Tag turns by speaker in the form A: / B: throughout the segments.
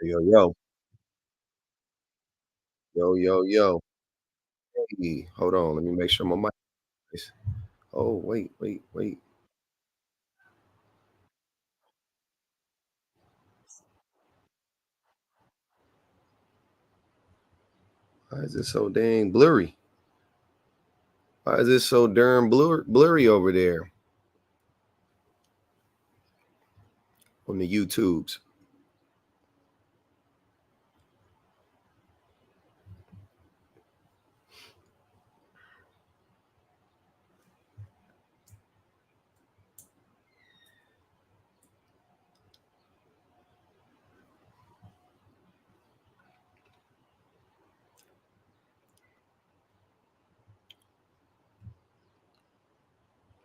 A: Yo, yo, yo, yo, yo. Hey, hold on. Let me make sure my mic is. Oh, wait. Why is it so dang blurry? Why is it so darn blurry over there on the YouTubes?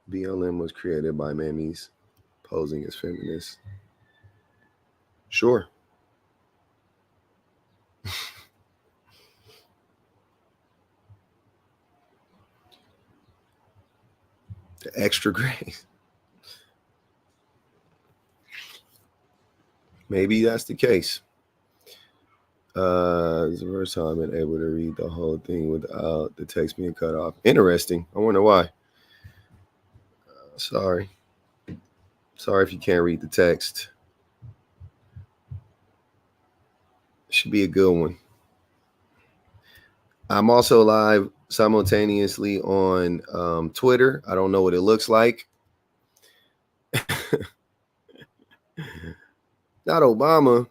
A: BLM was created by mammies posing as feminists. Sure. The extra grace. Maybe that's the case. It's the first time I've been able to read the whole thing without the text being cut off. Interesting. I wonder why. Sorry. Sorry if you can't read the text. Should be a good one. I'm also live simultaneously on Twitter. I don't know what it looks like. Not Obama.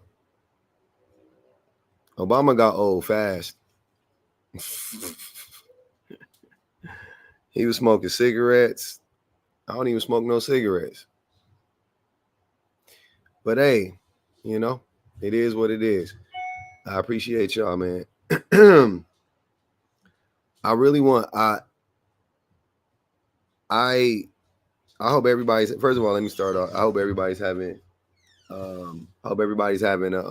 A: Obama got old fast. He was smoking cigarettes. I don't even smoke no cigarettes. But hey, it is what it is. I appreciate y'all, man. I really want I hope everybody's, first of all, let me start off. I hope everybody's having a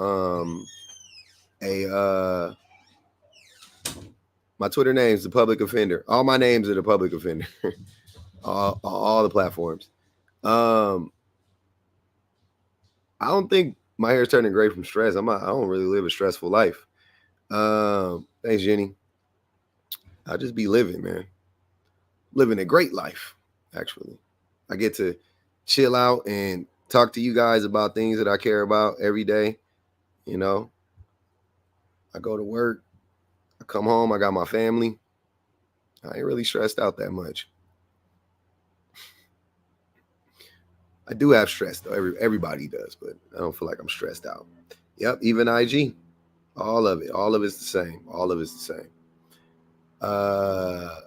A: my Twitter name's the public offender. All my names are the public offender. all the platforms. I don't think my hair's turning gray from stress. I don't really live a stressful life. Thanks, Jenny. I just be living, man. Living a great life, actually. I get to chill out and talk to you guys about things that I care about every day. I go to work. I come home. I got my family. I ain't really stressed out that much. I do have stress though. Everybody does, but I don't feel like I'm stressed out. Yep, even IG. All of it's the same. All of it's the same.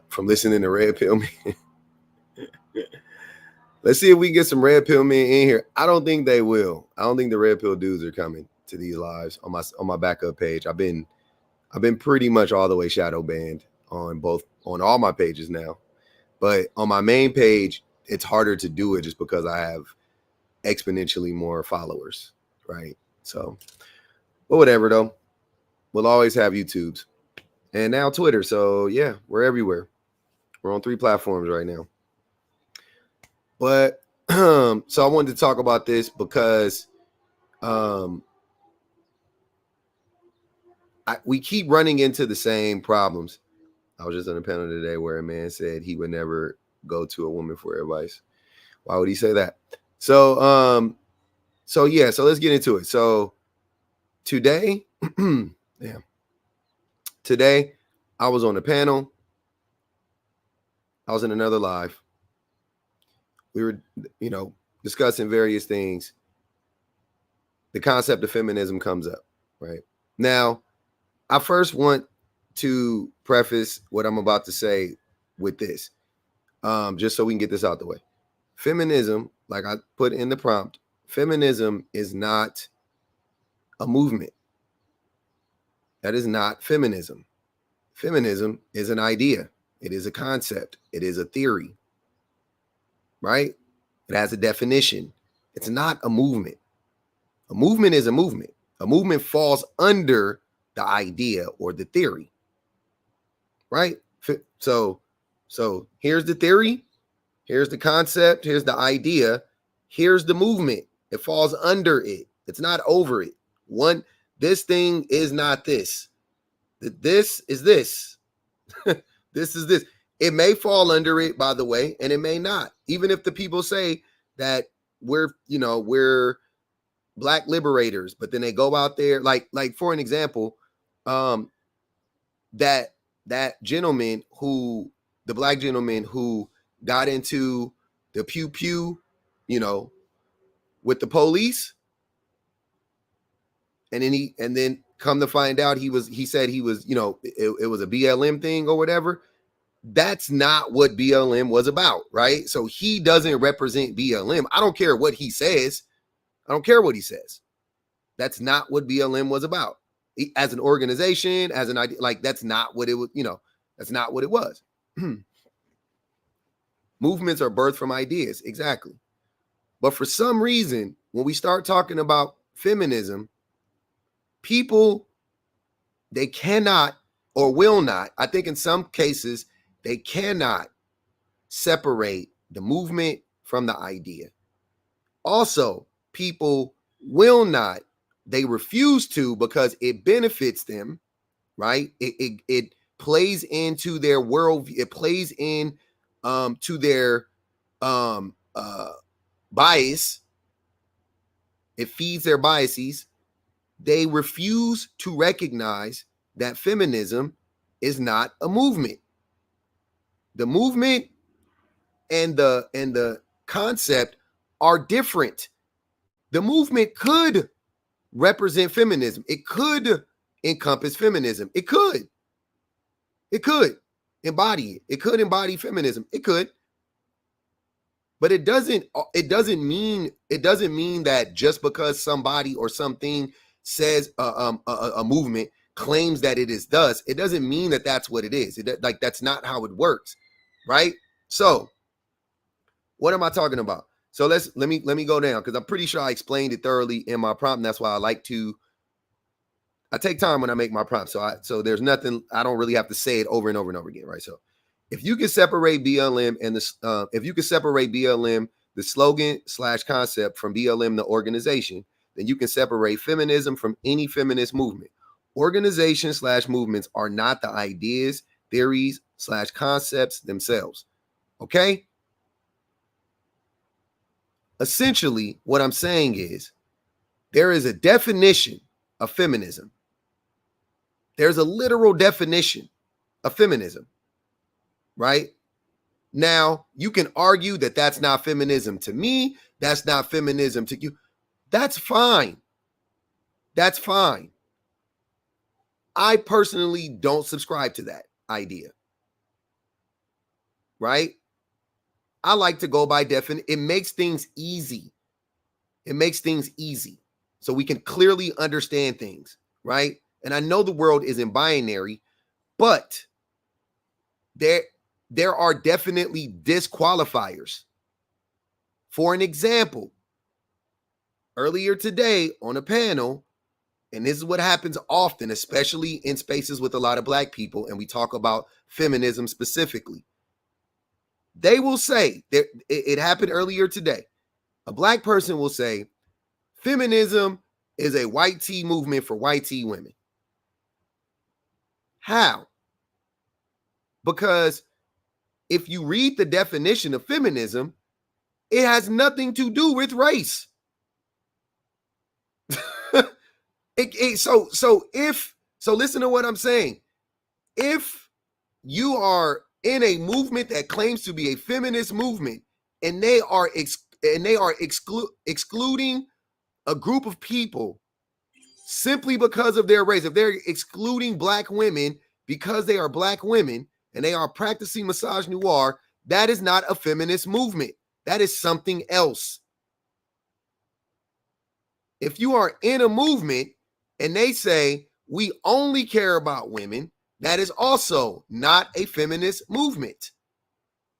A: From listening to Red Pill Man. Let's see if we can get some Red Pill Men in here. I don't think they will. I don't think the Red Pill dudes are coming to these lives on my backup page. I've been pretty much all the way shadow banned on all my pages now. But on my main page, it's harder to do it just because I have exponentially more followers, right? So, but whatever though. We'll always have YouTubes and now Twitter. So yeah, we're everywhere. We're on 3 platforms right now. But so I wanted to talk about this because we keep running into the same problems. I was just on a panel today where a man said he would never go to a woman for advice. Why would he say that? So yeah, so let's get into it. So today, today I was on a panel. I was in another live. We were, discussing various things. The concept of feminism comes up, right? Now, I first want to preface what I'm about to say with this, just so we can get this out the way. Feminism, like I put in the prompt, feminism is not a movement. That is not feminism. Feminism is an idea. It is a concept. It is a theory, right? It has a definition. It's not a movement. A movement is a movement. A movement falls under the idea or the theory, right? So here's the theory, here's the concept, here's the idea, here's the movement. It falls under it. It's not over it. This thing is not this. This is this. This is this. It may fall under it, by the way, and it may not. Even if the people say that we're Black liberators, but then they go out there, like for an example, that gentleman the Black gentleman who got into the pew pew, with the police, and then come to find out he said he was, it was a BLM thing or whatever. That's not what BLM was about, right? So he doesn't represent BLM. I don't care what he says. I don't care what he says. That's not what BLM was about. As an organization, as an idea, like that's not what it was, that's not what it was. Movements are birthed from ideas, exactly. But for some reason, when we start talking about feminism, people, they cannot or will not, I think in some cases, they cannot separate the movement from the idea. Also, people will not, they refuse to, because it benefits them, right? It plays into their world. It plays in to their bias. It feeds their biases. They refuse to recognize that feminism is not a movement. The movement and the concept are different. The movement could represent feminism. It could encompass feminism. It could embody it. It could embody feminism. It could. But it doesn't mean that just because somebody or something says a movement claims that it is thus, it doesn't mean that that's what it is. That's not how it works, right? So what am I talking about? So let me go down, because I'm pretty sure I explained it thoroughly in my prompt. And that's why I take time when I make my prompt. So there's nothing, I don't really have to say it over and over and over again, right? So if you can separate BLM and the slogan / concept, from BLM, the organization, then you can separate feminism from any feminist movement. Organizations / movements are not the ideas, theories / concepts themselves. Okay? Essentially, what I'm saying is there is a definition of feminism. There's a literal definition of feminism, right? Now, you can argue that that's not feminism to me. That's not feminism to you. That's fine. That's fine. I personally don't subscribe to that idea, right? I like to go by definition. It makes things easy. It makes things easy so we can clearly understand things, right? And I know the world isn't binary, but there are definitely disqualifiers. For an example, earlier today on a panel, and this is what happens often, especially in spaces with a lot of Black people, and we talk about feminism specifically. They will say, it happened earlier today, a Black person will say, feminism is a white tea movement for white tea women. How? Because if you read the definition of feminism, it has nothing to do with race. So listen to what I'm saying. If you are in a movement that claims to be a feminist movement, and they are excluding a group of people simply because of their race, if they're excluding Black women because they are Black women and they are practicing misogynoir, that is not a feminist movement. That is something else. If you are in a movement and they say, we only care about women, that is also not a feminist movement.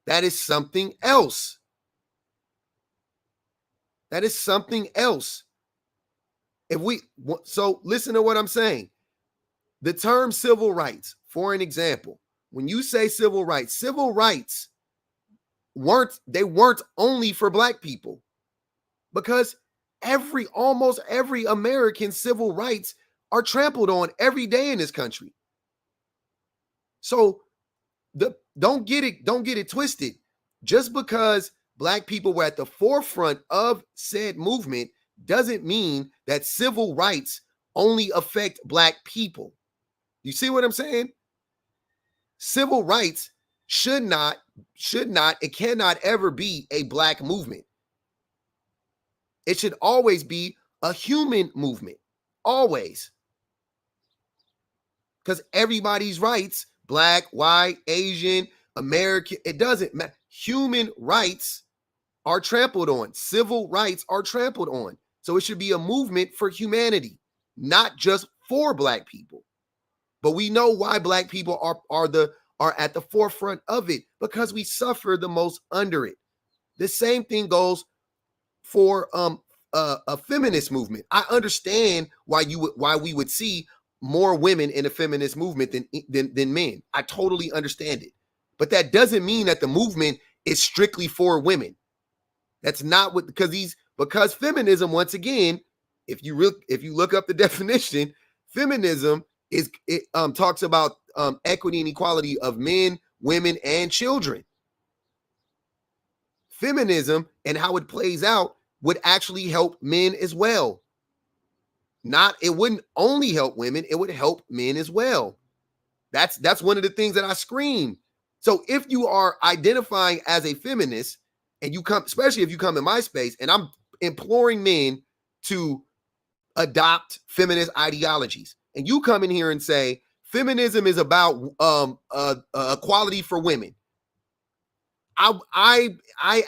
A: That is something else. That is something else. So listen to what I'm saying. The term civil rights, for an example, when you say civil rights weren't only for Black people, because almost every American civil rights are trampled on every day in this country. So don't get it twisted. Just because Black people were at the forefront of said movement doesn't mean that civil rights only affect Black people. You see what I'm saying? Civil rights should not, it cannot ever be a Black movement. It should always be a human movement. Always. Because everybody's rights, Black, white, Asian, American, it doesn't matter. Human rights are trampled on. Civil rights are trampled on. So it should be a movement for humanity, not just for Black people. But we know why Black people are at the forefront of it, because we suffer the most under it. The same thing goes for a feminist movement. I understand why we would see more women in a feminist movement than men. I totally understand it. But that doesn't mean that the movement is strictly for women. That's not what, because feminism, once again, if you look up the definition, feminism talks about equity and equality of men, women, and children. Feminism and how it plays out would actually help men as well. It wouldn't only help women, it would help men as well. That's one of the things that I scream. So if you are identifying as a feminist and you come, especially if you come in my space, and I'm imploring men to adopt feminist ideologies, and you come in here and say feminism is about equality for women, I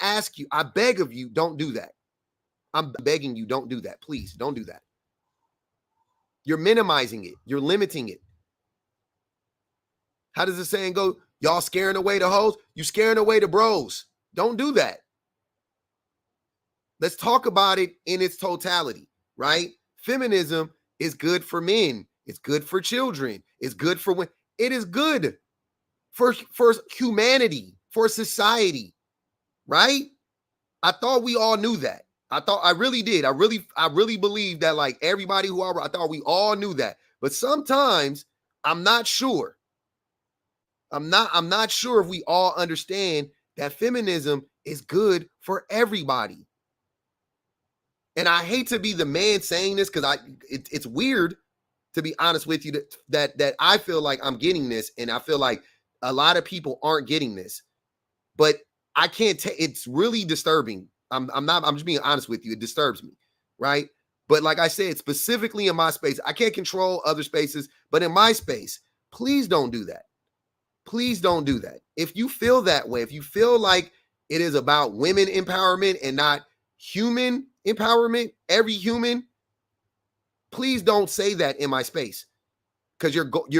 A: ask you, I beg of you, don't do that. I'm begging you, don't do that. Please don't do that. You're minimizing it. You're limiting it. How does the saying go? Y'all scaring away the hoes? You scaring away the bros. Don't do that. Let's talk about it in its totality, right? Feminism is good for men. It's good for children. It's good for women. It is good for humanity, for society, right? I thought we all knew that. I really did. I really believe that, like, everybody I thought we all knew that. But sometimes I'm not sure. I'm not sure if we all understand that feminism is good for everybody. And I hate to be the man saying this, because it's weird, to be honest with you, that I feel like I'm getting this, and I feel like a lot of people aren't getting this. But I can't it's really disturbing. I'm just being honest with you. It disturbs me, right? But like I said, specifically in my space, I can't control other spaces, but in my space, please don't do that. Please don't do that. If you feel that way, if you feel like it is about women empowerment and not human empowerment, every human, please don't say that in my space, because you're going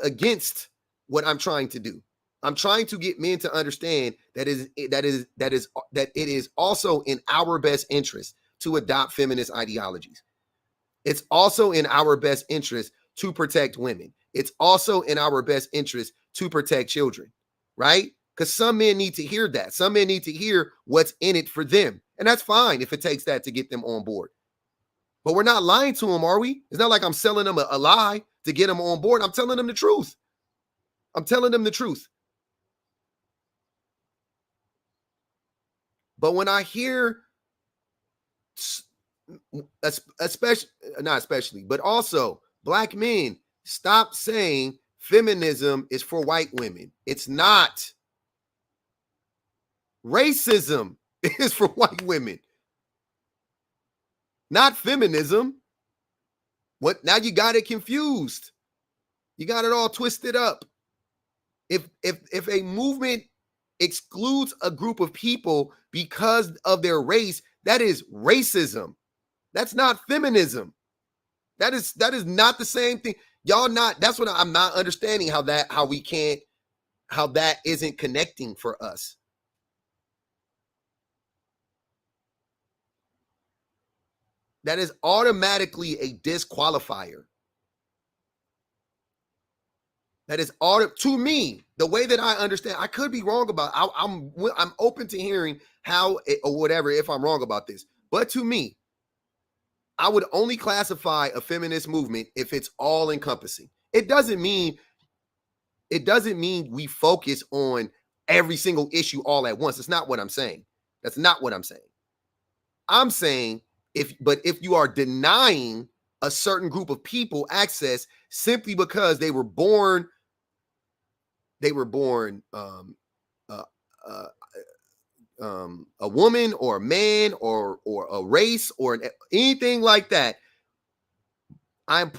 A: against what I'm trying to do. I'm trying to get men to understand that it is also in our best interest to adopt feminist ideologies. It's also in our best interest to protect women. It's also in our best interest to protect children, right? Because some men need to hear that. Some men need to hear what's in it for them. And that's fine if it takes that to get them on board. But we're not lying to them, are we? It's not like I'm selling them a lie to get them on board. I'm telling them the truth. I'm telling them the truth. But when I hear, but also Black men, stop saying feminism is for white women. It's not. Racism is for white women, not feminism. What? Now you got it confused. You got it all twisted up. If a movement excludes a group of people because of their race, that is racism. That's not feminism. That is not the same thing. Y'all not, that's what I'm not understanding, how that isn't connecting for us. That is automatically a disqualifier. That is to me, the way that I understand. I could be wrong about. I'm open to hearing how or whatever if I'm wrong about this. But to me, I would only classify a feminist movement if it's all encompassing. It doesn't mean we focus on every single issue all at once. That's not what I'm saying. That's not what I'm saying. I'm saying if you are denying a certain group of people access simply because they were born uh, uh, a woman or a man or a race or anything like that, I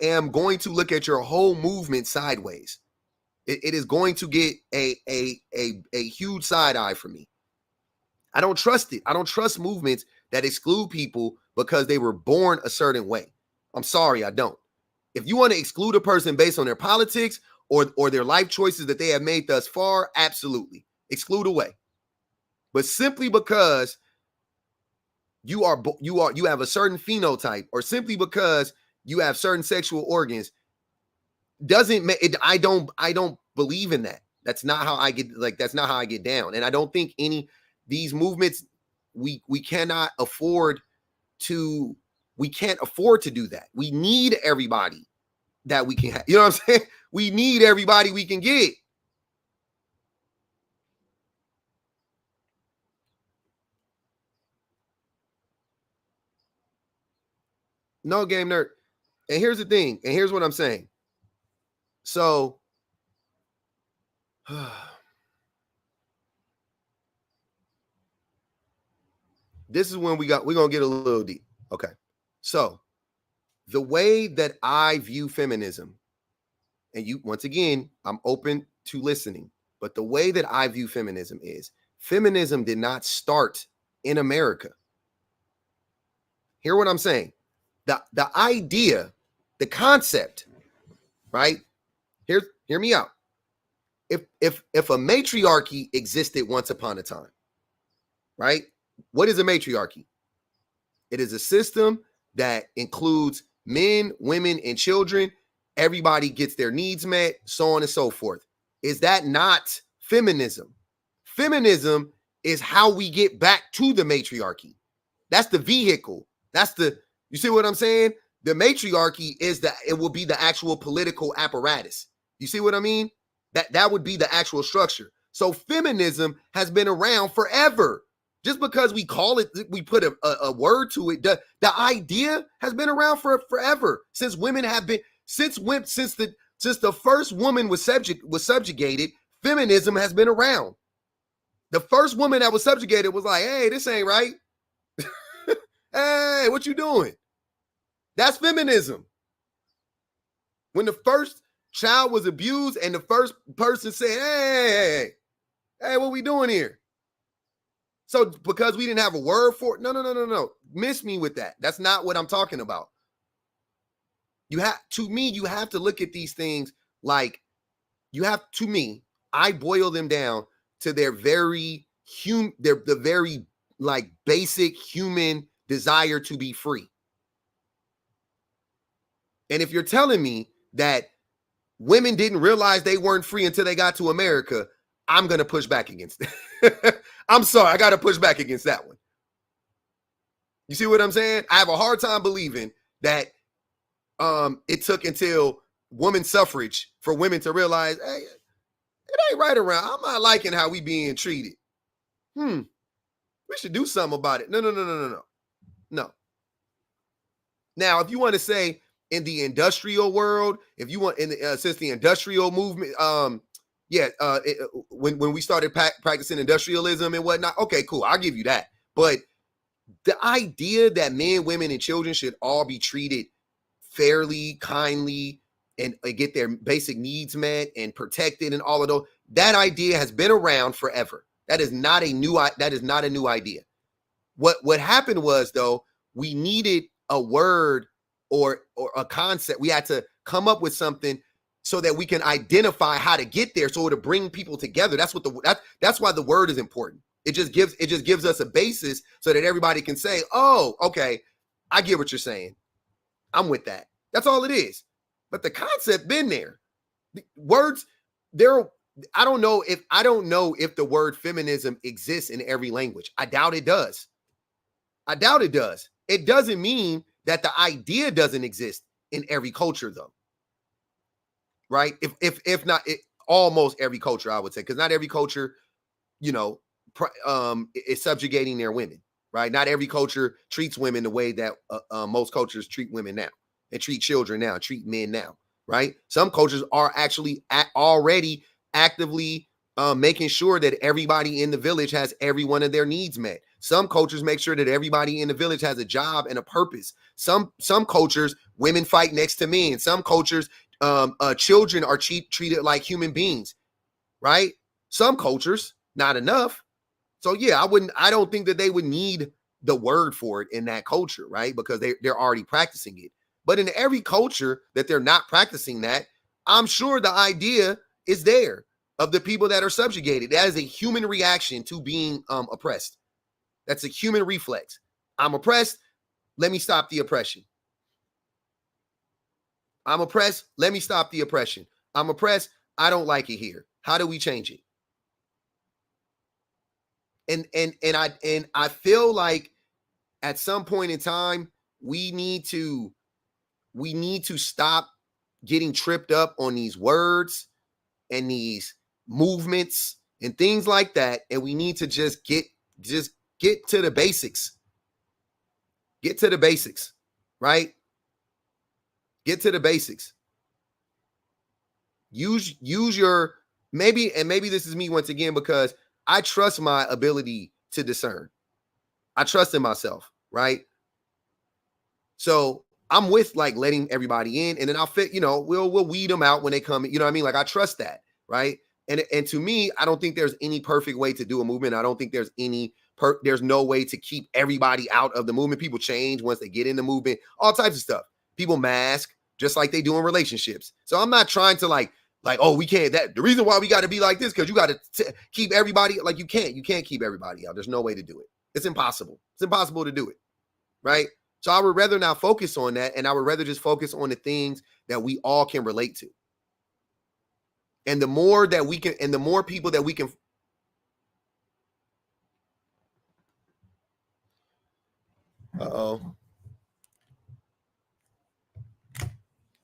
A: am going to look at your whole movement sideways. It is going to get a huge side eye for me. I don't trust it. I don't trust movements that exclude people because they were born a certain way. I'm sorry, I don't. If you want to exclude a person based on their politics or their life choices that they have made thus far, absolutely exclude away. But simply because you have a certain phenotype, or simply because you have certain sexual organs, doesn't make it. I don't believe in that. That's not how I get. That's not how I get down. And I don't think these movements, we cannot afford to. We can't afford to do that. We need everybody that we can have. You know what I'm saying? We need everybody we can get. No game nerd. And here's the thing. And here's what I'm saying. So this is when we're gonna get a little deep. Okay. So the way that I view feminism, and once again, I'm open to listening, but the way that I view feminism is feminism did not start in America. Hear what I'm saying? The idea, the concept, right? Hear me out. If a matriarchy existed once upon a time, right? What is a matriarchy? It is a system that includes men, women, and children. Everybody gets their needs met, so on and so forth. Is that not feminism? Feminism is how we get back to the matriarchy. That's the vehicle. You see what I'm saying? The matriarchy it will be the actual political apparatus. You see what I mean? That would be the actual structure. So feminism has been around forever. Just because we call it, we put a word to it, the idea has been around for forever. Since the first woman was subjugated, feminism has been around. The first woman that was subjugated was like, hey, this ain't right. Hey, what you doing? That's feminism. When the first child was abused and the first person said, hey, what we doing here? So because we didn't have a word for it, no. Miss me with that. That's not what I'm talking about. You have to look at these things like I boil them down to their very the very like basic human desire to be free. And if you're telling me that women didn't realize they weren't free until they got to America, I'm going to push back against it. I'm sorry. I got to push back against that one. You see what I'm saying? I have a hard time believing that it took until women's suffrage for women to realize, hey, it ain't right around. I'm not liking how we being treated. We should do something about it. No. Now, if you want to say in the industrial world, if you want since the industrial movement, when we started practicing industrialism and whatnot, okay, cool, I'll give you that. But the idea that men, women, and children should all be treated fairly, kindly, and get their basic needs met and protected and all of those, that idea has been around forever. That is not a new idea. What happened was, though, we needed a word or a concept. We had to come up with something so that we can identify how to get there, so to bring people together. That's why the word is important. It just gives us a basis so that everybody can say, oh, okay, I get what you're saying. I'm with that. That's all it is. But the concept been there. The words there. I don't know if the word feminism exists in every language. I doubt it does. It doesn't mean that the idea doesn't exist in every culture, though. Right? If not almost every culture, I would say, because not every culture, you know, is subjugating their women. Right? Not every culture treats women the way that most cultures treat women now, and treat children now, treat men now. Right? Some cultures are actually already actively making sure that everybody in the village has every one of their needs met. Some cultures make sure that everybody in the village has a job and a purpose. Some cultures, women fight next to men. Some cultures, children are treated like human beings. Right? Some cultures, not enough. So yeah, I don't think that they would need the word for it in that culture, right? Because they're already practicing it. But in every culture that they're not practicing that, I'm sure the idea is there of the people that are subjugated. That is a human reaction to being oppressed. That's a human reflex. I'm oppressed. Let me stop the oppression. I'm oppressed. Let me stop the oppression. I'm oppressed. I don't like it here. How do we change it? And I feel like at some point in time we need to stop getting tripped up on these words and these movements and things like that, and we need to just get to the basics. Get to the basics, right? Get to the basics. Use your maybe this is me once again, because I trust my ability to discern. I trust in myself, right? So I'm with like letting everybody in, and then I'll fit, we'll weed them out when they come. You know what I mean? Like I trust that, right? And to me, I don't think there's any perfect way to do a movement. I don't think there's there's no way to keep everybody out of the movement. People change once they get in the movement, all types of stuff. People mask just like they do in relationships. So I'm not trying to like, oh, we can't, that the reason why we got to be like this, because you got to keep everybody, like you can't keep everybody out. There's no way to do it. It's impossible. It's impossible to do it. Right? So I would rather not focus on that, and I would rather just focus on the things that we all can relate to. And the more that we can, and the more people that we can. Uh-oh.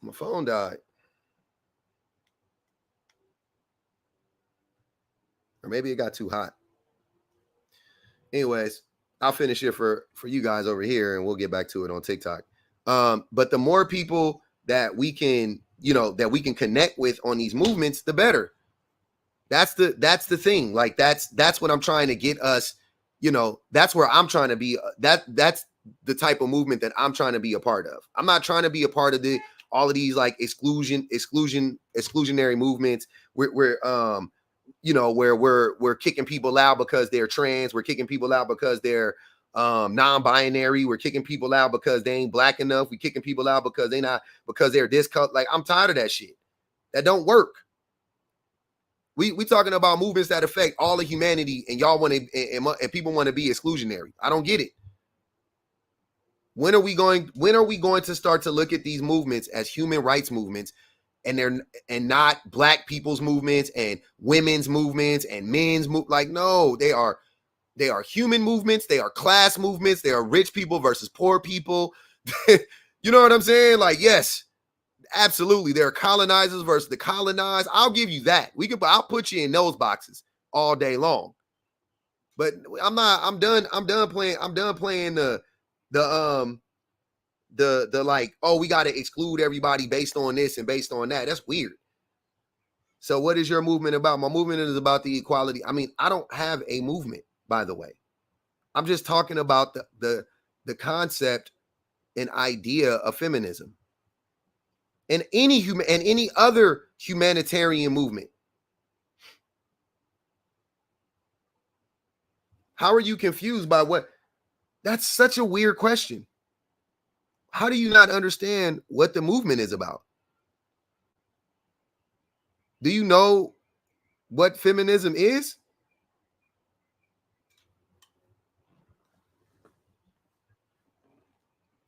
A: My phone died. Or maybe it got too hot. Anyways, I'll finish it for you guys over here, and we'll get back to it on TikTok. But the more people that we can, that we can connect with on these movements, the better. That's the thing. Like that's what I'm trying to get us. That's where I'm trying to be. That's the type of movement that I'm trying to be a part of. I'm not trying to be a part of all of these like exclusionary movements. Where we're kicking people out because they're trans. We're kicking people out because they're non-binary. We're kicking people out because they ain't black enough. We're kicking people out because they're this color. Like I'm tired of that shit. That don't work. We talking about movements that affect all of humanity, and y'all want to, and people want to be exclusionary. I don't get it. When are we going to start to look at these movements as human rights movements, and not black people's movements and women's movements and men's like, no, they are human movements. They are class movements. They are rich people versus poor people. You know what I'm saying? Like, yes. Absolutely. There are colonizers versus the colonized. I'll give you that. I'll put you in those boxes all day long. But I'm done playing the like, oh, we got to exclude everybody based on this and based on that. That's weird. So what is your movement about? My movement is about the equality. I mean, I don't have a movement, by the way. I'm just talking about the concept and idea of feminism. And any other humanitarian movement. How are you confused by what? That's such a weird question. How do you not understand what the movement is about? Do you know what feminism is?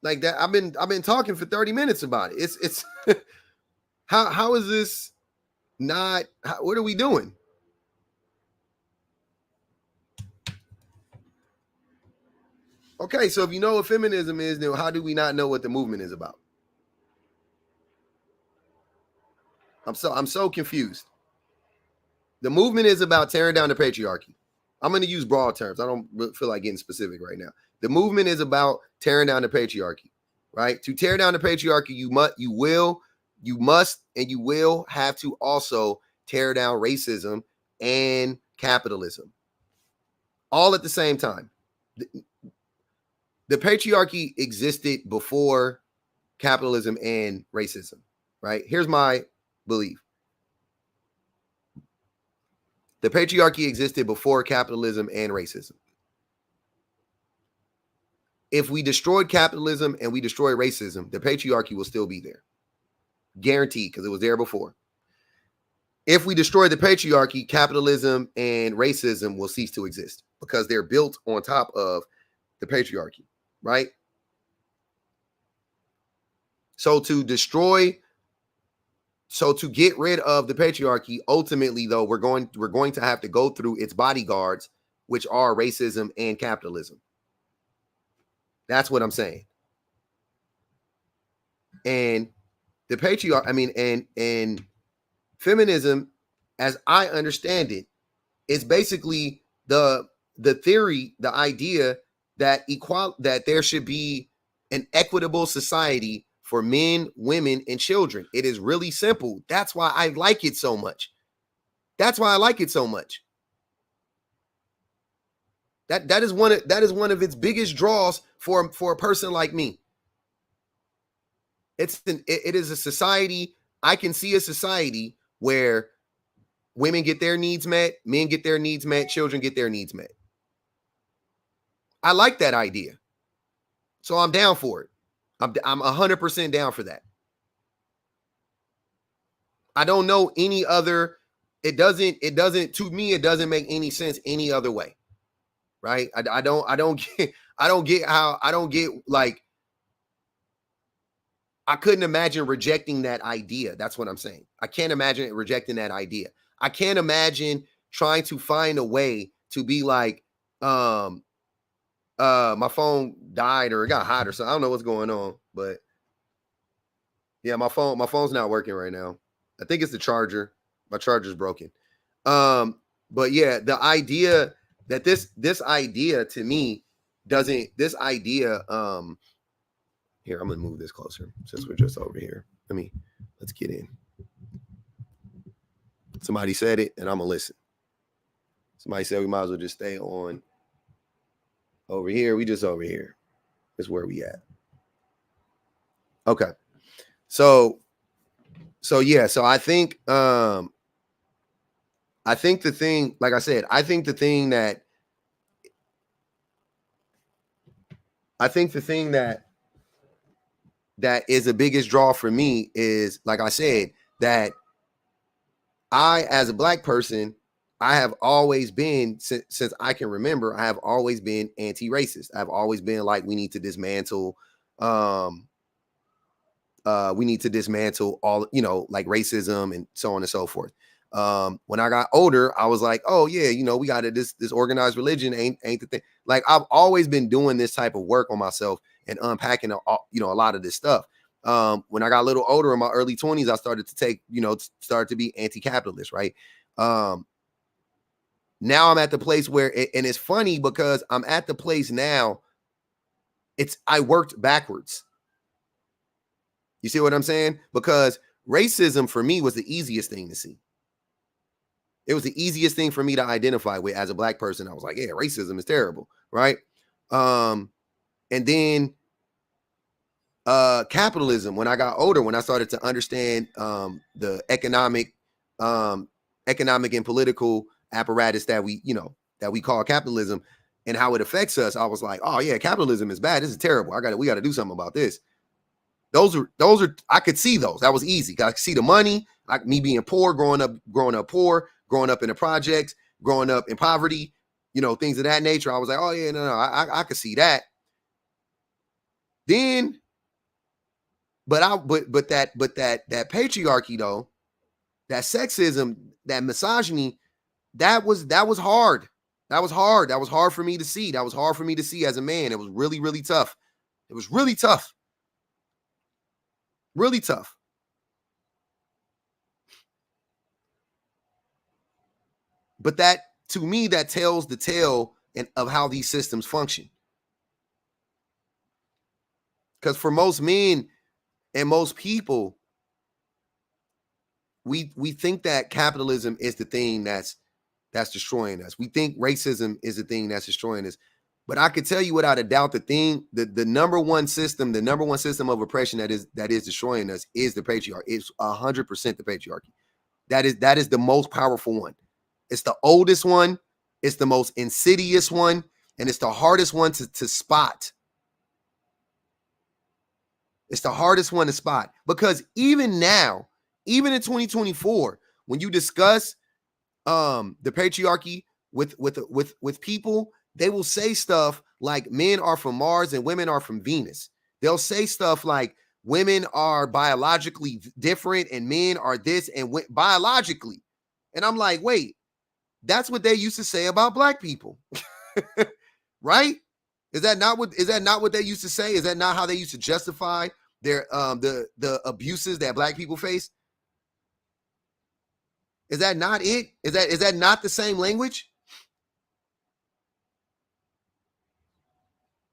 A: Like that, I've been talking for 30 minutes about it. It's how is this not? What are we doing? Okay, so if you know what feminism is, then how do we not know what the movement is about? I'm so confused. The movement is about tearing down the patriarchy. I'm going to use broad terms. I don't feel like getting specific right now. The movement is about tearing down the patriarchy, right? To tear down the patriarchy, you must, and you will have to also tear down racism and capitalism all at the same time. The patriarchy existed before capitalism and racism, right? Here's my belief. The patriarchy existed before capitalism and racism. If we destroyed capitalism and we destroy racism, the patriarchy will still be there. Guaranteed, because it was there before. If we destroy the patriarchy, capitalism and racism will cease to exist because they're built on top of the patriarchy, right? So to get rid of the patriarchy, ultimately, though, we're going to have to go through its bodyguards, which are racism and capitalism. That's what I'm saying. And the and feminism, as I understand it, is basically the theory, the idea that that there should be an equitable society for men, women, and children. It is really simple. That's why I like it so much. That is one of its biggest draws for a person like me. It is a society. I can see a society where women get their needs met, men get their needs met, children get their needs met. I like that idea. So I'm down for it. I'm 100% down for that. I don't know any other. To me, it doesn't make any sense any other way. Right? I don't get like, I couldn't imagine rejecting that idea. That's what I'm saying. I can't imagine rejecting that idea. I can't imagine trying to find a way to be like, my phone died or it got hot or something. I don't know what's going on, but yeah, my phone's not working right now. I think it's the charger. My charger's broken. But yeah, the idea that this idea to me doesn't, here, I'm gonna move this closer since we're just over here. Let's get in. Somebody said it and I'm gonna listen. Somebody said we might as well just stay on over here. We just over here. Is where we at. Okay. So yeah, so I think the thing, like I said, I think the thing that is the biggest draw for me is, like I said, that I, as a Black person, I have always been, since I can remember, I have always been anti-racist. I've always been like, we need to dismantle all, like racism and so on and so forth. When I got older, I was like, oh yeah, we got it. This organized religion ain't the thing. Like, I've always been doing this type of work on myself and unpacking a lot of this stuff. When I got a little older in my early 20s, I started to be anti-capitalist, right? Now I'm at the place where, and it's funny because I'm at the place now, I worked backwards. You see what I'm saying? Because racism for me was the easiest thing to see. It was the easiest thing for me to identify with as a Black person. I was like, yeah, racism is terrible, right? And then capitalism, when I got older, when I started to understand the economic and political apparatus that we call capitalism and how it affects us, I was like, oh yeah, capitalism is bad. This is terrible. We got to do something about this. Those are I could see those. That was easy. I could see the money, like me being poor, growing up poor, growing up in the projects, growing up in poverty, things of that nature. I was like, oh yeah, no, I could see that. Then, but that patriarchy though, that sexism, that misogyny, that was hard. That was hard. That was hard for me to see. That was hard for me to see as a man. It was really, really tough. It was really tough. Really tough. But that, to me, that tells the tale of how these systems function. Because for most men and most people, we think that capitalism is the thing that's destroying us. We think racism is the thing that's destroying us. But I could tell you without a doubt, the number one system of oppression that is destroying us is the patriarchy. It's 100% the patriarchy. That is the most powerful one. It's the oldest one. It's the most insidious one, and it's the hardest one to spot. It's the hardest one to spot, because even now, even in 2024, when you discuss the patriarchy with people, they will say stuff like men are from Mars and women are from Venus. They'll say stuff like women are biologically different and men are this and biologically. And I'm like, wait, that's what they used to say about black people. Right? Is that not what they used to say? Is that not how they used to justify their the abuses that black people face? Is that not it? Is that not the same language?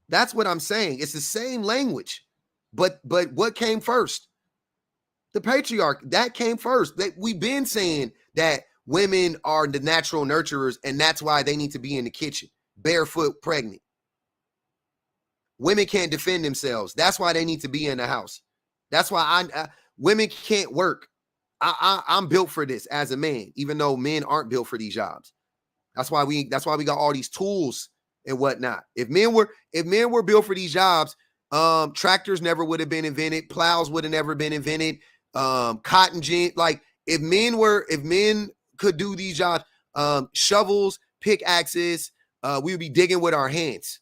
A: That's what I'm saying. It's the same language. But what came first? The patriarchy. That came first. We've been saying that women are the natural nurturers, and that's why they need to be in the kitchen, barefoot, pregnant. Women can't defend themselves. That's why they need to be in the house. That's why women can't work. I'm built for this as a man, even though men aren't built for these jobs. That's why we got all these tools and whatnot. If men were built for these jobs, tractors never would have been invented. Plows would have never been invented. Cotton gin, like if men could do these jobs, shovels, pickaxes, we would be digging with our hands.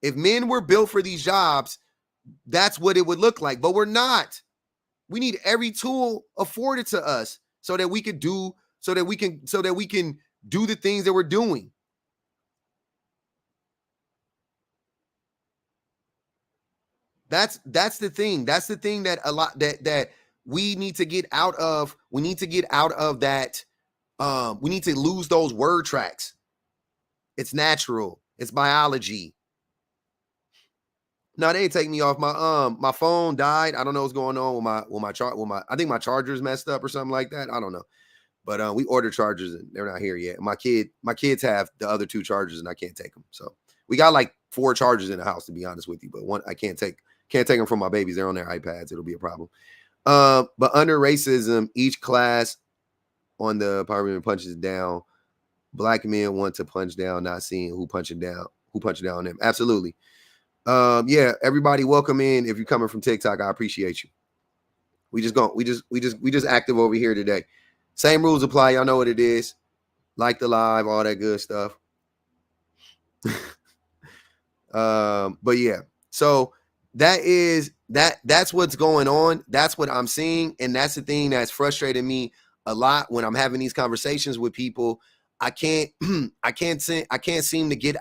A: If men were built for these jobs, that's what it would look like. But we're not. We need every tool afforded to us so that we can do the things that we're doing. That's the thing. That's the thing that a lot that we need to get out of. We need to get out of that. We need to lose those word tracks. It's natural. It's biology. No, they ain't taking me off. My phone died. I don't know what's going on with my I think my charger's messed up or something like that. I don't know. But we ordered chargers and they're not here yet. My kids have the other 2 chargers and I can't take them. So we got like 4 chargers in the house, to be honest with you. But one I can't take them from my babies. They're on their iPads. It'll be a problem. But under racism, each class on the pyramid punches down. Black men want to punch down, not seeing who punching down on them. Absolutely. Yeah, everybody welcome in. If you're coming from TikTok, I appreciate you. We just active over here today. Same rules apply. Y'all know what it is. Like the live, all that good stuff. But yeah, so that's what's going on. That's what I'm seeing, and that's the thing that's frustrating me a lot when I'm having these conversations with people. I can't seem to get.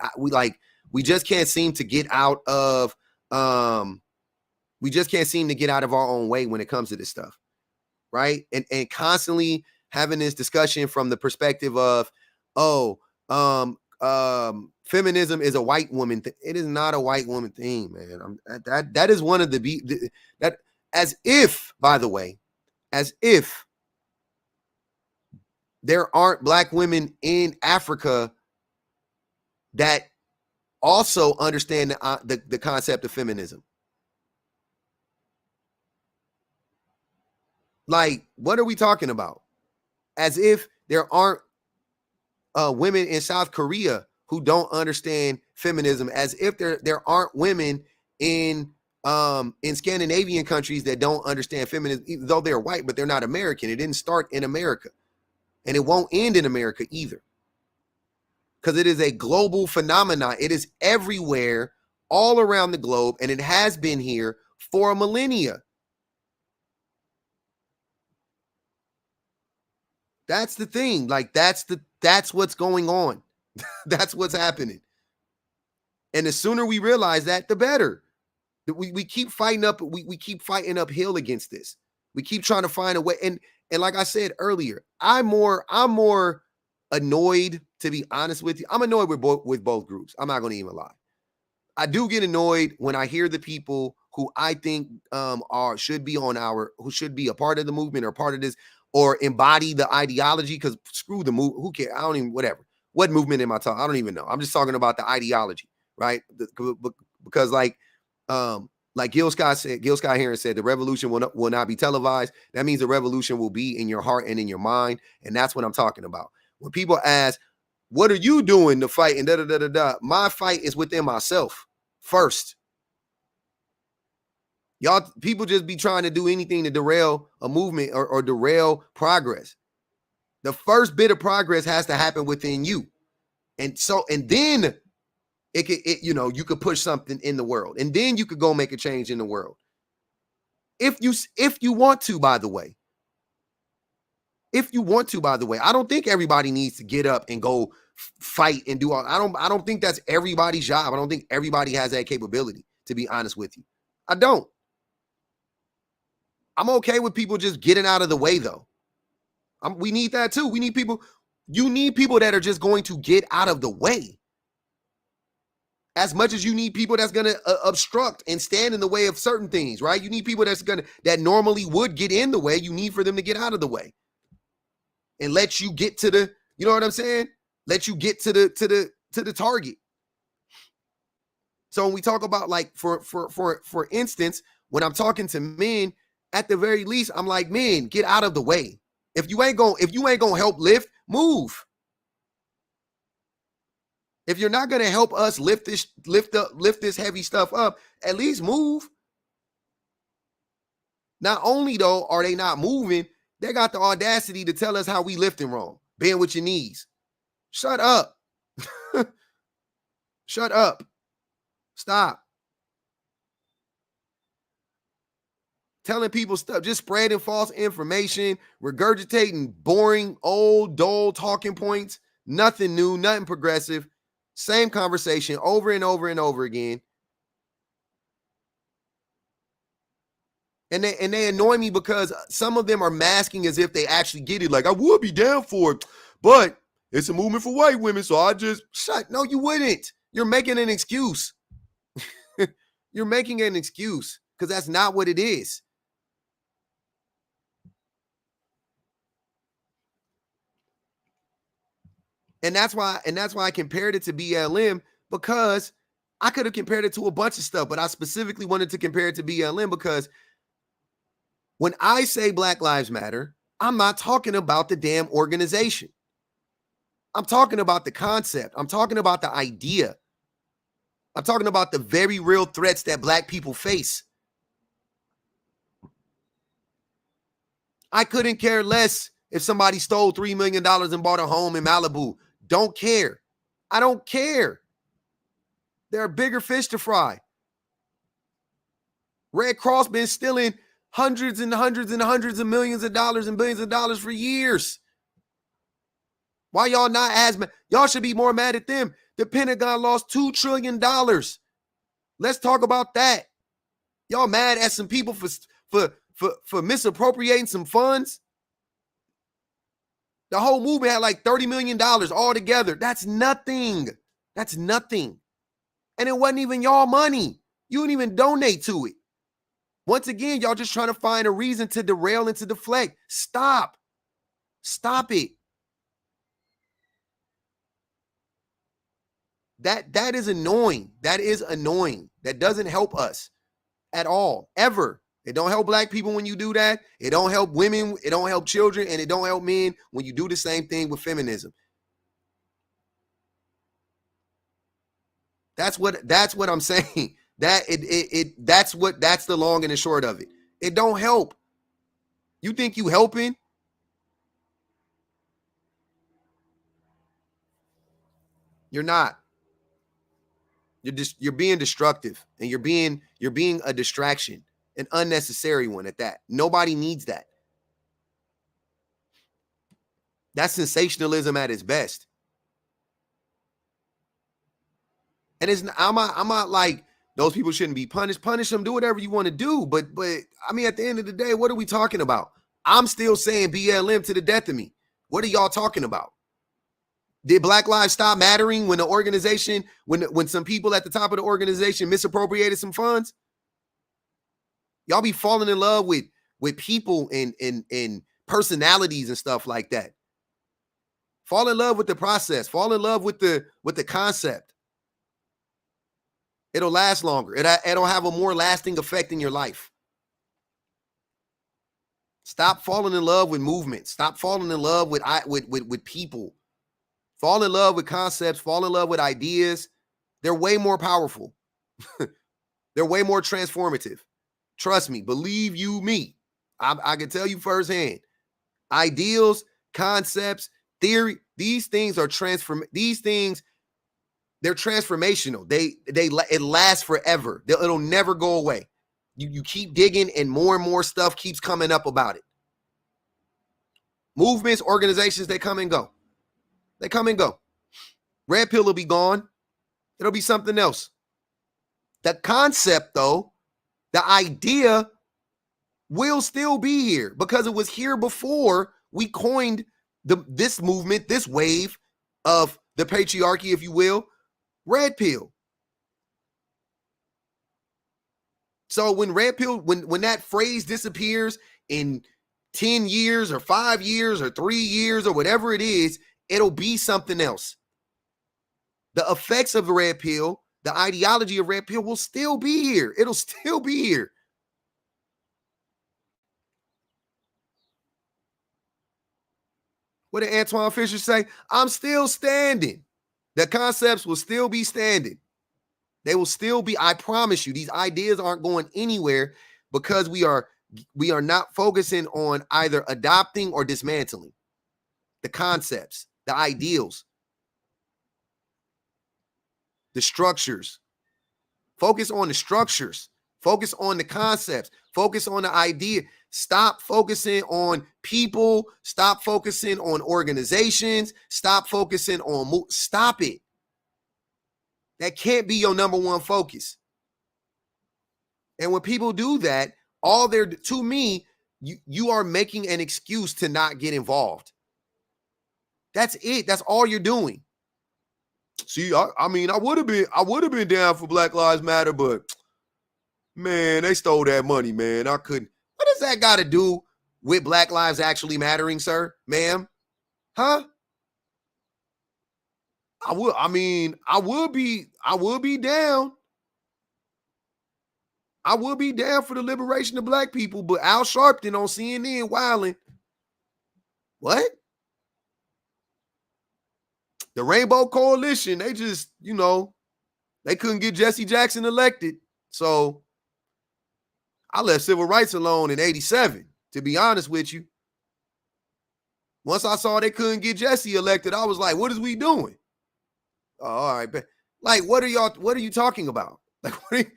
A: We just can't seem to get out of. We just can't seem to get out of our own way when it comes to this stuff, right? And constantly having this discussion from the perspective of, feminism is a white woman thing. It is not a white woman thing, man. That is one of that, as if, by the way, as if there aren't black women in Africa that also understand the concept of feminism. Like, what are we talking about? As if there aren't women in South Korea who don't understand feminism, as if there aren't women in Scandinavian countries that don't understand feminism, even though they're white, but they're not American. It didn't start in America, and it won't end in America either, because it is a global phenomenon. It is everywhere, all around the globe, and it has been here for a millennia. That's the thing. Like that's what's going on. That's what's happening. And the sooner we realize that, the better. We keep fighting up, we keep fighting uphill against this. We keep trying to find a way. And like I said earlier, I'm more annoyed, to be honest with you. I'm annoyed with both groups. I'm not gonna even lie. I do get annoyed when I hear the people who I think should be a part of the movement or part of this or embody the ideology, because screw the move. Who cares? I don't even, whatever. What movement am I talking? I don't even know. I'm just talking about the ideology, right? Because like Gil Scott Heron said, the revolution will not be televised. That means the revolution will be in your heart and in your mind. And that's what I'm talking about. When people ask, what are you doing to fight? And my fight is within myself first. Y'all, people just be trying to do anything to derail a movement or derail progress. The first bit of progress has to happen within you. And then you could push something in the world, and then you could go make a change in the world. If you want to, by the way. If you want to, by the way. I don't think everybody needs to get up and go fight and do all. I don't think that's everybody's job. I don't think everybody has that capability, to be honest with you. I don't. I'm okay with people just getting out of the way, though. We need that too. We need people. You need people that are just going to get out of the way. As much as you need people that's going to obstruct and stand in the way of certain things, right? You need people that normally would get in the way. You need for them to get out of the way and let you get to the, you know what I'm saying? Let you get to the target. So when we talk about, like, for instance, when I'm talking to men, at the very least, I'm like, men, get out of the way. If you ain't gonna help lift, move. If you're not gonna help us lift this heavy stuff up, at least move. Not only though are they not moving, they got the audacity to tell us how we lifting wrong. Bend with your knees. Shut up. Shut up. Stop. Telling people stuff, just spreading false information, regurgitating boring, old, dull talking points, nothing new, nothing progressive, same conversation over and over and over again. And they annoy me because some of them are masking as if they actually get it. Like, I would be down for it, but it's a movement for white women, so I just shut. No, you wouldn't. You're making an excuse. You're making an excuse because that's not what it is. And that's why I compared it to BLM, because I could have compared it to a bunch of stuff, but I specifically wanted to compare it to BLM because when I say Black Lives Matter, I'm not talking about the damn organization. I'm talking about the concept. I'm talking about the idea. I'm talking about the very real threats that Black people face. I couldn't care less if somebody stole $3 million and bought a home in Malibu. Don't care. I don't care. There are bigger fish to fry. Red Cross been stealing hundreds and hundreds and hundreds of millions of dollars and billions of dollars for years. Why y'all not as mad? Y'all should be more mad at them. The Pentagon lost $2 trillion. Let's talk about that. Y'all mad at some people for misappropriating some funds? The whole movement had like $30 million all together. That's nothing. That's nothing. And it wasn't even y'all money. You didn't even donate to it. Once again, y'all just trying to find a reason to derail and to deflect. Stop. Stop it. That is annoying. That is annoying. That doesn't help us at all, ever. It don't help Black people when you do that. It don't help women. It don't help children. And it don't help men when you do the same thing with feminism. That's what I'm saying. That's the long and the short of it. It don't help. You think you helping? You're not. You're being destructive, and you're being a distraction, an unnecessary one at that. Nobody needs that. That's sensationalism at its best. And I'm not like those people shouldn't be punished. Punish them, do whatever you want to do. But I mean, at the end of the day, what are we talking about? I'm still saying BLM to the death of me. What are y'all talking about? Did Black Lives stop mattering when the organization, when some people at the top of the organization misappropriated some funds? Y'all be falling in love with people and personalities and stuff like that. Fall in love with the process. Fall in love with the concept. It'll last longer. It'll have a more lasting effect in your life. Stop falling in love with movements. Stop falling in love with people. Fall in love with concepts. Fall in love with ideas. They're way more powerful. They're way more transformative. Trust me. Believe you me. I can tell you firsthand. Ideals, concepts, theory. These things are they're transformational. It lasts forever. It'll never go away. You keep digging and more stuff keeps coming up about it. Movements, organizations, they come and go. They come and go. Red pill will be gone. It'll be something else. The concept, though, the idea will still be here because it was here before we coined this movement, this wave of the patriarchy, if you will, red pill. So when red pill, when that phrase disappears in 10 years or 5 years or 3 years or whatever it is, it'll be something else. The effects of the red pill, the ideology of red pill will still be here. It'll still be here. What did Antoine Fisher say? I'm still standing. The concepts will still be standing. They will still be, I promise you, these ideas aren't going anywhere because we are not focusing on either adopting or dismantling the concepts, the ideals, the structures. Focus on the structures. Focus on the concepts. Focus on the idea. Stop focusing on people. Stop focusing on organizations. Stop focusing on stop it. That can't be your number one focus. And when people do that, to me, you are making an excuse to not get involved. That's it. That's all you're doing. See, I mean, I would have been down for Black Lives Matter, but man, they stole that money, man. I couldn't. What does that got to do with Black Lives actually mattering, sir, ma'am? Huh? I would be down. I would be down for the liberation of Black people, but Al Sharpton on CNN wilding. What? The Rainbow Coalition, they just, they couldn't get Jesse Jackson elected. So I left civil rights alone in 87, to be honest with you. Once I saw they couldn't get Jesse elected, I was like, what is we doing? Oh, all right. But like, what are you talking about? Like,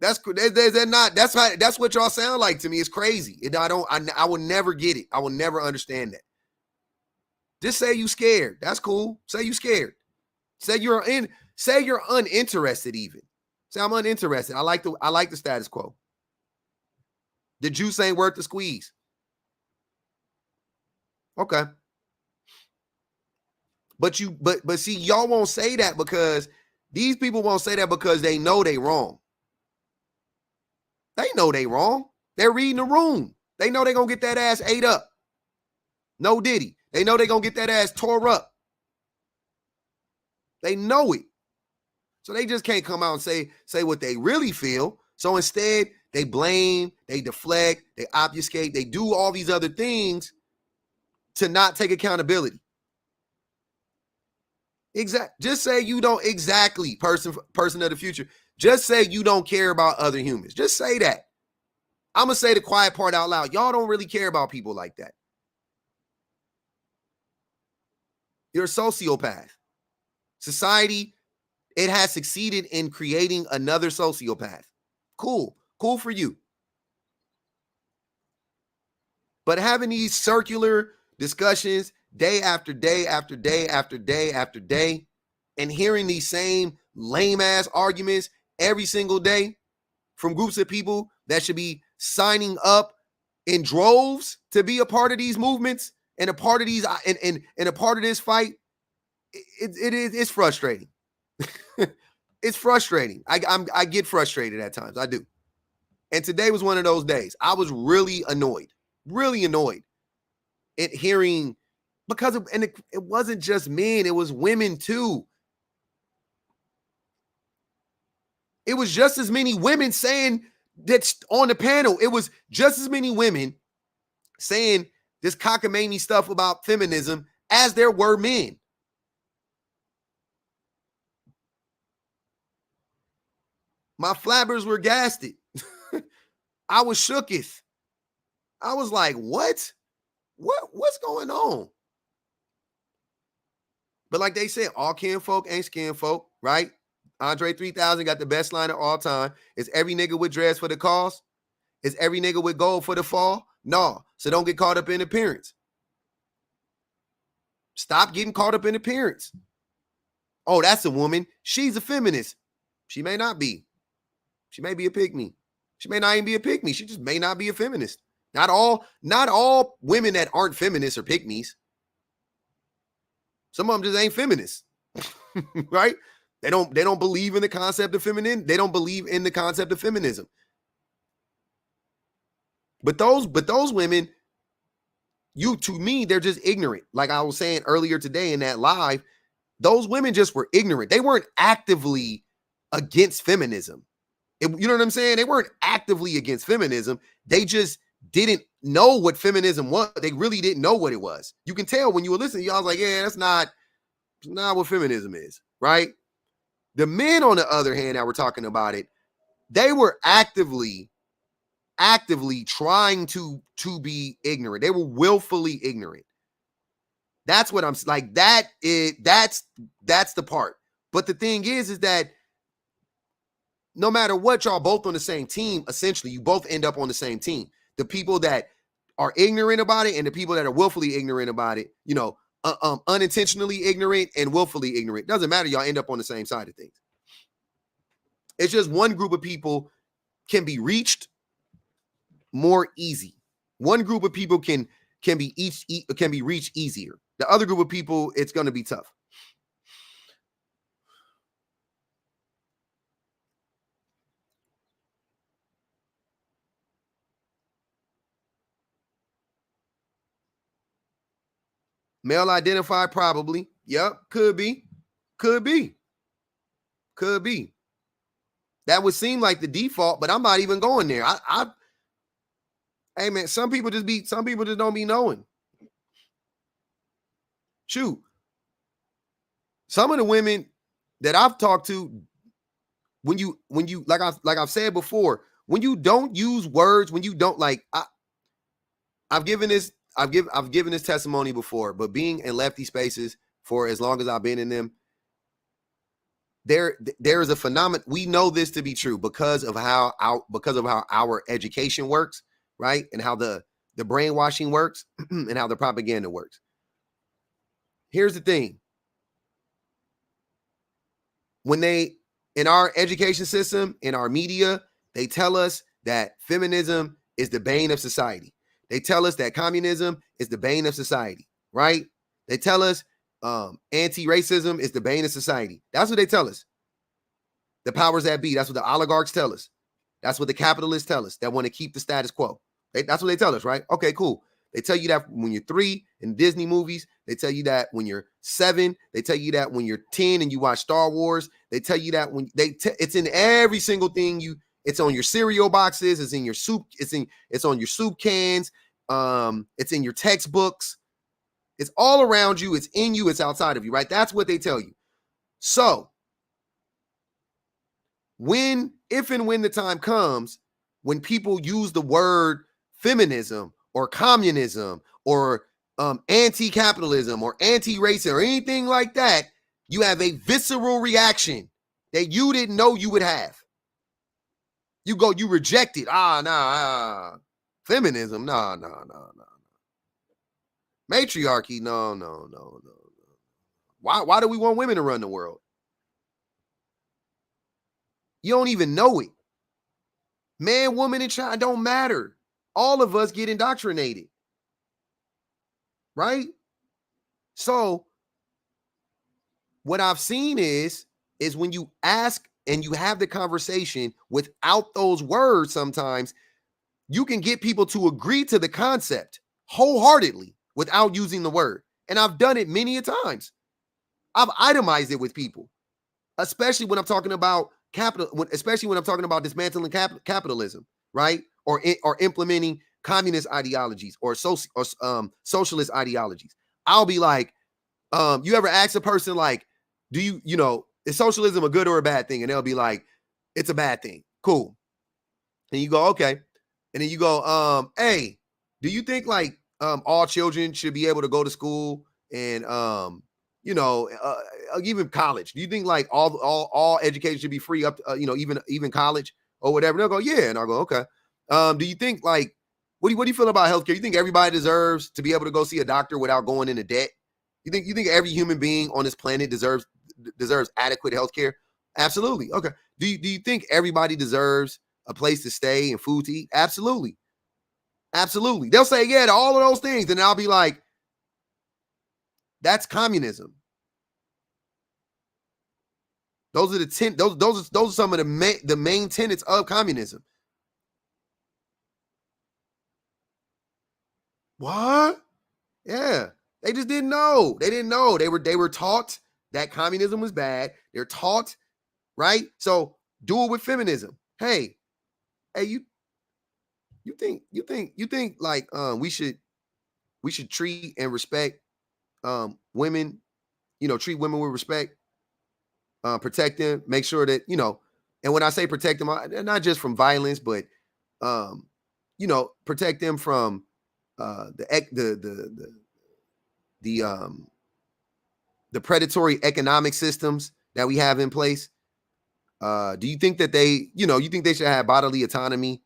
A: that's what y'all sound like to me. It's crazy. I will never get it. I will never understand that. Just say you scared. That's cool. Say you scared. Say you're uninterested even. Say I'm uninterested. I like the status quo. The juice ain't worth the squeeze. Okay. But see, y'all won't say that because these people won't say that because they know they wrong. They know they wrong. They're reading the room. They know they're going to get that ass ate up. No diddy. They know they're going to get that ass tore up. They know it. So they just can't come out and say what they really feel. So instead, they blame, they deflect, they obfuscate, they do all these other things to not take accountability. Just say you don't person of the future. Just say you don't care about other humans. Just say that. I'm going to say the quiet part out loud. Y'all don't really care about people like that. You're a sociopath. Society, it has succeeded in creating another sociopath. Cool. Cool for you. But having these circular discussions, day after day after day after day after day, and hearing these same lame ass arguments every single day from groups of people that should be signing up in droves to be a part of these movements and a part of these and a part of this fight, it's frustrating. It's frustrating. I get frustrated at times. I do. And today was one of those days. I was really annoyed at hearing, because it wasn't just men, it was women too. It was just as many women saying that's on the panel. It was just as many women saying this cockamamie stuff about feminism as there were men. My flabbers were gasted. I was shooketh. I was like, what? What's going on? But like they said, all kinfolk ain't skin folk, right? Andre 3000 got the best line of all time. Is every nigga with dreads for the cause? Is every nigga with gold for the fall? No. So don't get caught up in appearance. Stop getting caught up in appearance. Oh, that's a woman. She's a feminist. She may not be. She may be a pick-me. She may not even be a pick-me. She just may not be a feminist. Not all women that aren't feminists are pick-me's. Some of them just ain't feminists. Right? They don't believe in the concept of feminine. They don't believe in the concept of feminism. But those women, to me, they're just ignorant. Like I was saying earlier today in that live, those women just were ignorant. They weren't actively against feminism. You know what I'm saying? They weren't actively against feminism. They just didn't know what feminism was. They really didn't know what it was. You can tell when you were listening, y'all was like, yeah, that's not what feminism is, right? The men, on the other hand, that were talking about it, they were actively trying to be ignorant. They were willfully ignorant. That's what I'm like. That's the part. But the thing is that no matter what, y'all both on the same team. Essentially, you both end up on the same team. The people that are ignorant about it and the people that are willfully ignorant about it, unintentionally ignorant and willfully ignorant. Doesn't matter. Y'all end up on the same side of things. It's just one group of people can be reached more easy. One group of people can be reached easier. The other group of people, it's going to be tough. Male identified, probably. Yep, could be. That would seem like the default, but I'm not even going there. Hey man, some people just don't be knowing. Shoot. Some of the women that I've talked to, when you like I've said before, when you don't use words, when you don't I've given this testimony before, but being in lefty spaces for as long as I've been in them, there is a phenomenon. We know this to be true because of how our education works, right? And how the brainwashing works and how the propaganda works. Here's the thing. When they, in our education system, in our media, they tell us that feminism is the bane of society. They tell us that communism is the bane of society, right? They tell us anti-racism is the bane of society. That's what they tell us. The powers that be. That's what the oligarchs tell us. That's what the capitalists tell us that want to keep the status quo. That's what they tell us, right? Okay, cool. They tell you that when you're 3 in Disney movies. They tell you that when you're 7. They tell you that when you're 10 and you watch Star Wars. They tell you that when it's in every single thing it's on your cereal boxes. It's in your soup. It's on your soup cans. It's in your textbooks. It's all around you. It's in you. It's outside of you, right? That's what they tell you. So if and when the time comes when people use the word feminism or communism or anti-capitalism or anti-racism or anything like that, you have a visceral reaction that you didn't know you would have. You reject it. Feminism. No. Matriarchy? No. Why do we want women to run the world? You don't even know it. Man, woman, and child don't matter. All of us get indoctrinated. Right? So what I've seen is when you ask and you have the conversation without those words, sometimes you can get people to agree to the concept wholeheartedly without using the word. And I've done it many a times. I've itemized it with people, especially when I'm talking about capital, especially when I'm talking about dismantling capitalism, right? Or implementing communist ideologies or socialist ideologies. I'll be like, you ever ask a person like, do you is socialism a good or a bad thing? And they'll be like, it's a bad thing. Cool. And you go, okay. And then you go, hey, do you think like all children should be able to go to school and even college? Do you think like all education should be free up to, even college or whatever? And they'll go, yeah. And I'll go, okay. Do you think like what do you feel about healthcare? You think everybody deserves to be able to go see a doctor without going into debt? You think every human being on this planet deserves adequate healthcare? Absolutely. Okay. Do you think everybody deserves a place to stay and food to eat? Absolutely. Absolutely. They'll say, yeah, to all of those things. And I'll be like, that's communism. Those are those are some of the main tenets of communism. What? Yeah. They just didn't know. They didn't know. They were taught that communism was bad. They're taught, right? So do it with feminism. Hey, you think like we should treat and respect women, treat women with respect, protect them, make sure that, and when I say protect them, not just from violence, but protect them from the predatory economic systems that we have in place. Do you think that you think they should have bodily autonomy?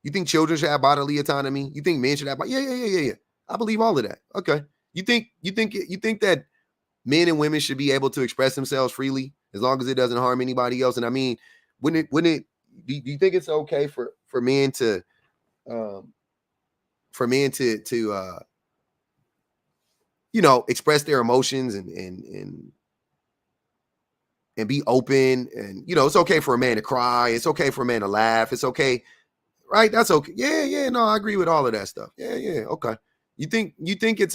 A: You think children should have bodily autonomy? You think men should have? Yeah. I believe all of that. Okay. You think that men and women should be able to express themselves freely as long as it doesn't harm anybody else? And I mean, do you think it's okay for men to express their emotions and be open, and it's okay for a man to cry, it's okay for a man to laugh, it's okay, right? That's okay. Yeah, no, I agree with all of that stuff. Yeah, okay. You think it's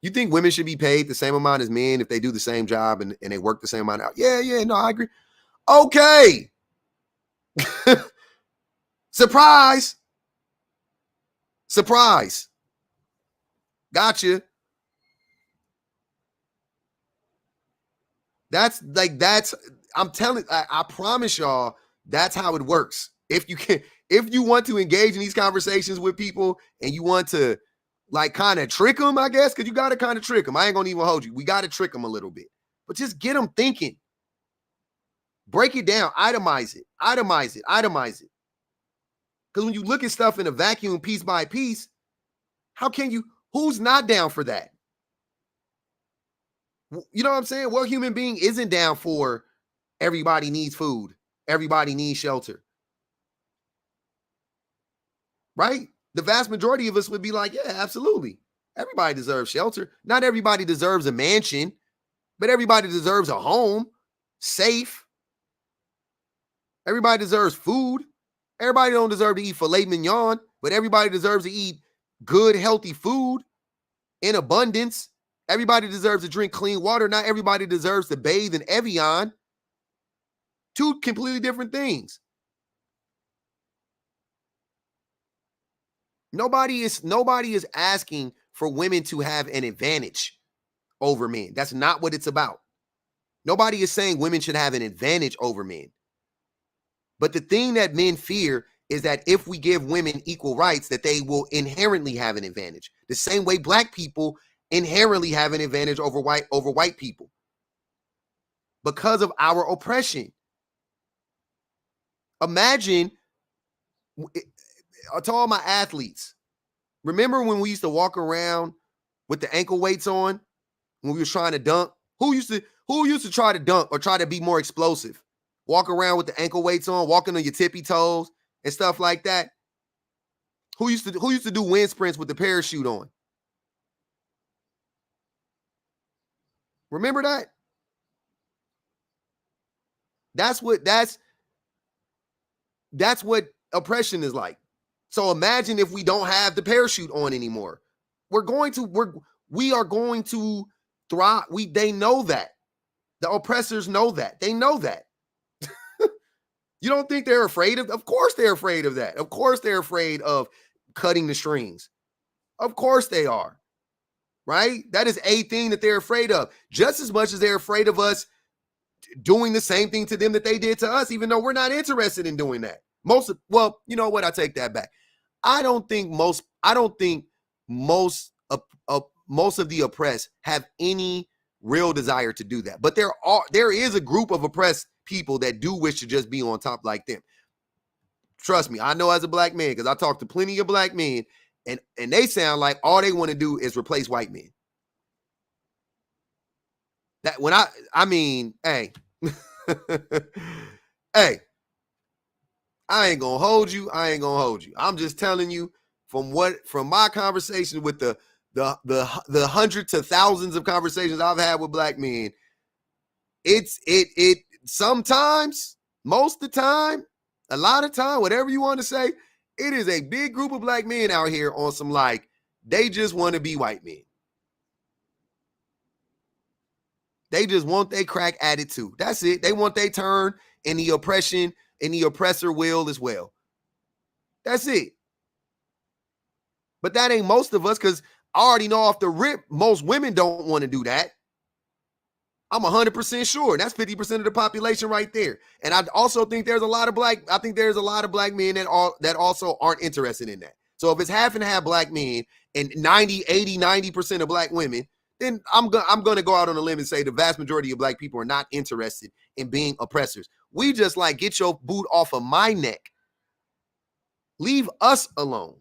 A: you think women should be paid the same amount as men if they do the same job and they work the same amount out? Yeah, no, I agree. Okay. Surprise. Gotcha. I'm telling, I promise y'all, that's how it works. If you want to engage in these conversations with people and you want to like kind of trick them, I guess, because you got to kind of trick them. I ain't gonna even hold you. We got to trick them a little bit, but just get them thinking. Break it down, itemize it. Because when you look at stuff in a vacuum, piece by piece, who's not down for that? You know what I'm saying? What human being isn't down for everybody needs food, everybody needs shelter, right? The vast majority of us would be like, yeah, absolutely. Everybody deserves shelter. Not everybody deserves a mansion, but everybody deserves a home, safe. Everybody deserves food. Everybody don't deserve to eat filet mignon, but everybody deserves to eat good, healthy food in abundance. Everybody deserves to drink clean water. Not everybody deserves to bathe in Evian. Two completely different things. Nobody is asking for women to have an advantage over men. That's not what it's about. Nobody is saying women should have an advantage over men. But the thing that men fear is that if we give women equal rights, that they will inherently have an advantage. The same way black people inherently have an advantage over white people because of our oppression. Imagine, to all my athletes, remember when we used to walk around with the ankle weights on when we were trying to dunk? Who used to try to dunk or try to be more explosive? Walk around with the ankle weights on, walking on your tippy toes and stuff like that. Who used to do wind sprints with the parachute on? Remember that? That's what oppression is like. So imagine if we don't have the parachute on anymore. We are going to thrive. They know that. The oppressors know that. They know that. You don't think they're afraid of course they're afraid of that. Of course they're afraid of cutting the strings. Of course they are. Right? That is a thing that they're afraid of. Just as much as they're afraid of us doing the same thing to them that they did to us, even though we're not interested in doing that. You know what? I take that back. I don't think most of the oppressed have any real desire to do that. But there is a group of oppressed people that do wish to just be on top like them. Trust me, I know as a black man, because I talk to plenty of black men, and they sound like all they want to do is replace white men. That when I mean, hey, hey, I ain't gonna hold you. I'm just telling you from my conversation with the hundreds to thousands of conversations I've had with black men. It sometimes, most of the time, a lot of time, whatever you want to say, it is a big group of black men out here on some like, they just want to be white men. They just want their crack attitude. That's it. They want their turn in the oppression, and the oppressor will as well. That's it. But that ain't most of us, because I already know off the rip, most women don't want to do that. I'm 100% sure. That's 50% of the population right there. And I also think there's a lot of black men that also aren't interested in that. So if it's half and half black men and 90% of black women, then I'm going to go out on a limb and say the vast majority of black people are not interested in being oppressors. We just like, get your boot off of my neck. Leave us alone.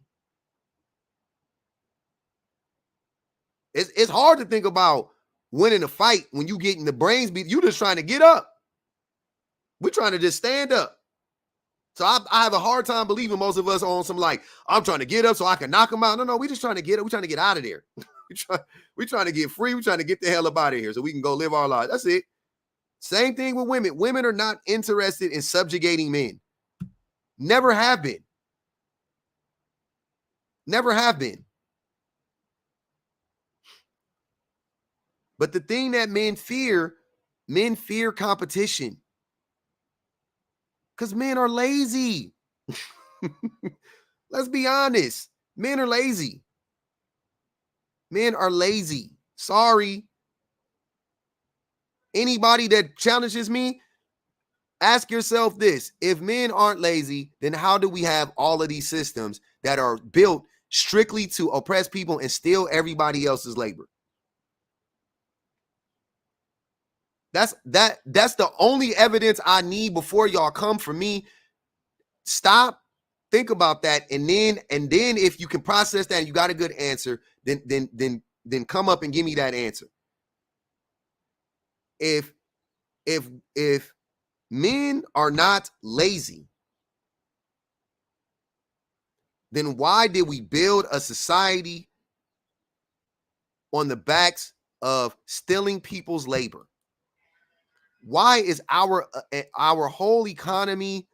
A: It's hard to think about winning a fight when you getting the brains beat. You just trying to get up. We're trying to just stand up. So I have a hard time believing most of us are on some like, I'm trying to get up so I can knock them out. No, we just trying to get up. We're trying to get out of there. We're trying to get free. We're trying to get the hell up out of here so we can go live our lives. That's it. Same thing with women. Women are not interested in subjugating men. Never have been. Never have been. But the thing that men fear competition. Because men are lazy. Let's be honest. Men are lazy. Men are lazy. Sorry. Anybody that challenges me, ask yourself this. If men aren't lazy, then how do we have all of these systems that are built strictly to oppress people and steal everybody else's labor? That's the only evidence I need before y'all come for me. Stop, think about that, and then if you can process that and you got a good answer, then come up and give me that answer. If men are not lazy, then why did we build a society on the backs of stealing people's labor? Why is our whole economy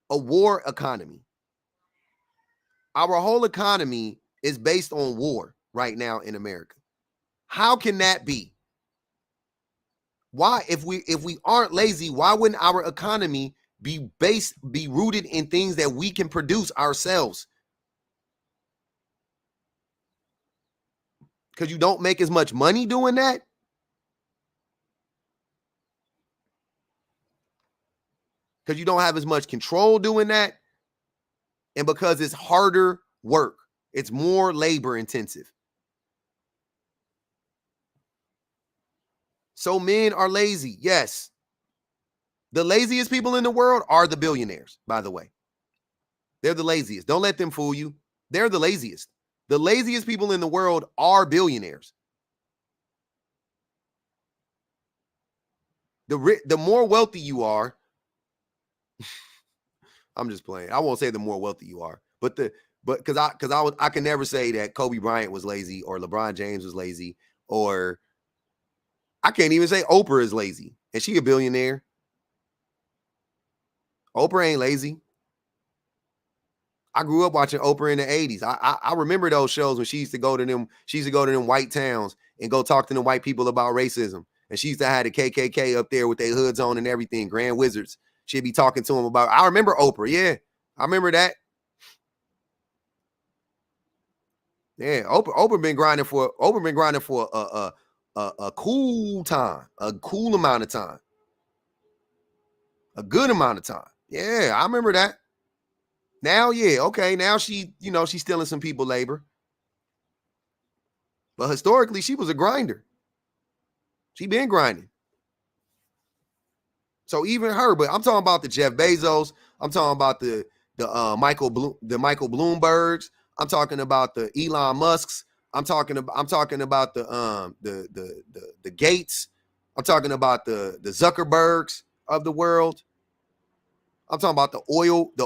A: a war economy? Our whole economy is based on war right now in America. How can that be? Why, if we aren't lazy, why wouldn't our economy be rooted in things that we can produce ourselves? Because you don't make as much money doing that? Because you don't have as much control doing that? And because it's harder work. It's more labor intensive. So men are lazy. Yes. The laziest people in the world are the billionaires, by the way. They're the laziest. Don't let them fool you. They're the laziest. The laziest people in the world are billionaires. The more wealthy you are, I'm just playing. I won't say the more wealthy you are, but because I can never say that Kobe Bryant was lazy or LeBron James was lazy, or I can't even say Oprah is lazy, and she a billionaire. Oprah ain't lazy. I grew up watching Oprah in the 80s. I remember those shows when she used to go to them white towns and go talk to them white people about racism. And she used to have the KKK up there with their hoods on and everything, Grand Wizards. She'd be talking to them about. I remember Oprah. Yeah, I remember that. Yeah, Oprah been grinding for a cool time, a cool amount of time, a good amount of time. Yeah, I remember that. Now, yeah, okay. Now she's stealing some people labor. But historically, she was a grinder. She been grinding. So even her, but I'm talking about the Jeff Bezos. I'm talking about the Michael Bloombergs. I'm talking about the Elon Musks. I'm talking about the Gates. I'm talking about the Zuckerbergs of the world. I'm talking about the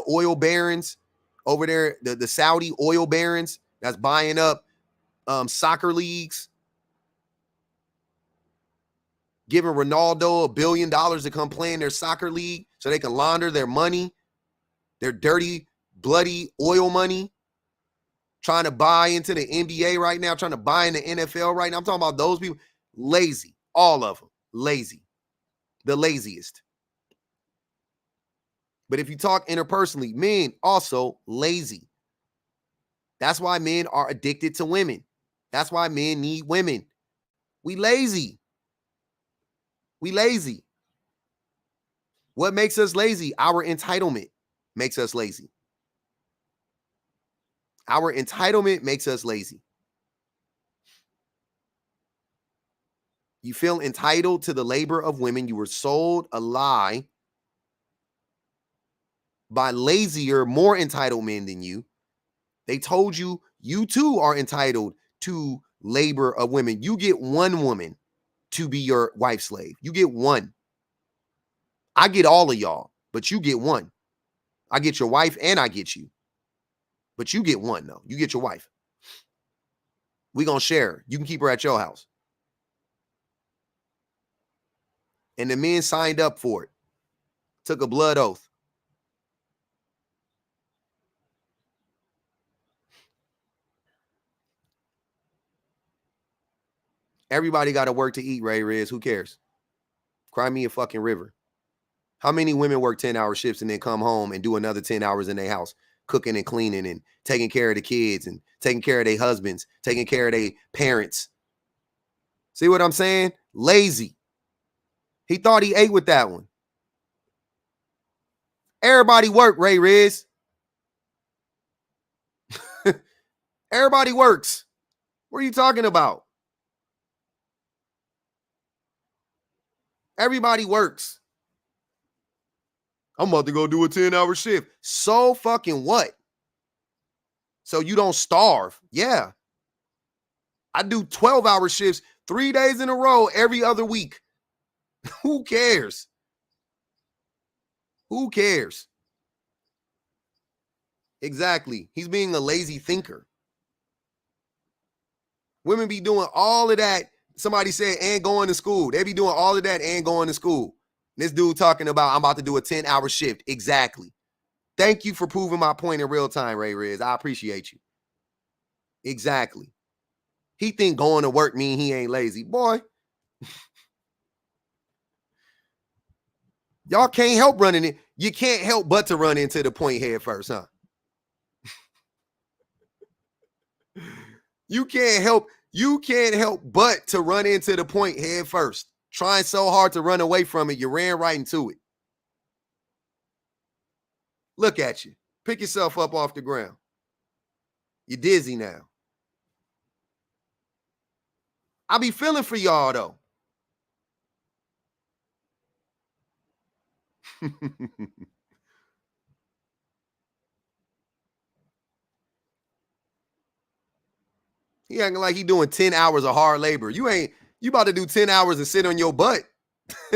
A: oil barons over there, the Saudi oil barons that's buying up soccer leagues, giving Ronaldo $1 billion to come play in their soccer league so they can launder their money, their dirty, bloody oil money, trying to buy into the NBA right now, trying to buy in the NFL right now. I'm talking about those people. Lazy. All of them. Lazy. The laziest. But if you talk interpersonally, men also lazy. That's why men are addicted to women. That's why men need women. We lazy. We lazy. What makes us lazy? Our entitlement makes us lazy. Our entitlement makes us lazy. You feel entitled to the labor of women. You were sold a lie by lazier, more entitled men than you. They told you you too are entitled to labor of women. You get one woman to be your wife slave. You get one. I get all of y'all, but you get one. I get your wife and I get you. But you get one, though. You get your wife. We gonna share her. You can keep her at your house. And the men signed up for it. Took a blood oath. Everybody got to work to eat, Ray Riz. Who cares? Cry me a fucking river. How many women work 10-hour shifts and then come home and do another 10 hours in their house, cooking and cleaning and taking care of the kids and taking care of their husbands, taking care of their parents? See what I'm saying? Lazy. He thought he ate with that one. Everybody work, Ray Riz. Everybody works. What are you talking about? Everybody works. I'm about to go do a 10-hour shift. So fucking what? So you don't starve. Yeah. I do 12-hour shifts 3 days in a row every other week. Who cares? Who cares? Exactly. He's being a lazy thinker. Women be doing all of that. Somebody said, and going to school. They be doing all of that and going to school. This dude talking about, I'm about to do a 10-hour shift. Exactly. Thank you for proving my point in real time, Ray Riz. I appreciate you. Exactly. He think going to work mean he ain't lazy. Boy, y'all can't help running it. You can't help but to run into the point head first, huh? You can't help but to run into the point head first. Trying so hard to run away from it, you ran right into it. Look at you. Pick yourself up off the ground. You're dizzy now. I be feeling for y'all though. He acting like he doing 10 hours of hard labor. You about to do 10 hours and sit on your butt.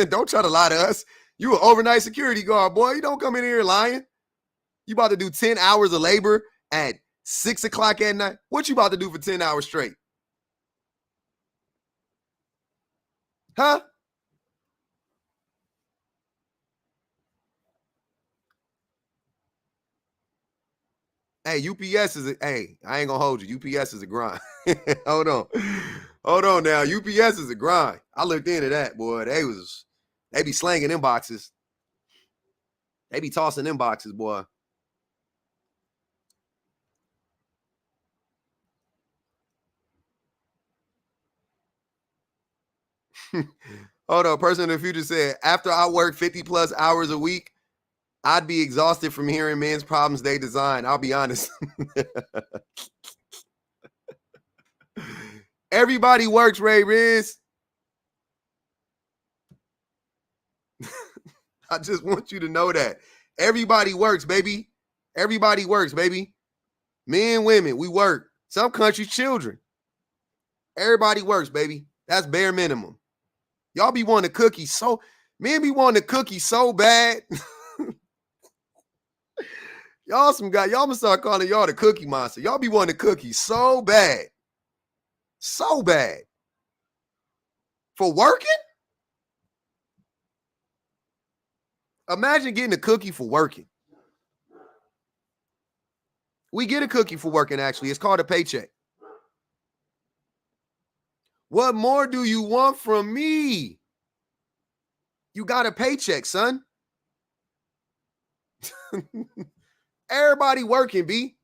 A: Don't try to lie to us. You an overnight security guard, boy. You don't come in here lying. You about to do 10 hours of labor at 6 o'clock at night. What you about to do for 10 hours straight? Huh? Hey, UPS is hey, I ain't gonna hold you. UPS is a grind. Hold on now. UPS is a grind. I looked into that, boy. They be slanging them boxes. They be tossing them boxes, boy. Hold on. Person in the future said, after I work 50 plus hours a week, I'd be exhausted from hearing men's problems they design. I'll be honest. Everybody works, Ray Riz. I just want you to know that. Everybody works, baby. Everybody works, baby. Men, women, we work. Some countries, children. Everybody works, baby. That's bare minimum. Y'all be wanting a cookie so, men be wanting a cookie so bad. Y'all some guy, y'all gonna start calling y'all the cookie monster. Y'all be wanting a cookie so bad. So bad. For working? Imagine getting a cookie for working. We get a cookie for working, actually. It's called a paycheck. What more do you want from me? You got a paycheck, son. Everybody working, B.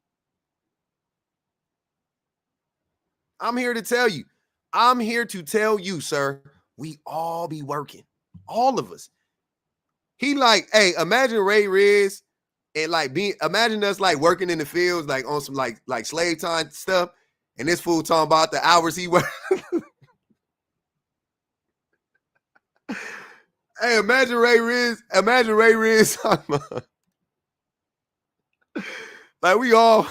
A: I'm here to tell you. I'm here to tell you, sir. We all be working. All of us. He like, hey, imagine Ray Riz and like imagine us like working in the fields, like on some like slave time stuff. And this fool talking about the hours he worked. Hey, imagine Ray Riz talking about, like we all,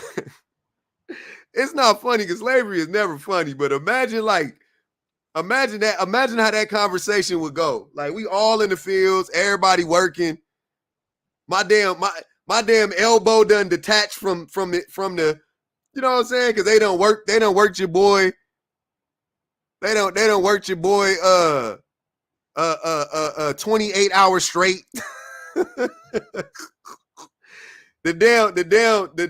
A: it's not funny because slavery is never funny, but imagine how that conversation would go. Like we all in the fields, everybody working. My damn elbow done detached from the, you know what I'm saying? Because they don't work your boy. They don't work your boy 28 hours straight. The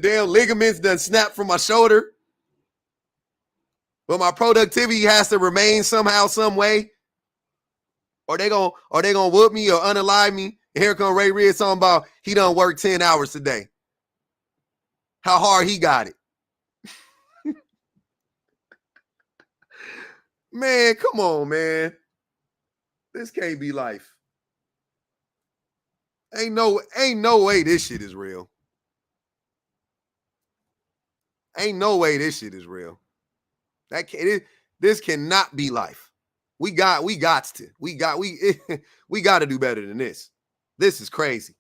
A: damn ligaments done snapped from my shoulder. But my productivity has to remain somehow, some way. Or they gonna whoop me or unalive me. And here come Ray Riz talking about he done work 10 hours today. How hard he got it. Man, come on, man. This can't be life. Ain't no way this shit is real. Ain't no way this shit is real. This cannot be life. We got to do better than this. This is crazy.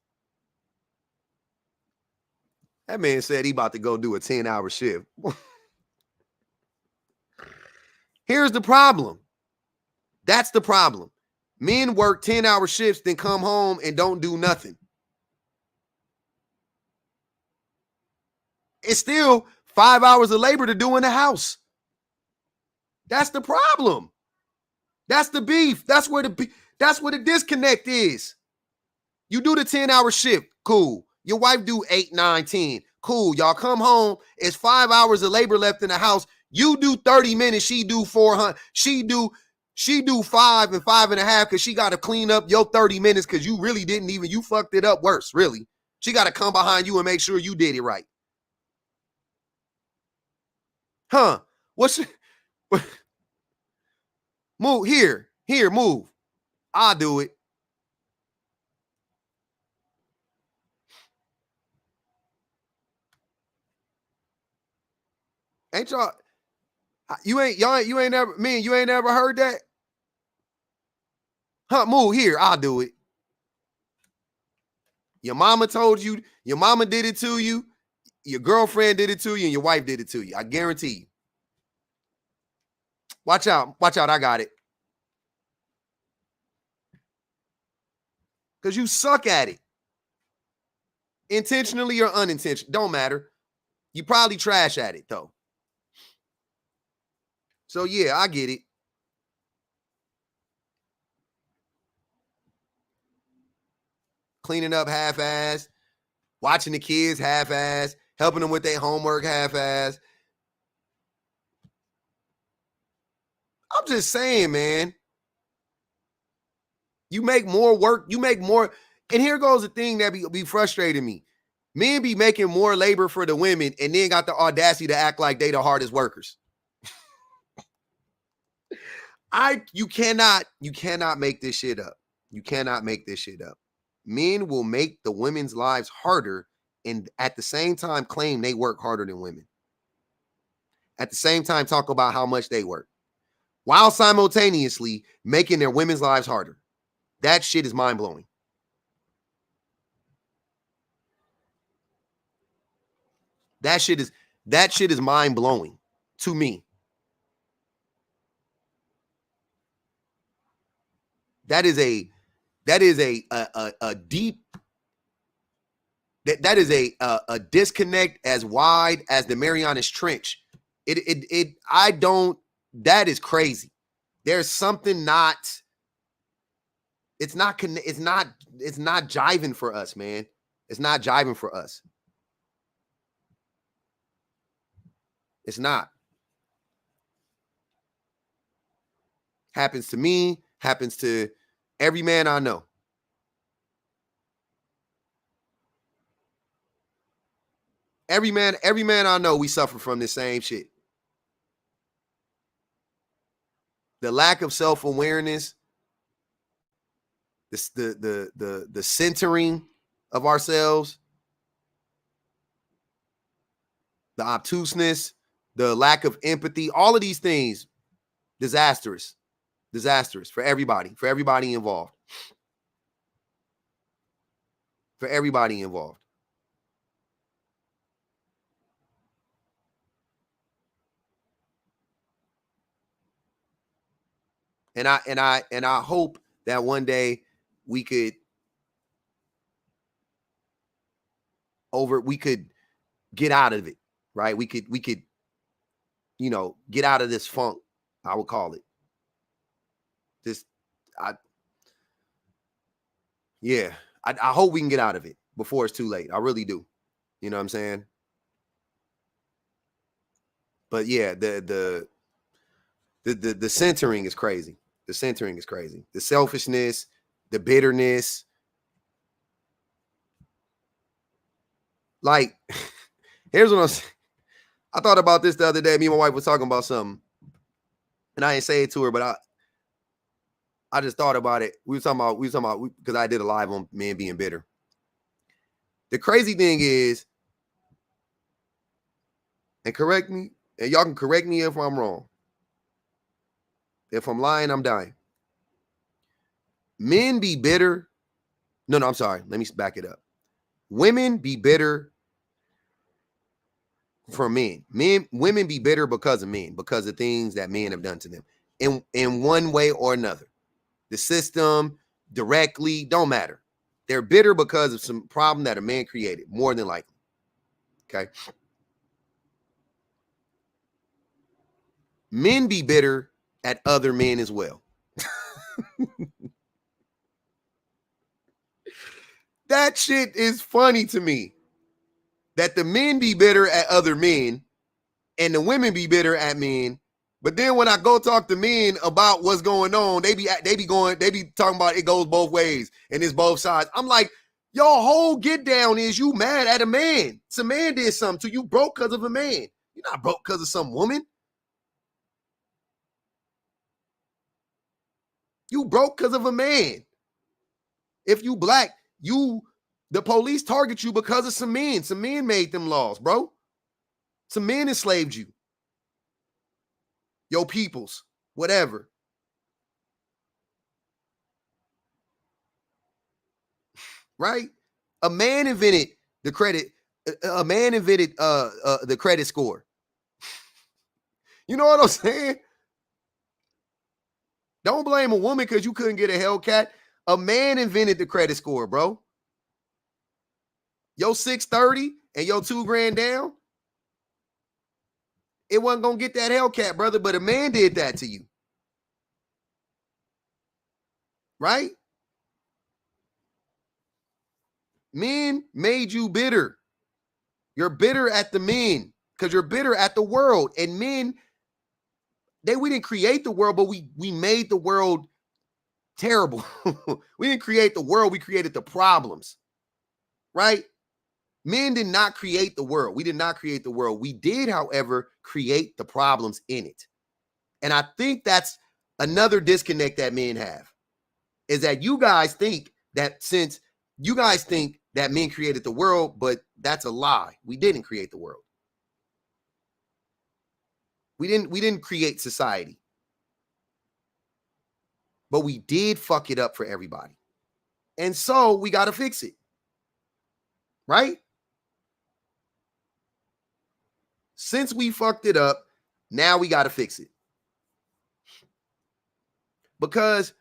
A: That man said he about to go do a 10-hour shift. Here's the problem. That's the problem. Men work 10-hour shifts, then come home and don't do nothing. It's still 5 hours of labor to do in the house. That's the problem. That's the beef. That's where the disconnect is. You do the 10-hour shift. Cool. Your wife do 8, 9, 10. Cool. Y'all come home. It's 5 hours of labor left in the house. You do 30 minutes. She do 400. She do 5 and 5.5 because she got to clean up your 30 minutes because you really didn't even, you fucked it up worse, really. She got to come behind you and make sure you did it right. Huh? Move here, move. I'll do it. Ain't y'all? You ain't never heard that? Huh? Move here. I'll do it. Your mama told you. Your mama did it to you. Your girlfriend did it to you, and your wife did it to you. I guarantee you. Watch out. Watch out. I got it. Because you suck at it. Intentionally or unintentionally. Don't matter. You probably trash at it, though. So, yeah, I get it. Cleaning up half-assed. Watching the kids half-assed. Helping them with their homework half-assed. I'm just saying, man. You make more work. You make more. And here goes the thing that be frustrating me. Men be making more labor for the women and then got the audacity to act like they the hardest workers. You cannot make this shit up. You cannot make this shit up. Men will make the women's lives harder and at the same time claim they work harder than women. At the same time talk about how much they work while simultaneously making their women's lives harder. That shit is mind-blowing. That shit is mind-blowing to me. That is a deep, that is a disconnect as wide as the Marianas Trench. That is crazy. There's something it's not jiving for us, man. It's not jiving for us. It's not. Happens to me, happens to every man I know. Every man I know, we suffer from the same shit. The lack of self-awareness, the centering of ourselves, the obtuseness, the lack of empathy, all of these things, disastrous for everybody involved. For everybody involved. And I hope that one day we could get out of it, right? We could, get out of this funk, I would call it. I hope we can get out of it before it's too late. I really do. You know what I'm saying? But yeah, the centering is crazy. The centering is crazy. The selfishness, the bitterness. Like, here's what I'm saying. I thought about this the other day. Me and my wife was talking about something. And I didn't say it to her, but I just thought about it. We were talking about because I did a live on men being bitter. The crazy thing is, and correct me, and y'all can correct me if I'm wrong. If I'm lying, I'm dying. Men be bitter. No, I'm sorry. Let me back it up. Women be bitter for men. Women be bitter because of men, because of things that men have done to them in one way or another. The system, directly, don't matter. They're bitter because of some problem that a man created, more than likely. Okay. Men be bitter at other men as well. That shit is funny to me. That the men be bitter at other men and the women be bitter at men. But then when I go talk to men about what's going on, they be talking about it goes both ways and it's both sides. I'm like, your whole get down is you mad at a man. Some man did something to you, broke because of a man. You're not broke because of some woman. You broke because of a man. If you black, the police target you because of some men. Some men made them laws, bro. Some men enslaved you. Your peoples, whatever. Right? A man invented the credit. A man invented the credit score. You know what I'm saying? Don't blame a woman because you couldn't get a Hellcat. A man invented the credit score, bro. Your 630 and your $2,000 down, it wasn't gonna get that Hellcat, brother, but a man did that to you. Right? Men made you bitter. You're bitter at the men because you're bitter at the world. And men, we didn't create the world, but we made the world terrible. We didn't create the world, we created the problems. Right? Men did not create the world. We did not create the world. We did, however, create the problems in it. And I think that's another disconnect that men have, is that you guys think that men created the world, but that's a lie. We didn't create the world. We didn't create society. But we did fuck it up for everybody. And so we got to fix it. Right? Since we fucked it up, now we got to fix it. Because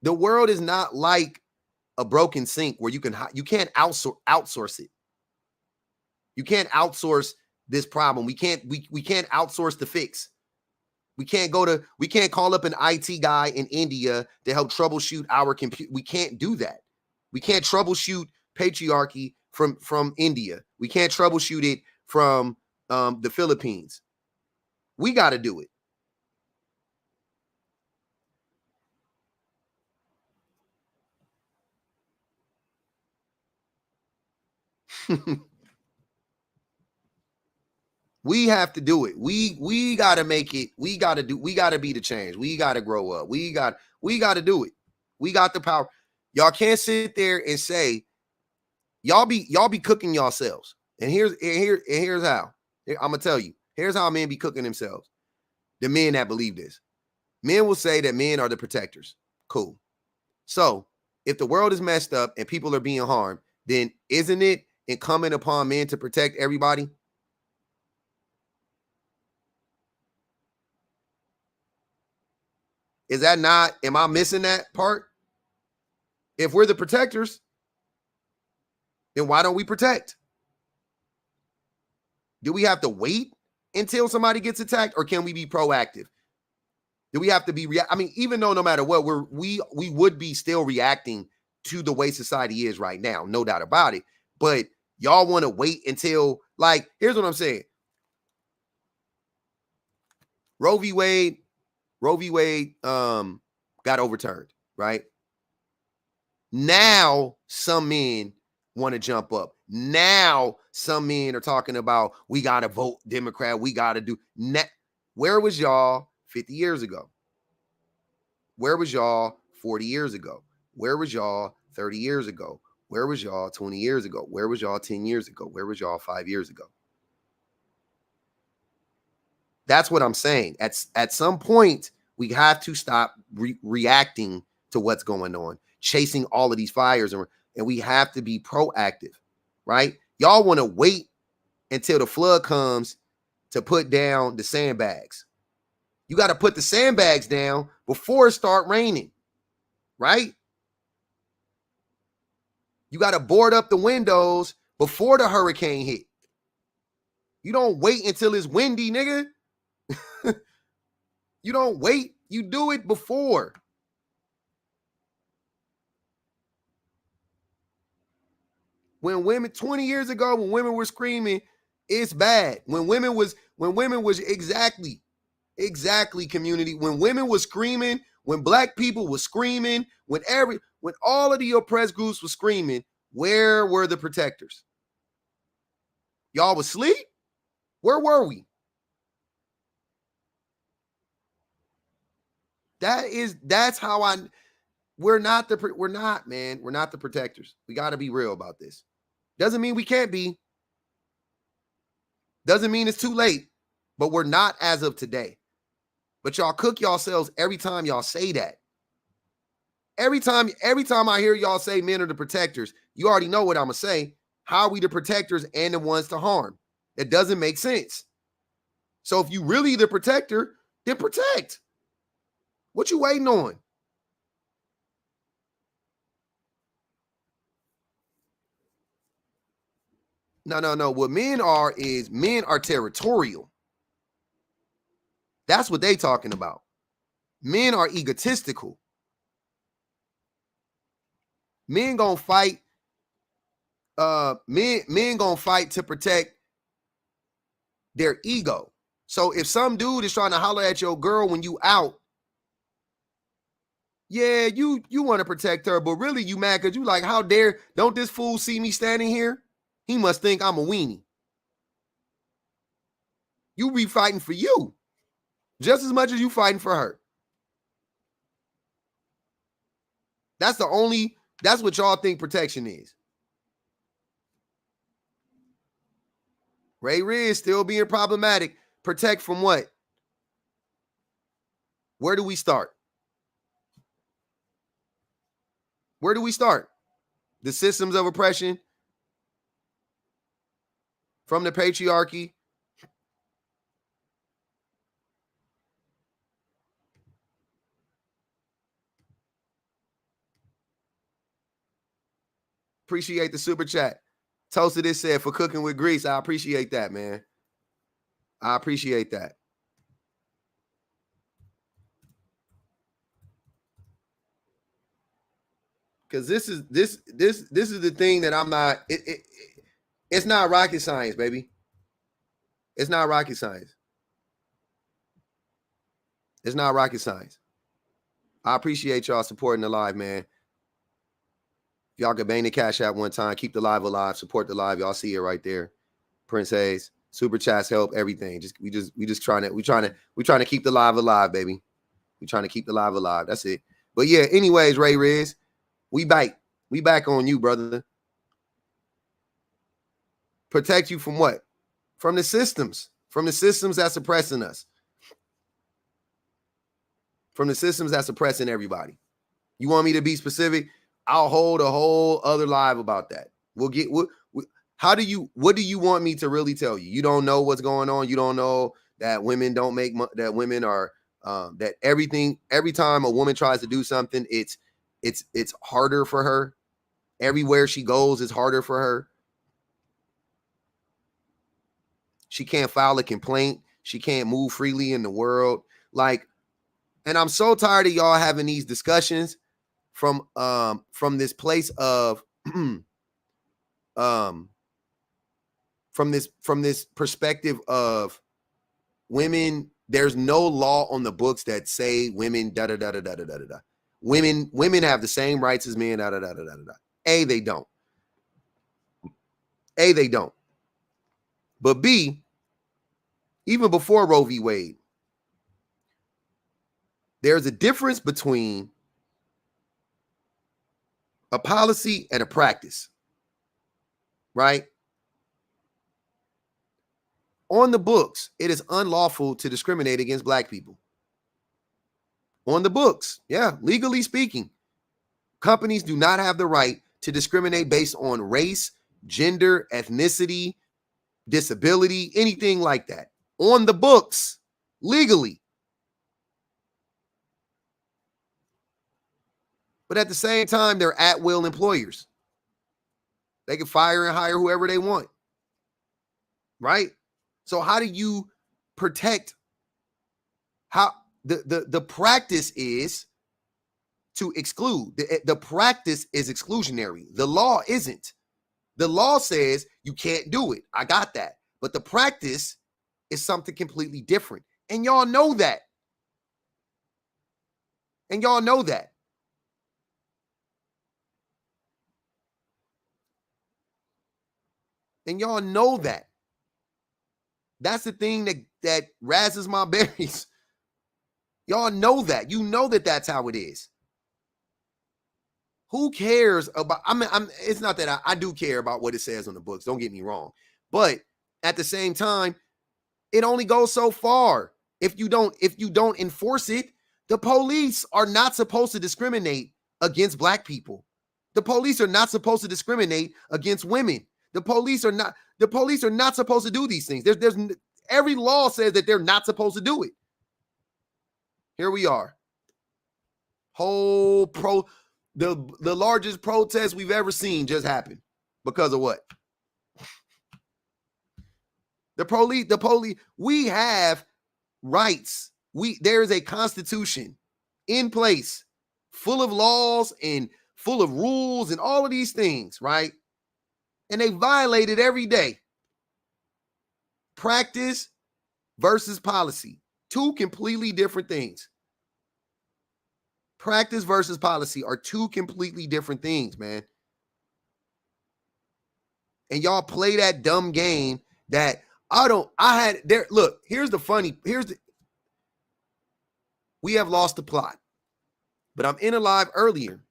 A: the world is not like a broken sink where you can't outsource it. You can't outsource this problem. We can't outsource the fix. We can't call up an IT guy in India to help troubleshoot our computer. We can't do that. We can't troubleshoot patriarchy from India. We can't troubleshoot it from the Philippines. We got to do it. We have to do it. We got to make it. We got to be the change. We got to grow up. We got to do it. We got the power. Y'all can't sit there and say y'all be cooking yourselves. And here's how. I'm gonna tell you. Here's how men be cooking themselves. The men that believe this. Men will say that men are the protectors. Cool. So if the world is messed up and people are being harmed, then isn't it incumbent upon men to protect everybody? Is that not, am I missing that part? If we're the protectors, then why don't we protect? Do we have to wait until somebody gets attacked, or can we be proactive? Do we have to be even though no matter what, we would be still reacting to the way society is right now, no doubt about it. But y'all want to wait until, like, here's what I'm saying. Roe v. Wade got overturned, right? Now some men want to jump up. Now some men are talking about, we got to vote Democrat. We got to do. Where was y'all 50 years ago? Where was y'all 40 years ago? Where was y'all 30 years ago? Where was y'all 20 years ago? Where was y'all 10 years ago? Where was y'all 5 years ago? That's what I'm saying. At some point, we have to stop reacting to what's going on, chasing all of these fires, and we have to be proactive, right? Y'all want to wait until the flood comes to put down the sandbags. You got to put the sandbags down before it start raining, right? You got to board up the windows before the hurricane hit. You don't wait until it's windy, nigga. You don't wait. You do it before. When women 20 years ago, when women were screaming, it's bad. When women was exactly community. When women was screaming, when black people was screaming, when all of the oppressed groups was screaming, where were the protectors? Y'all was asleep? Where were we? That's how we're not the protectors. We got to be real about this. Doesn't mean we can't be. Doesn't mean it's too late, but we're not as of today. But y'all cook yourselves every time y'all say that. Every time I hear y'all say men are the protectors, you already know what I'm going to say. How are we the protectors and the ones to harm? It doesn't make sense. So if you really the protector, then protect. What you waiting on? No. What men are is men are territorial. That's what they talking about. Men are egotistical. Men gonna fight. Men gonna fight to protect their ego. So if some dude is trying to holler at your girl when you out, yeah, you want to protect her, but really you mad because you like, how dare, don't this fool see me standing here? He must think I'm a weenie. You be fighting for you just as much as you fighting for her. That's what y'all think protection is. Ray Riz still being problematic. Protect from what? Where do we start? Where do we start? The systems of oppression from the patriarchy. Appreciate the super chat. Toasted it said, for cooking with grease. I appreciate that, man. I appreciate that. Because this is the thing that I'm not. It's not rocket science, baby. It's not rocket science. It's not rocket science. I appreciate y'all supporting the live, man. If y'all could bang the cash app one time, keep the live alive, support the live. Y'all see it right there. Prince Hayes, super chats help everything. We just trying to keep the live alive, baby. We trying to keep the live alive. That's it. But yeah, anyways, Ray Riz, we back on you, brother. Protect you from what? From the systems that's oppressing us. From the systems that's oppressing everybody. You want me to be specific? I'll hold a whole other live about that. What do you want me to really tell you? You don't know what's going on. You don't know that women don't make that women are that every time a woman tries to do something, it's harder for her. Everywhere she goes, it's harder for her. She can't file a complaint. She can't move freely in the world. And I'm so tired of y'all having these discussions from this place of from this perspective of women. There's no law on the books that say women da da da da da da da da. Women have the same rights as men. Da da da da da da. They don't. They don't. But B, even before Roe v. Wade, there's a difference between a policy and a practice, right? On the books, it is unlawful to discriminate against Black people. On the books, yeah, legally speaking, companies do not have the right to discriminate based on race, gender, ethnicity, disability, anything like that. On the books, legally. But at the same time, they're at-will employers. They can fire and hire whoever they want, right? So how do you protect? How the practice is to exclude. The practice is exclusionary. The law isn't. The law says you can't do it. I got that. But the practice is something completely different. And y'all know that. And y'all know that. And y'all know that. That's the thing that razzes my berries. Y'all know that. You know that that's how it is. Who cares about, it's not that I do care about what it says on the books. Don't get me wrong. But at the same time, it only goes so far. If you don't enforce it, the police are not supposed to discriminate against Black people. The police are not supposed to discriminate against women. The police are not supposed to do these things. There's every law says that they're not supposed to do it. Here we are. The largest protest we've ever seen just happened because of what? The police, we have rights. There is a constitution in place, full of laws and full of rules and all of these things, right? And they violate it every day. Practice versus policy, two completely different things. Practice versus policy are two completely different things, man. And y'all play that dumb game that we have lost the plot. But I'm in a live earlier.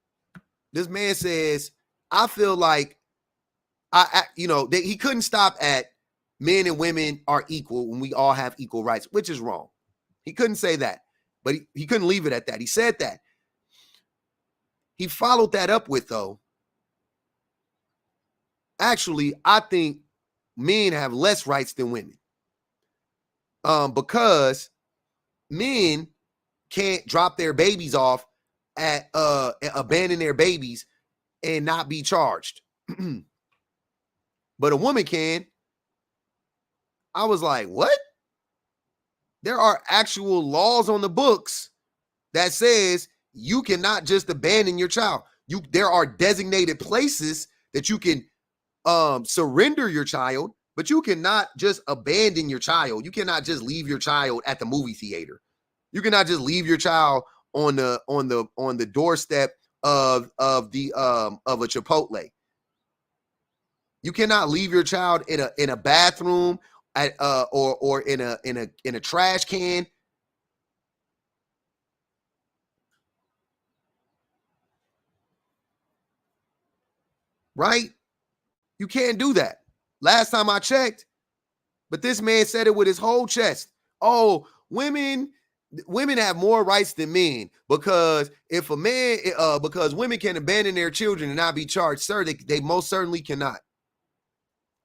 A: This man says, I feel like he couldn't stop at men and women are equal when we all have equal rights, which is wrong. He couldn't say that, but he couldn't leave it at that. He said that. He followed that up with, though, actually, I think men have less rights than women. Because men can't drop their babies off at abandon their babies and not be charged. But a woman can. I was like, what? There are actual laws on the books that says you cannot just abandon your child. There are designated places that you can surrender your child, but you cannot just abandon your child. You cannot just leave your child at the movie theater. You cannot just leave your child on the doorstep of a Chipotle. You cannot leave your child in a bathroom or in a trash can. Right? You can't do that. Last time I checked, but this man said it with his whole chest. Oh, women have more rights than men because because women can abandon their children and not be charged. Sir, they most certainly cannot.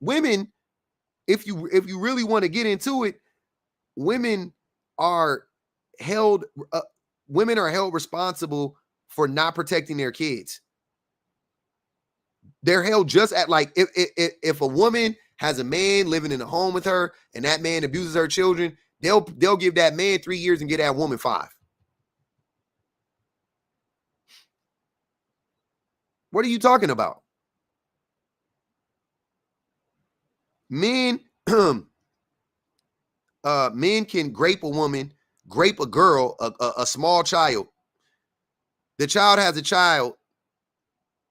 A: Women, if you really want to get into it, women are held responsible for not protecting their kids. They're held just at like if a woman has a man living in a home with her and that man abuses her children, they'll give that man 3 years and get that woman 5. What are you talking about? Men men can grape a woman, grape a girl, a small child. The child has a child.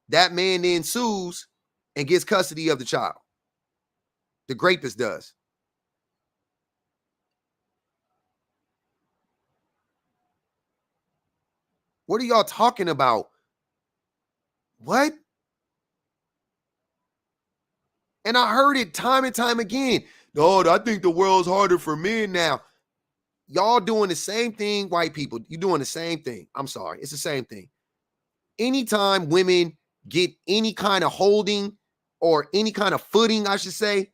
A: That man then sues and gets custody of the child. The rapist does. What are y'all talking about? What? And I heard it time and time again. Oh, I think the world's harder for men now. Y'all doing the same thing, white people. You're doing the same thing. I'm sorry. It's the same thing. Anytime women get any kind of holding or any kind of footing, I should say,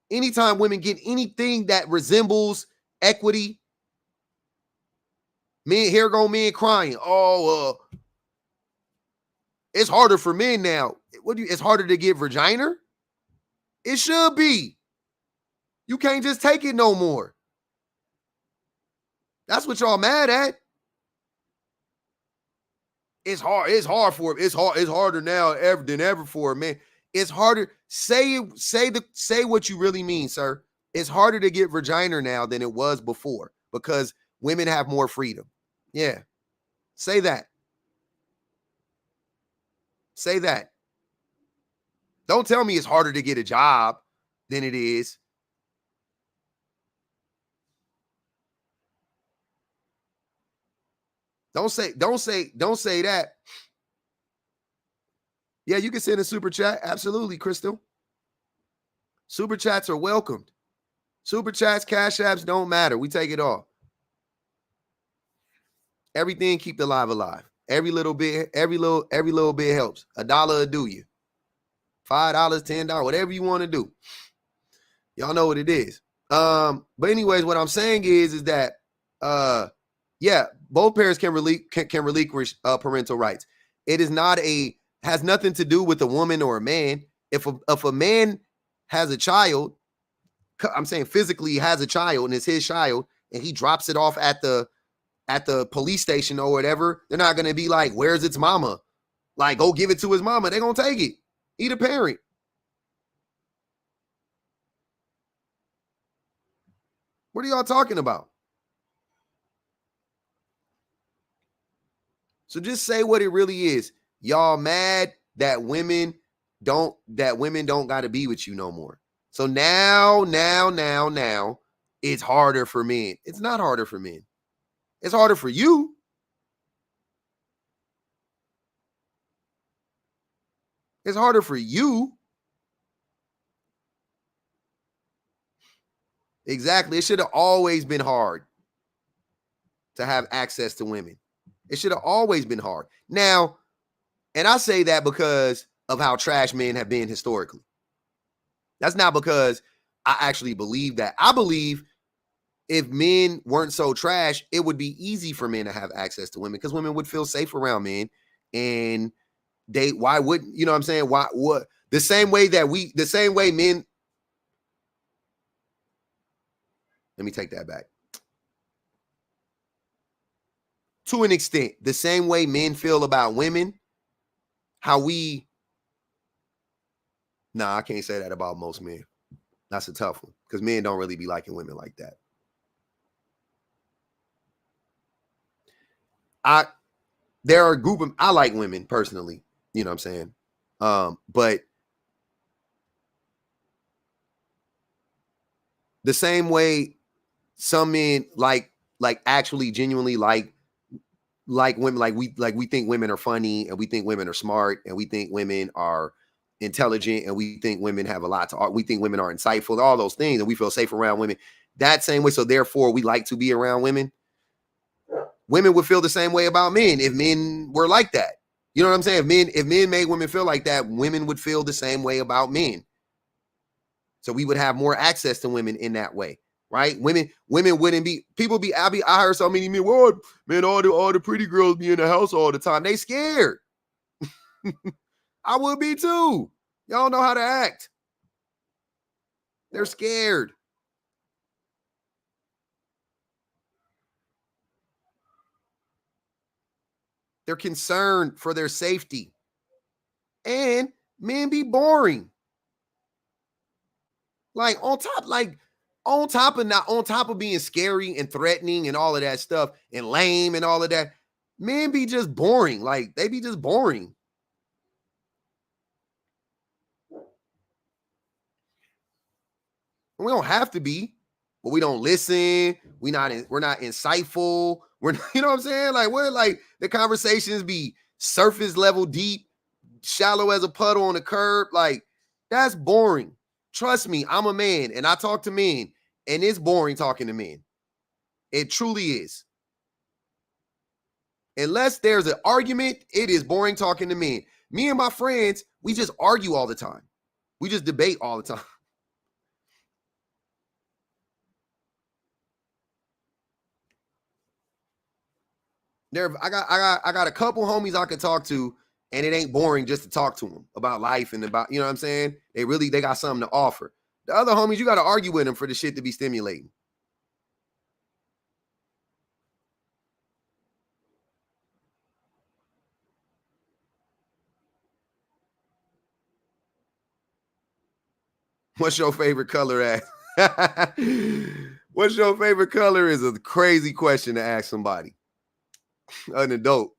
A: anytime women get anything that resembles equity, here go men crying. Oh, it's harder for men now. It's harder to get vagina? It should be. You can't just take it no more. That's what y'all mad at. It's hard. It's harder now than ever for a man. It's harder. Say what you really mean, sir. It's harder to get vagina now than it was before because women have more freedom. Yeah. Say that. Say that. Don't tell me it's harder to get a job than it is. Don't say that. Yeah, you can send a super chat. Absolutely, Crystal. Super chats are welcomed. Super chats, cash apps don't matter. We take it all. Everything keep the live alive. Every little bit helps. $1 will do you. $5, $10, whatever you want to do. Y'all know what it is. But anyways, what I'm saying is that yeah, both parents can relinquish parental rights. It is not has nothing to do with a woman or a man. If a man has a child, I'm saying physically has a child and it's his child, and he drops it off at the police station or whatever, they're not gonna be like, "Where's its mama?" Like, go give it to his mama. They're gonna take it. He the parent. What are y'all talking about? So just say what it really is. Y'all mad that women don't got to be with you no more. So now it's harder for men. It's not harder for men. It's harder for you. It's harder for you. Exactly. It should have always been hard to have access to women. It should have always been hard. Now, and I say that because of how trash men have been historically. That's not because I actually believe that. I believe if men weren't so trash, it would be easy for men to have access to women because women would feel safe around men. And why wouldn't, you know what I'm saying? What the same way men, let me take that back. To an extent, the same way men feel about women, I can't say that about most men. That's a tough one because men don't really be liking women like that. There are a group of, I like women personally, you know what I'm saying? But the same way some men like actually genuinely like women, like we think women are funny and we think women are smart and we think women are intelligent and we think women have a lot to, we think women are insightful, all those things, and we feel safe around women that same way. So therefore we like to be around women. Women would feel the same way about men if men were like that. You know what I'm saying? If men made women feel like that, women would feel the same way about men. So we would have more access to women in that way, right? Women wouldn't be, I heard so many men, well, man, all the pretty girls be in the house all the time. They scared. I would be too. Y'all know how to act. They're scared. They're concerned for their safety. And men be boring. Like on top of being scary and threatening and all of that stuff and lame and all of that, men be just boring. Like they be just boring. We don't have to be, but we don't listen. We're not insightful. We're you know what I'm saying? Like we're like the conversations be surface level deep, shallow as a puddle on the curb. Like that's boring. Trust me, I'm a man and I talk to men, and it's boring talking to men. It truly is. Unless there's an argument, it is boring talking to men. Me and my friends, we just argue all the time. We just debate all the time. I got a couple homies I could talk to, and it ain't boring just to talk to them about life and about, you know what I'm saying? They got something to offer. The other homies, you got to argue with them for the shit to be stimulating. What's your favorite color at? What's your favorite color is a crazy question to ask somebody. An adult.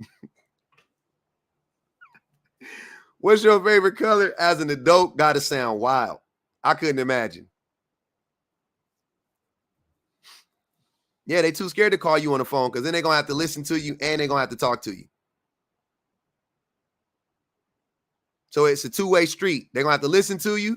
A: What's your favorite color as an adult? Gotta sound wild. I couldn't imagine. Yeah, they too scared to call you on the phone because then they're gonna have to listen to you and they're gonna have to talk to you. So it's a two-way street. They're gonna have to listen to you.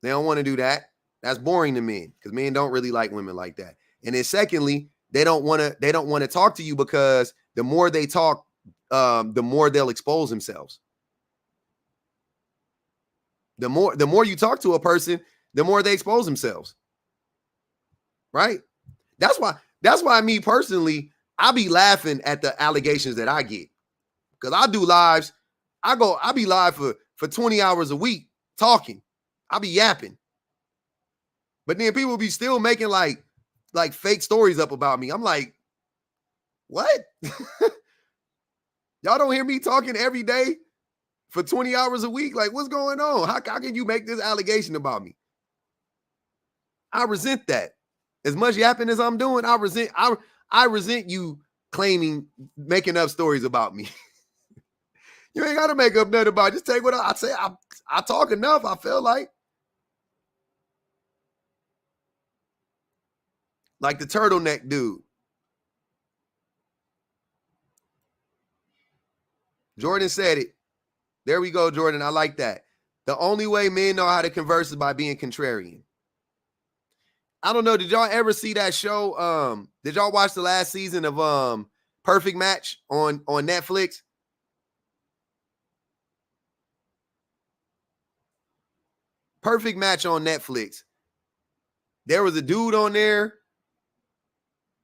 A: They don't want to do that. That's boring to men because men don't really like women like that. And then secondly, they don't want to talk to you because the more they talk, the more they'll expose themselves. The more you talk to a person, the more they expose themselves. Right? That's why That's why me personally, I be laughing at the allegations that I get. Because I do lives. I be live for 20 hours a week talking. I be yapping. But then people be still making like fake stories up about me. I'm like, what? Y'all don't hear me talking every day for 20 hours a week? Like, what's going on? How can you make this allegation about me? I resent that. As much yapping as I'm doing, I resent you making up stories about me. You ain't got to make up nothing about it. Just take what I say. I talk enough, I feel like. Like the turtleneck dude. Jordan said it. There we go, Jordan. I like that. The only way men know how to converse is by being contrarian. I don't know. Did y'all ever see that show? Did y'all watch the last season of Perfect Match on Netflix? Perfect Match on Netflix. There was a dude on there.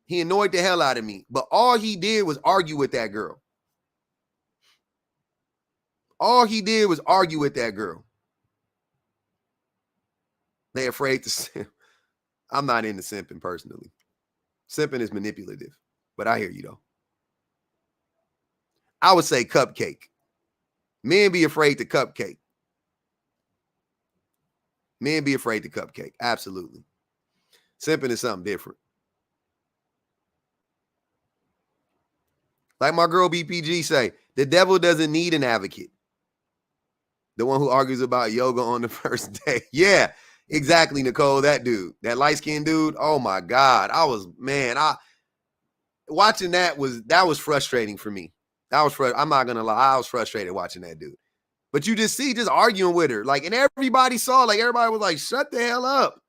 A: He annoyed the hell out of me. But all he did was argue with that girl. All he did was argue with that girl. They afraid to simp. I'm not into simping personally. Simping is manipulative. But I hear you though. I would say cupcake. Men be afraid to cupcake. Men be afraid to cupcake. Absolutely. Simping is something different. Like my girl BPG say, the devil doesn't need an advocate. The one who argues about yoga on the first day. Yeah, exactly, Nicole. That dude, that light-skinned dude. Oh my God. Watching that was frustrating for me. I'm not gonna lie. I was frustrated watching that dude. But you just arguing with her. Like, and everybody saw, like, everybody was like, shut the hell up.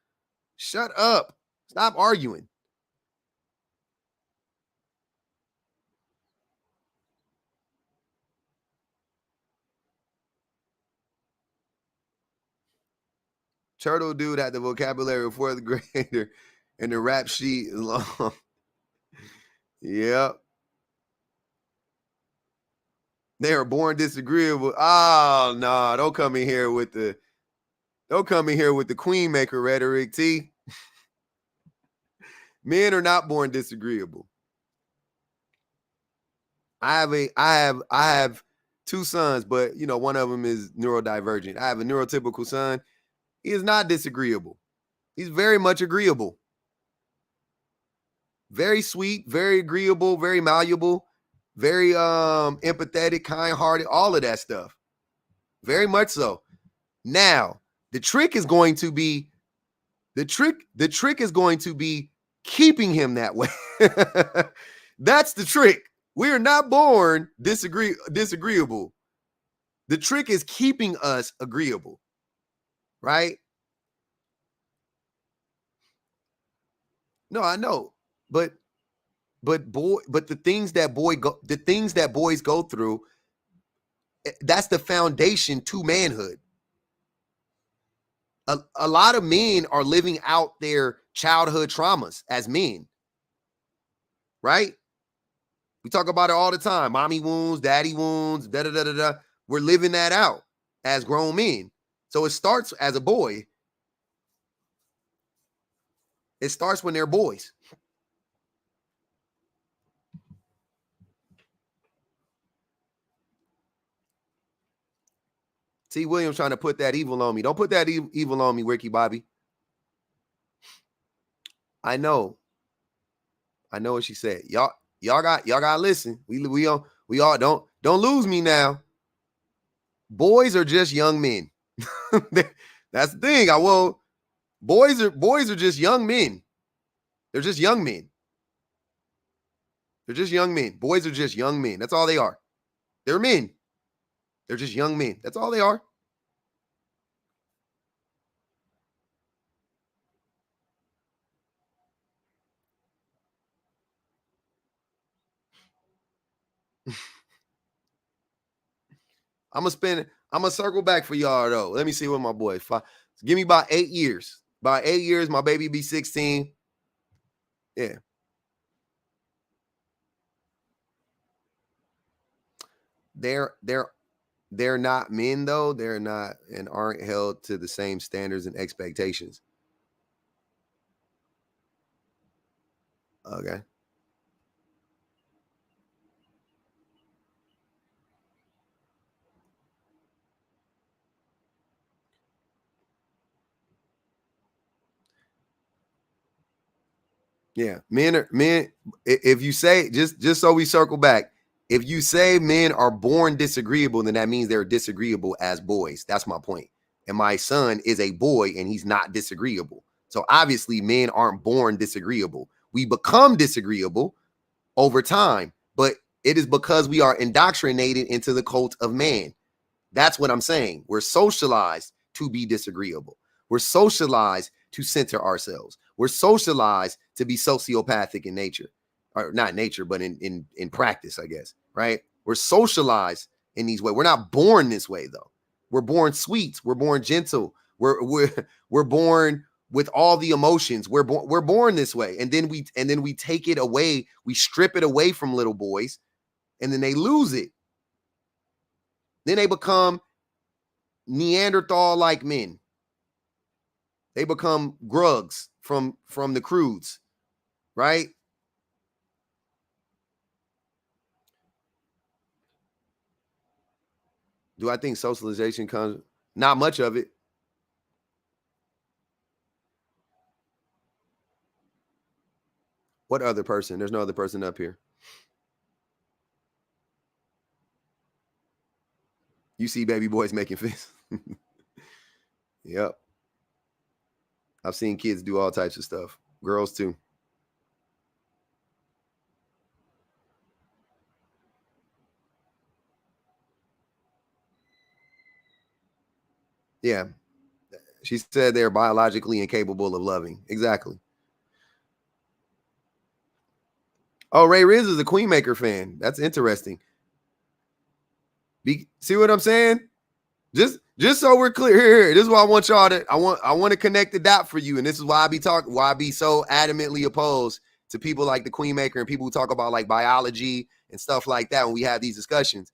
A: Shut up. Stop arguing. Turtle dude had the vocabulary of fourth grader and the rap sheet is long. Yep. They are born disagreeable. Oh no, don't come in here with the queen maker rhetoric, T. Men are not born disagreeable. I have two sons, but one of them is neurodivergent. I have a neurotypical son. He is not disagreeable. He's very much agreeable. Very sweet, very agreeable, very malleable, very empathetic, kind-hearted, all of that stuff. Very much so. Now, the trick is going to be keeping him that way. That's the trick. We are not born disagreeable. The trick is keeping us agreeable. Right? No, I know. But the things that boys go through, that's the foundation to manhood. A lot of men are living out their childhood traumas as men. Right? We talk about it all the time. Mommy wounds, daddy wounds, da da da da da. We're living that out as grown men. So it starts as a boy. It starts when they're boys. T. Williams trying to put that evil on me. Don't put that evil on me, Ricky Bobby. I know what she said. Y'all got to listen. We all don't lose me now. Boys are just young men. That's the thing. Boys are just young men. They're just young men. They're just young men. Boys are just young men. That's all they are. They're men. They're just young men. That's all they are. I'm gonna circle back for y'all though. Let me see what my boy. Give me about 8 years. By 8 years, my baby be 16. Yeah. they're not men though. They're not and aren't held to the same standards and expectations. Okay. Yeah, men. If you say just so we circle back, if you say men are born disagreeable, then that means they're disagreeable as boys. That's my point. And my son is a boy, and he's not disagreeable. So obviously, men aren't born disagreeable. We become disagreeable over time, but it is because we are indoctrinated into the cult of man. That's what I'm saying. We're socialized to be disagreeable. We're socialized to center ourselves. We're socialized to be sociopathic in nature, or not nature, but in practice, I guess. Right? We're socialized in these ways. We're not born this way though. We're born sweet. We're born gentle. We're born with all the emotions. We're born this way, and then we take it away. We strip it away from little boys, and then they lose it. Then they become Neanderthal-like men. They become grugs from the crudes, right? Do I think socialization comes? Not much of it. What other person? There's no other person up here. You see baby boys making fists. Yep. I've seen kids do all types of stuff. Girls too. Yeah. She said they're biologically incapable of loving. Exactly. Oh, Ray Riz is a Queenmaker fan. That's interesting. See what I'm saying? Just so we're clear here. This is why I want y'all to. I want to connect the dot for you, and this is why I be so adamantly opposed to people like the Queenmaker and people who talk about like biology and stuff like that when we have these discussions.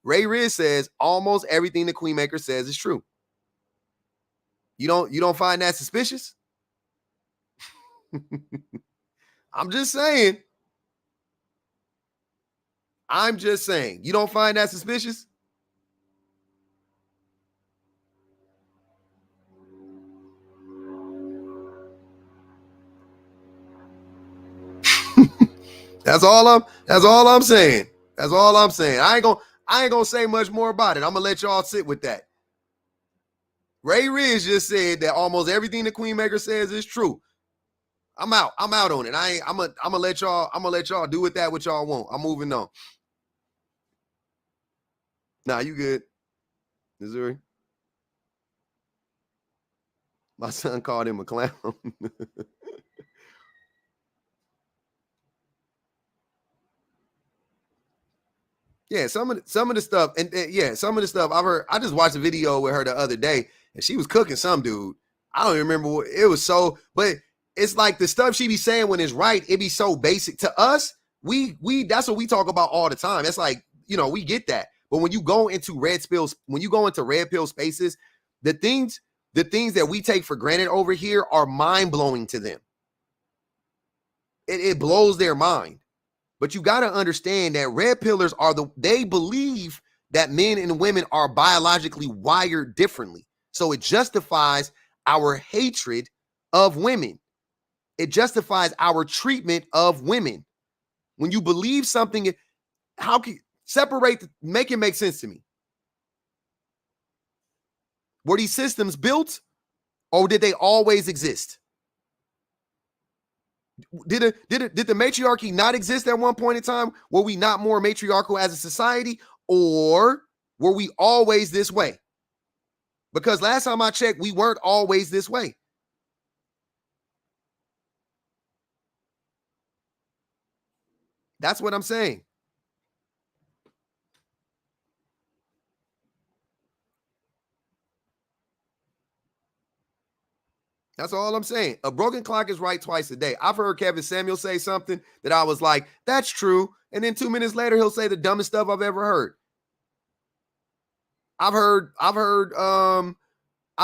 A: Ray Riz says almost everything the Queenmaker says is true. You don't find that suspicious? I'm just saying. You don't find that suspicious? That's all I'm saying. That's all I'm saying. I ain't gonna say much more about it. I'm gonna let y'all sit with that. Ray Riz just said that almost everything the Queenmaker says is true. I'm out on it. I'm gonna let y'all do with that what y'all want. I'm moving on. Nah, you good. Missouri. My son called him a clown. Yeah, some of the stuff, and yeah, some of the stuff I've heard. I just watched a video with her the other day, and she was cooking some dude. I don't even remember what it was. So, but it's like the stuff she be saying when it's right, it be so basic to us. We that's what we talk about all the time. It's like, we get that. But when you go into red pill spaces, the things that we take for granted over here are mind blowing to them. It blows their mind. But you got to understand that red pillars they believe that men and women are biologically wired differently. So it justifies our hatred of women. It justifies our treatment of women. When you believe something, how can make it make sense to me? Were these systems built or did they always exist? Did the matriarchy not exist at one point in time? Were we not more matriarchal as a society, or were we always this way? Because last time I checked, we weren't always this way. That's what I'm saying. That's all I'm saying. A broken clock is right twice a day. I've heard Kevin Samuel say something that I was like, that's true. And then 2 minutes later, he'll say the dumbest stuff I've ever heard. I've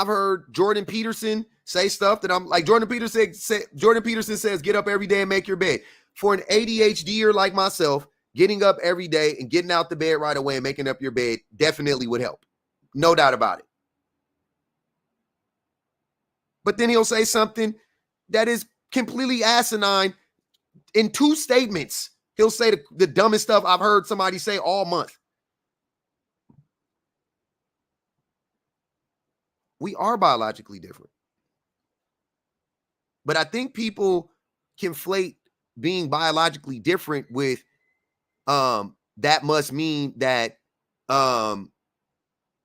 A: heard Jordan Peterson say stuff that I'm like, Jordan Peterson says, get up every day and make your bed. For an ADHDer like myself, getting up every day and getting out the bed right away and making up your bed definitely would help. No doubt about it. But then he'll say something that is completely asinine in 2 statements. He'll say the dumbest stuff I've heard somebody say all month. We are biologically different. But I think people conflate being biologically different with that must mean that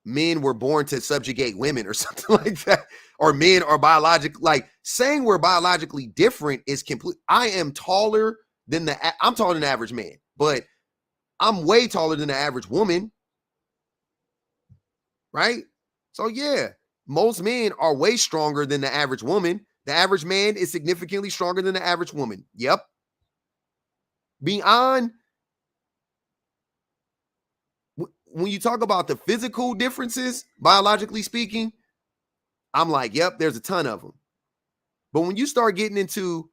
A: men were born to subjugate women or something like that, or men are biological. Like, saying we're biologically different is complete. I'm taller than the average man, but I'm way taller than the average woman, right? So yeah, most men are way stronger than the average woman. The average man is significantly stronger than the average woman. Yep. Beyond, when you talk about the physical differences, biologically speaking, I'm like, yep, there's a ton of them. But when you start getting into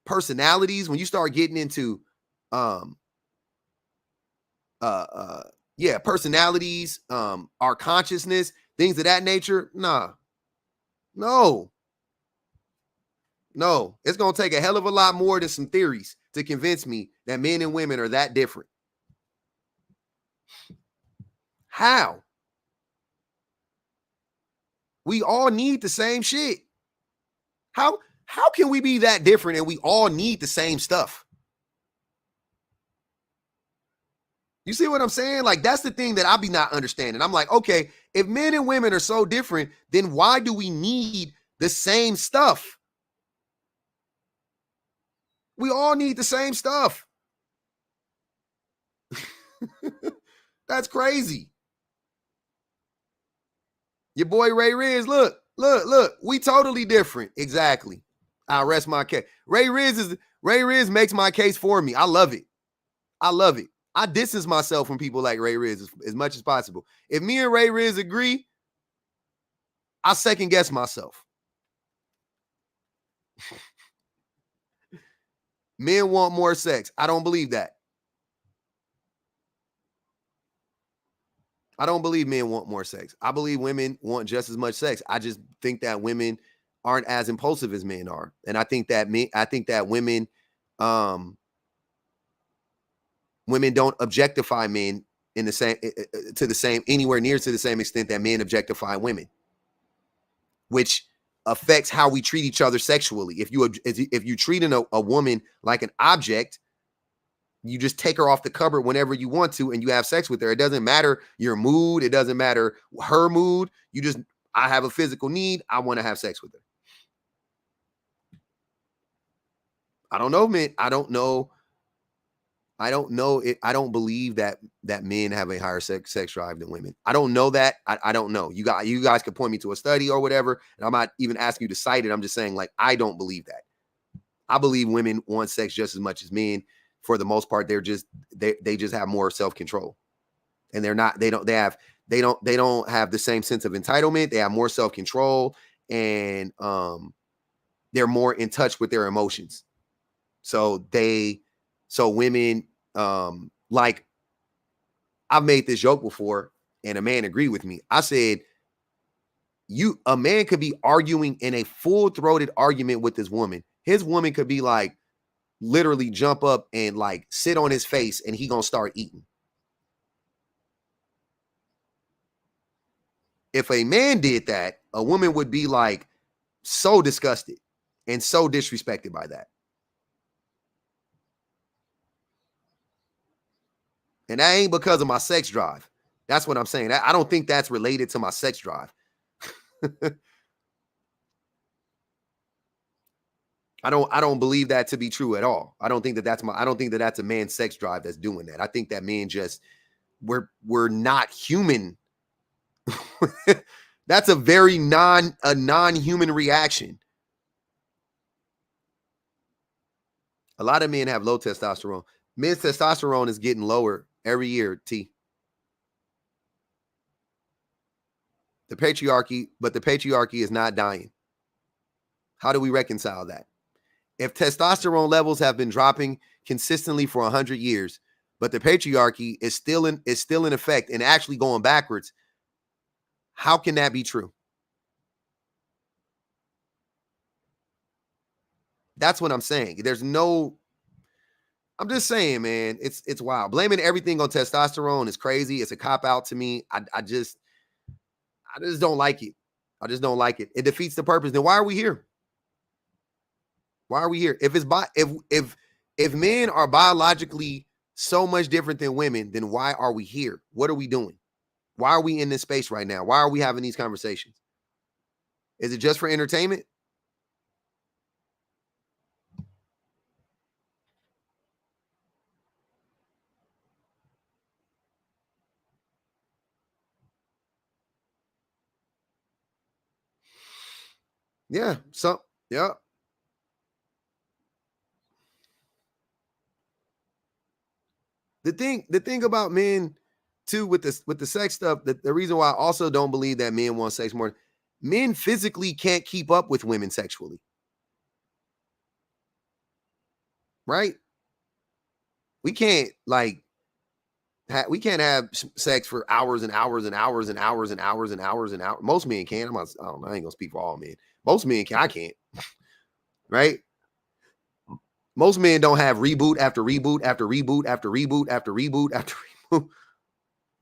A: personalities, when you start getting into personalities, our consciousness, things of that nature, no, it's gonna take a hell of a lot more than some theories to convince me that men and women are that different. How? We all need the same shit. How can we be that different and we all need the same stuff? You see what I'm saying? Like, that's the thing that I be not understanding. I'm like, okay, if men and women are so different, then why do we need the same stuff? We all need the same stuff. That's crazy. Your boy Ray Riz, look, we totally different. Exactly. I rest my case. Ray Riz makes my case for me. I love it. I distance myself from people like Ray Riz as much as possible. If me and Ray Riz agree, I second guess myself. Men want more sex. I don't believe that. I don't believe men want more sex. I believe women want just as much sex. I just think that women aren't as impulsive as men are. And I think that women women don't objectify men in the same anywhere near to the same extent that men objectify women, which affects how we treat each other sexually. If you treating a woman like an object, you just take her off the cupboard whenever you want to and you have sex with her. It doesn't matter your mood. It doesn't matter her mood. I have a physical need. I want to have sex with her. I don't know, man. I don't know it. I don't believe that men have a higher sex drive than women. I don't know that. I don't know. You guys could point me to a study or whatever, and I'm not even asking you to cite it. I'm just saying, like, I don't believe that. I believe women want sex just as much as men. For the most part, they just have more self-control, and they don't have the same sense of entitlement. They have more self-control, and they're more in touch with their emotions. So women, like, I've made this joke before and a man agreed with me. I said, a man could be arguing in a full-throated argument with his woman. His woman could be like, literally jump up and like sit on his face and he gonna start eating. If a man did that, a woman would be like so disgusted and so disrespected by that. And that ain't because of my sex drive. That's what I'm saying. I don't think that's related to my sex drive. I don't believe that to be true at all. I don't think that that's a man's sex drive that's doing that. I think that men just, we're not human. That's a very non-human reaction. A lot of men have low testosterone. Men's testosterone is getting lower every year, T. The patriarchy is not dying. How do we reconcile that? If testosterone levels have been dropping consistently for 100 years, but the patriarchy is still in effect and actually going backwards, how can that be true? That's what I'm saying. I'm just saying, man, it's wild. Blaming everything on testosterone is crazy. It's a cop out to me. I just don't like it. I just don't like it. It defeats the purpose. Then why are we here? Why are we here? If men are biologically so much different than women, then why are we here? What are we doing? Why are we in this space right now? Why are we having these conversations? Is it just for entertainment? Yeah. So, yeah. The thing about men too with the sex stuff, the reason why I also don't believe that men want sex more, men physically can't keep up with women sexually. Right? We can't we can't have sex for hours and hours and hours and hours and hours and hours and hours. Most men can. I don't know. I ain't gonna speak for all men. Most men can. I can't. Right? Most men don't have reboot after reboot after reboot after reboot after reboot after reboot.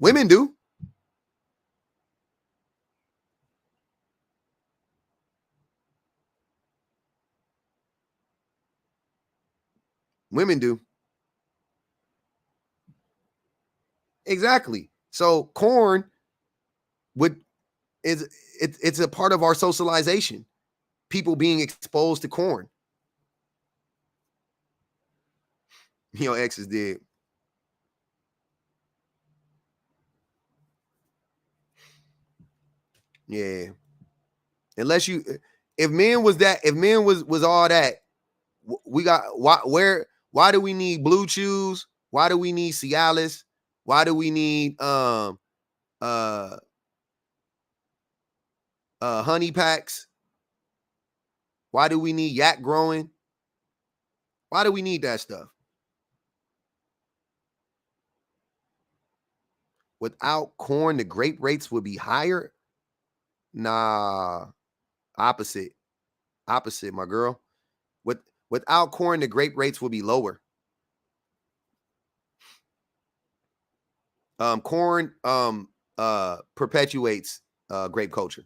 A: Women do. Women do. Exactly. So corn would it's a part of our socialization. People being exposed to corn. X is dead. Yeah. Unless you, if men was all that, we got why do we need Blue Chews? Why do we need Cialis? Why do we need uh honey packs? Why do we need yak growing? Why do we need that stuff? Without corn, the grape rates would be higher. Nah, opposite, my girl. Without corn, the grape rates will be lower. Corn perpetuates grape culture.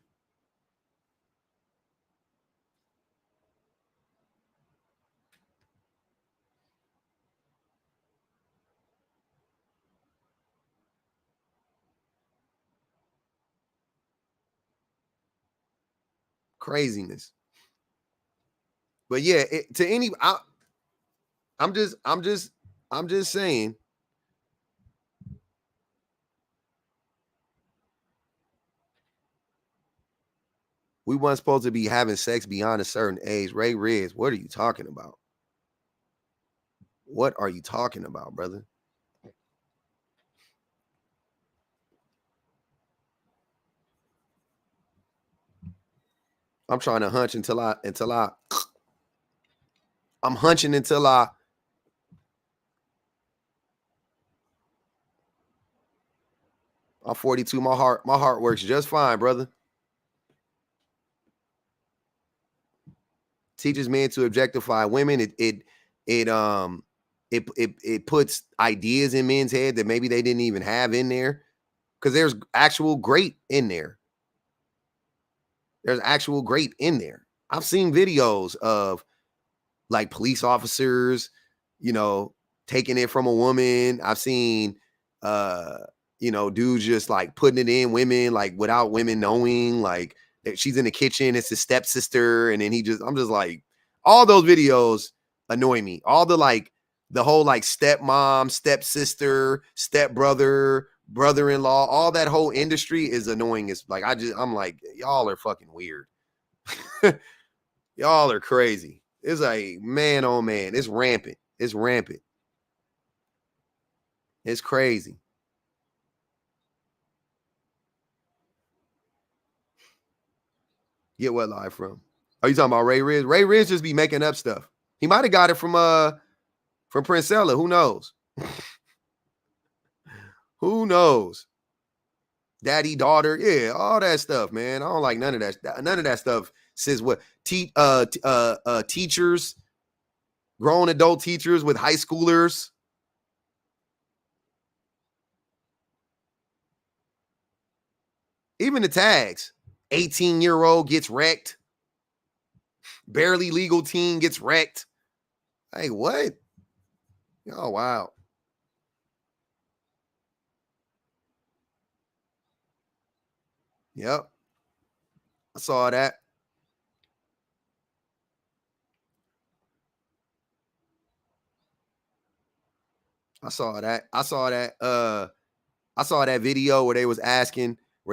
A: Craziness. But yeah, I'm just saying. We weren't supposed to be having sex beyond a certain age. Ray Riz, what are you talking about? What are you talking about, brother? I'm trying to hunch I'm hunching until I'm 42. My heart works just fine, brother. Teaches men to objectify women. It puts ideas in men's head that maybe they didn't even have in there. Because there's actual great in there. There's actual great in there. I've seen videos of like police officers, taking it from a woman. I've seen dudes just like putting it in women, like without women knowing, like that she's in the kitchen, it's his stepsister, and then I'm just like, all those videos annoy me. All the whole like stepmom, stepsister, stepbrother, brother-in-law, all that whole industry is annoying. It's like I'm like, y'all are fucking weird. Y'all are crazy. It's like, man, oh man, it's rampant. It's rampant. It's crazy. Get what lie from? Are you talking about Ray Riz? Ray Riz just be making up stuff. He might have got it from Princella. Who knows? Who knows? Daddy, daughter, yeah, all that stuff, man. I don't like none of that. None of that stuff says what teachers, grown adult teachers with high schoolers. Even the tags. 18-year-old gets wrecked. Barely legal teen gets wrecked. Hey, what? Oh, wow. Yep. I saw that. I saw that video where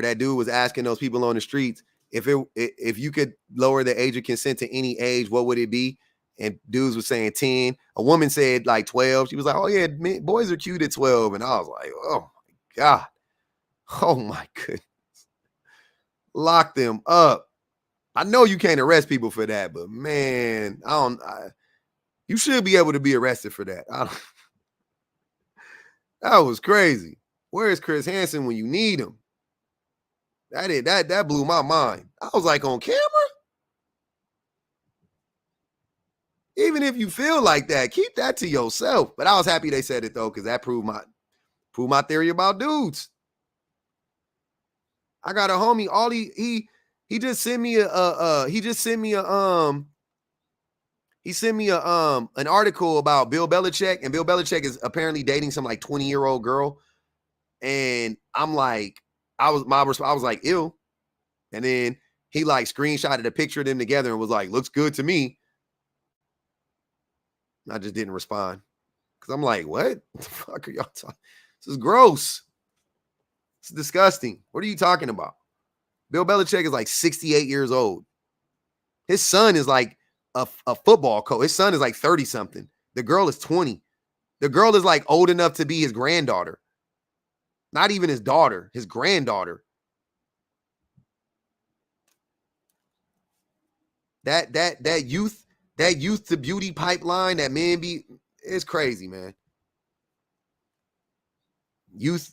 A: that dude was asking those people on the streets if you could lower the age of consent to any age, what would it be? And dudes was saying 10. A woman said like 12. She was like, "Oh yeah, boys are cute at 12." And I was like, "Oh my God. Oh my goodness. Lock them up." I know you can't arrest people for that, but man, you should be able to be arrested for that. That was crazy. Where is Chris Hansen when you need him? That blew my mind. I was like, on camera? Even if you feel like that, keep that to yourself. But I was happy they said it though, because that proved my theory about dudes. I got a homie. He just sent me an article about Bill Belichick, and Bill Belichick is apparently dating some like 20-year-old girl. And I'm like, I was like, ew. And then he like screenshotted a picture of them together and was like, looks good to me. I just didn't respond because I'm like, what the fuck are y'all talking? This is gross. It's disgusting. What are you talking about? Bill Belichick is like 68 years old. His son is like a football coach. His son is like 30 something. The girl is 20. The girl is like old enough to be his granddaughter. Not even his daughter, his granddaughter. That youth to beauty pipeline that men be is crazy, man. Youth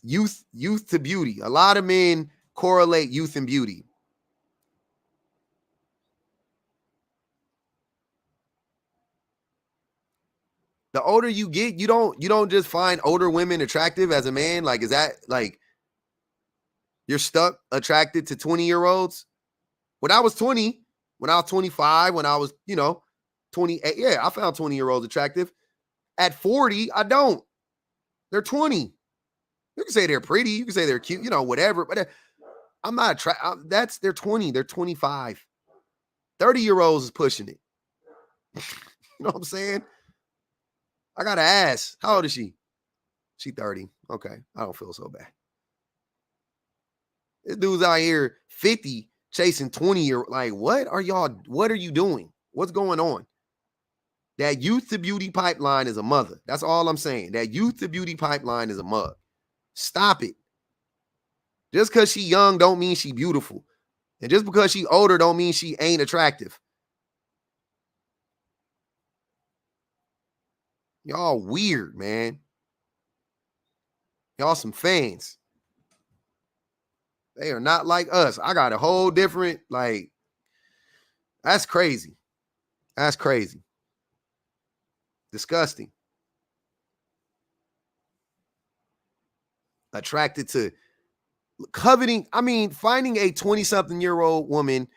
A: to beauty. A lot of men correlate youth and beauty. The older you get, you don't just find older women attractive as a man. Like, is that like you're stuck attracted to 20-year-olds? When I was 20, when I was 25, when I was, 28, yeah, I found 20-year-olds attractive. At 40, I don't. They're 20. You can say they're pretty, you can say they're cute, whatever, but I'm not attracted. They're 20, they're 25. 30-year-olds is pushing it. You know what I'm saying? I gotta ask, how old is she? She 30. Okay, I don't feel so bad. This dude's out here 50 chasing 20-year. Like, what are you doing? What's going on? That youth to beauty pipeline is a mother. That's all I'm saying. That youth to beauty pipeline is a mug. Stop it. Just because she young don't mean she beautiful. And just because she older don't mean she ain't attractive. Y'all weird, man. Y'all some fans. They are not like us. I got a whole different, that's crazy. That's crazy. Disgusting. Attracted to coveting. I mean, finding a 20-something-year-old woman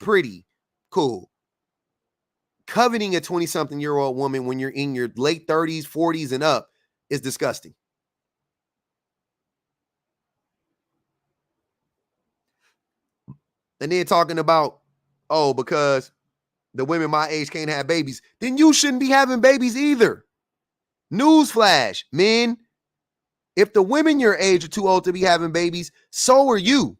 A: pretty, cool. Coveting a 20-something-year-old woman when you're in your late 30s, 40s, and up is disgusting. And then talking about, because the women my age can't have babies, then you shouldn't be having babies either. Newsflash, men. If the women your age are too old to be having babies, so are you.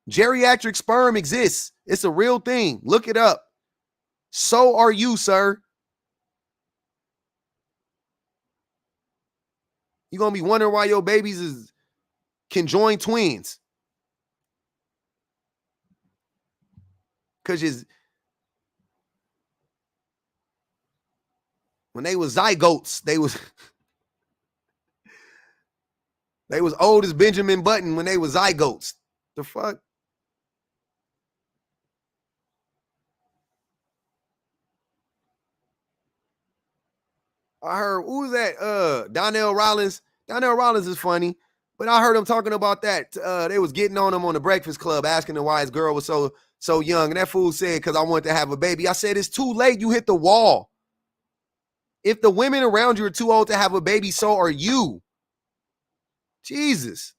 A: Geriatric sperm exists. It's a real thing. Look it up. So are you, sir. You're going to be wondering why your babies can join twins. Because when they was zygotes, they was old as Benjamin Button when they was zygotes. The fuck? I heard, who was that? Donnell Rollins. Donnell Rollins is funny, but I heard him talking about that. They was getting on him on the Breakfast Club, asking him why his girl was so young. And that fool said, because I want to have a baby. I said, it's too late. You hit the wall. If the women around you are too old to have a baby, so are you. Jesus.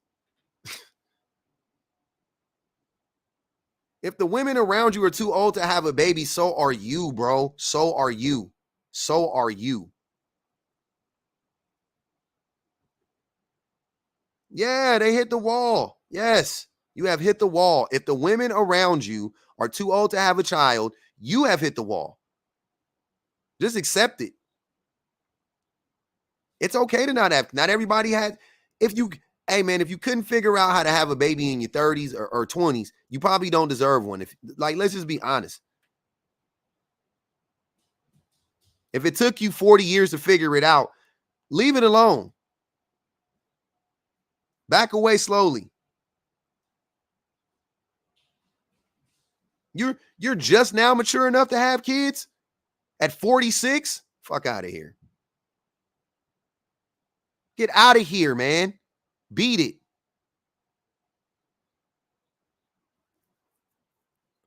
A: If the women around you are too old to have a baby, so are you, bro. So are you. So are you. Yeah, they hit the wall. Yes, you have hit the wall. If the women around you are too old to have a child, you have hit the wall. Just accept it. It's okay to not have. Not everybody had. Hey man, if you couldn't figure out how to have a baby in your 30s or 20s, you probably don't deserve one. Let's just be honest. If it took you 40 years to figure it out, leave it alone. Back away slowly. You're just now mature enough to have kids at 46? Fuck out of here. Get out of here, man. Beat it.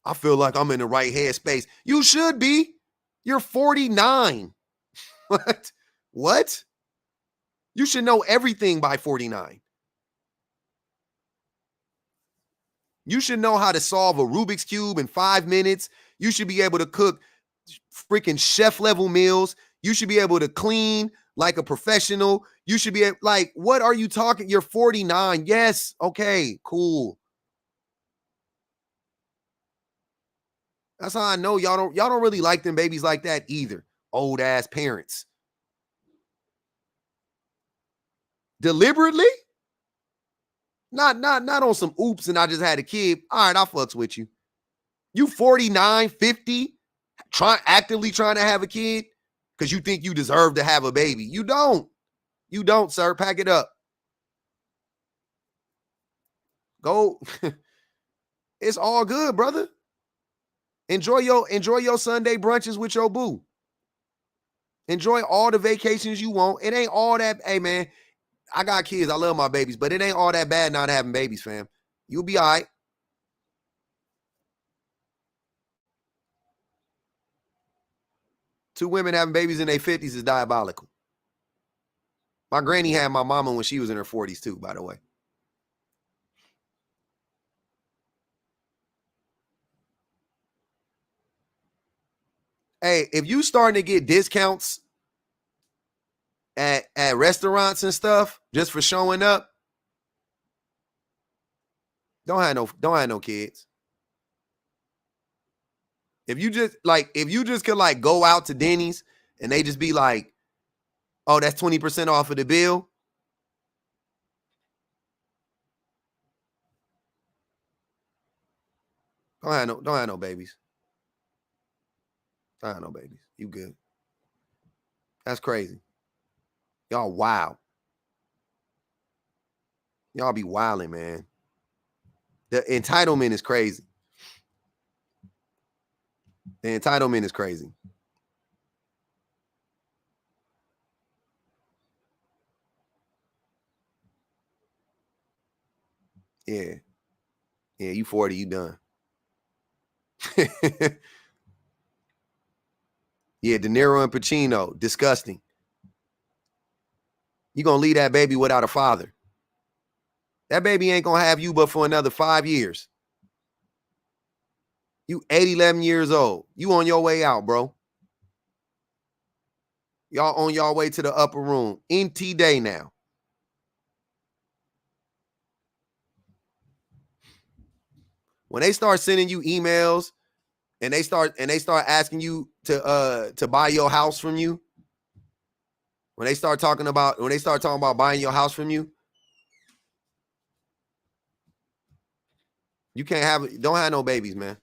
A: I feel like I'm in the right headspace. You should be. You're 49. What? What? You should know everything by 49. You should know how to solve a Rubik's Cube in 5 minutes. You should be able to cook freaking chef level meals. You should be able to clean like a professional. You should be like, what are you talking? You're 49. Yes. Okay, cool. That's how I know y'all don't really like them babies like that either. Old ass parents. Deliberately? Not on some oops and I just had a kid. All right, I fucks with you. You 49, 50, actively trying to have a kid because you think you deserve to have a baby. You don't. You don't, sir. Pack it up. Go. It's all good, brother. Enjoy your Sunday brunches with your boo. Enjoy all the vacations you want. It ain't all that. Hey, man, I got kids. I love my babies, but it ain't all that bad not having babies, fam. You'll be all right. Two women having babies in their 50s is diabolical. My granny had my mama when she was in her 40s too, by the way. Hey, if you starting to get discounts at restaurants and stuff just for showing up, don't have no kids. If you just could like go out to Denny's and they just be like, oh, that's 20% off of the bill. Don't have no babies. Don't have no babies. You good. That's crazy. Y'all wild. Y'all be wilding, man. The entitlement is crazy. The entitlement is crazy. Yeah. Yeah, you 40, you done. Yeah, De Niro and Pacino, disgusting. You gonna leave that baby without a father. That baby ain't gonna have you but for another 5 years. You 11 years old. You on your way out, bro. Y'all on your way to the upper room. NT day now. When they start sending you emails and they start asking you to buy your house from you, when they start talking about buying your house from you, you don't have no babies, man.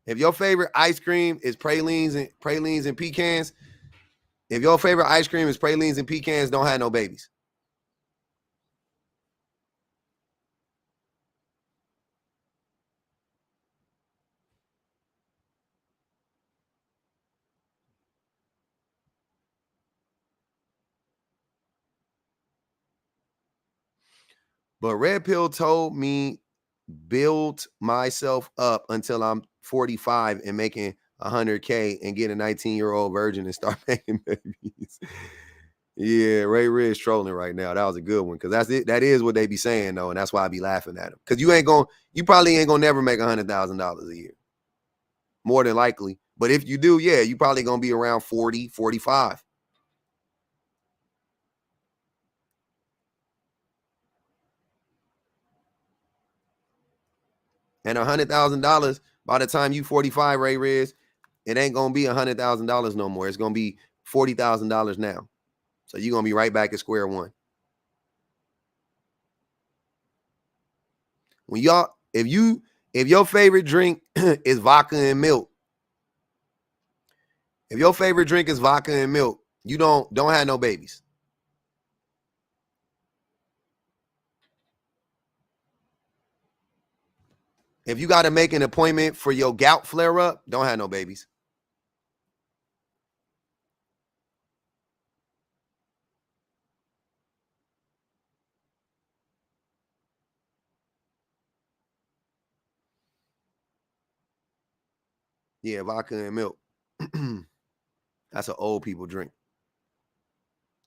A: If your favorite ice cream is pralines and pecans, if your favorite ice cream is pralines and pecans, don't have no babies. But Red Pill told me build myself up until I'm 45 and making 100K and get a 19-year-old virgin and start making babies. Yeah, Ray is trolling right now. That was a good one because that's it. That is what they be saying though, and that's why I be laughing at them. Because you probably ain't gonna never make $100,000 a year, more than likely. But if you do, yeah, you probably gonna be around 40, 45. And $100,000 by the time you 45, Ray Riz, it ain't gonna be $100,000 no more. It's gonna be $40,000 now. So you're gonna be right back at square one. When y'all, if your favorite drink is vodka and milk, if your favorite drink is vodka and milk, you don't have no babies. If you got to make an appointment for your gout flare up, don't have no babies. Yeah, vodka and milk. That's an old people drink.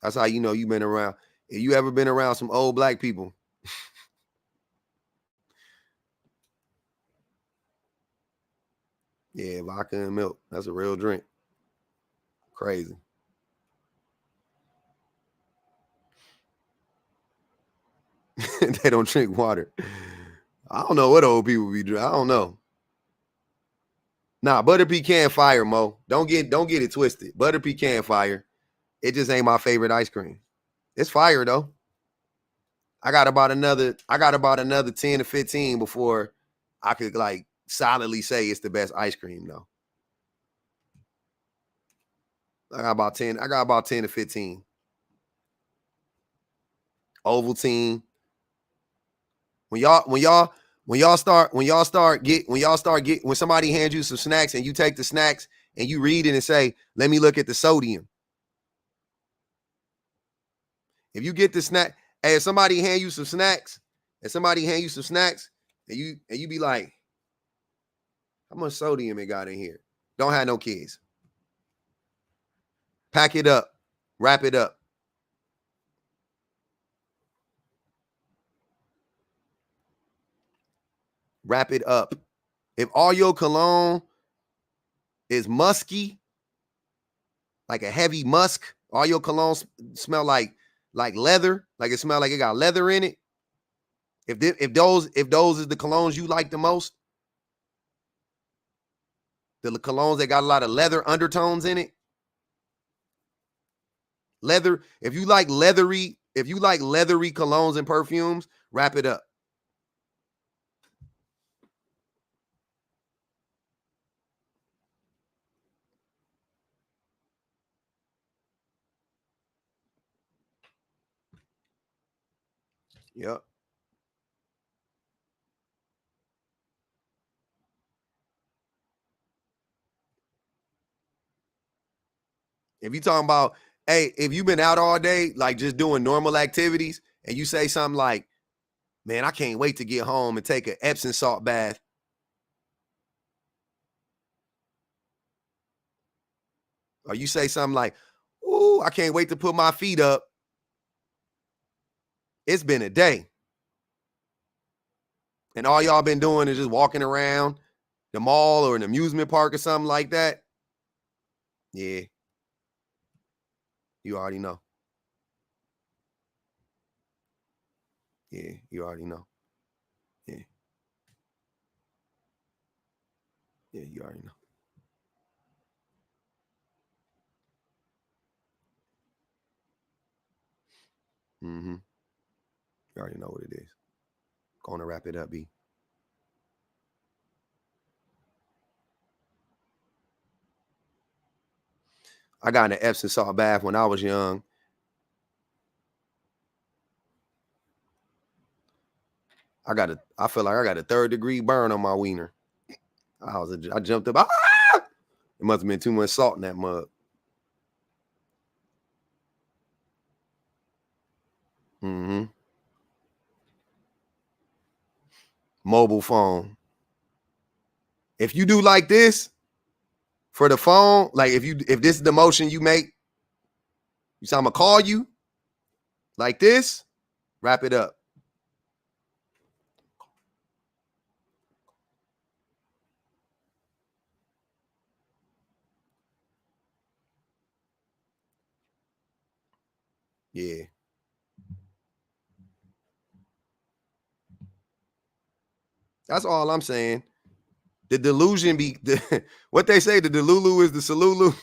A: That's how you know you've been around. If you ever been around some old black people, yeah, vodka and milk. That's a real drink. Crazy. They don't drink water. I don't know what old people be drinking. I don't know. Nah, butter pecan fire, Mo. Don't get it twisted. Butter pecan fire. It just ain't my favorite ice cream. It's fire though. I got about another 10 to 15 before I could like solidly say it's the best ice cream though. I got about 10. I got about 10 to 15. Ovaltine. When somebody hands you some snacks and you take the snacks and you read it and say, let me look at the sodium. If you get the snack, hey, if somebody hand you some snacks, and you be like, how much sodium it got in here? Don't have no kids. Pack it up. Wrap it up. Wrap it up. If all your cologne is musky, like a heavy musk, all your cologne smell like leather, like it smell like it got leather in it. If those is the colognes you like the most, the colognes that got a lot of leather undertones in it, leather. If you like leathery colognes and perfumes, wrap it up. Yep. If you talking about, hey, if you've been out all day, like just doing normal activities, and you say something like, man, I can't wait to get home and take an Epsom salt bath. Or you say something like, ooh, I can't wait to put my feet up. It's been a day. And all y'all been doing is just walking around the mall or an amusement park or something like that. Yeah. You already know. Yeah, you already know. Yeah. Yeah, you already know. Mm-hmm. You already know what it is. Going to wrap it up, B. I got in an Epsom salt bath when I was young. I feel like I got a 3rd-degree burn on my wiener. I jumped up. Ah! It must have been too much salt in that mug. Mm-hmm. Mobile phone. If you do like this for the phone, like if this is the motion you make, you say I'm gonna call you like this, wrap it up. Yeah. That's all I'm saying. The delusion what they say, the delulu is the salulu.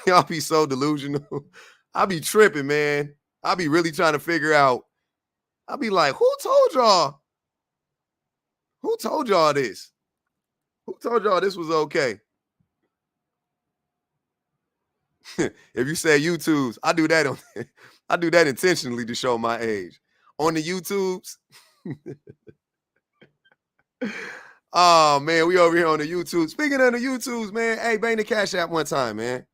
A: Y'all be so delusional. I be tripping, man. I be really trying to figure out. I be like, who told y'all? Who told y'all this? Who told y'all this was okay? If you say YouTubes, I do that I do that intentionally to show my age. On the YouTubes. Oh man, we over here on the YouTube. Speaking of the YouTubes, man, hey, bang the Cash App one time, man.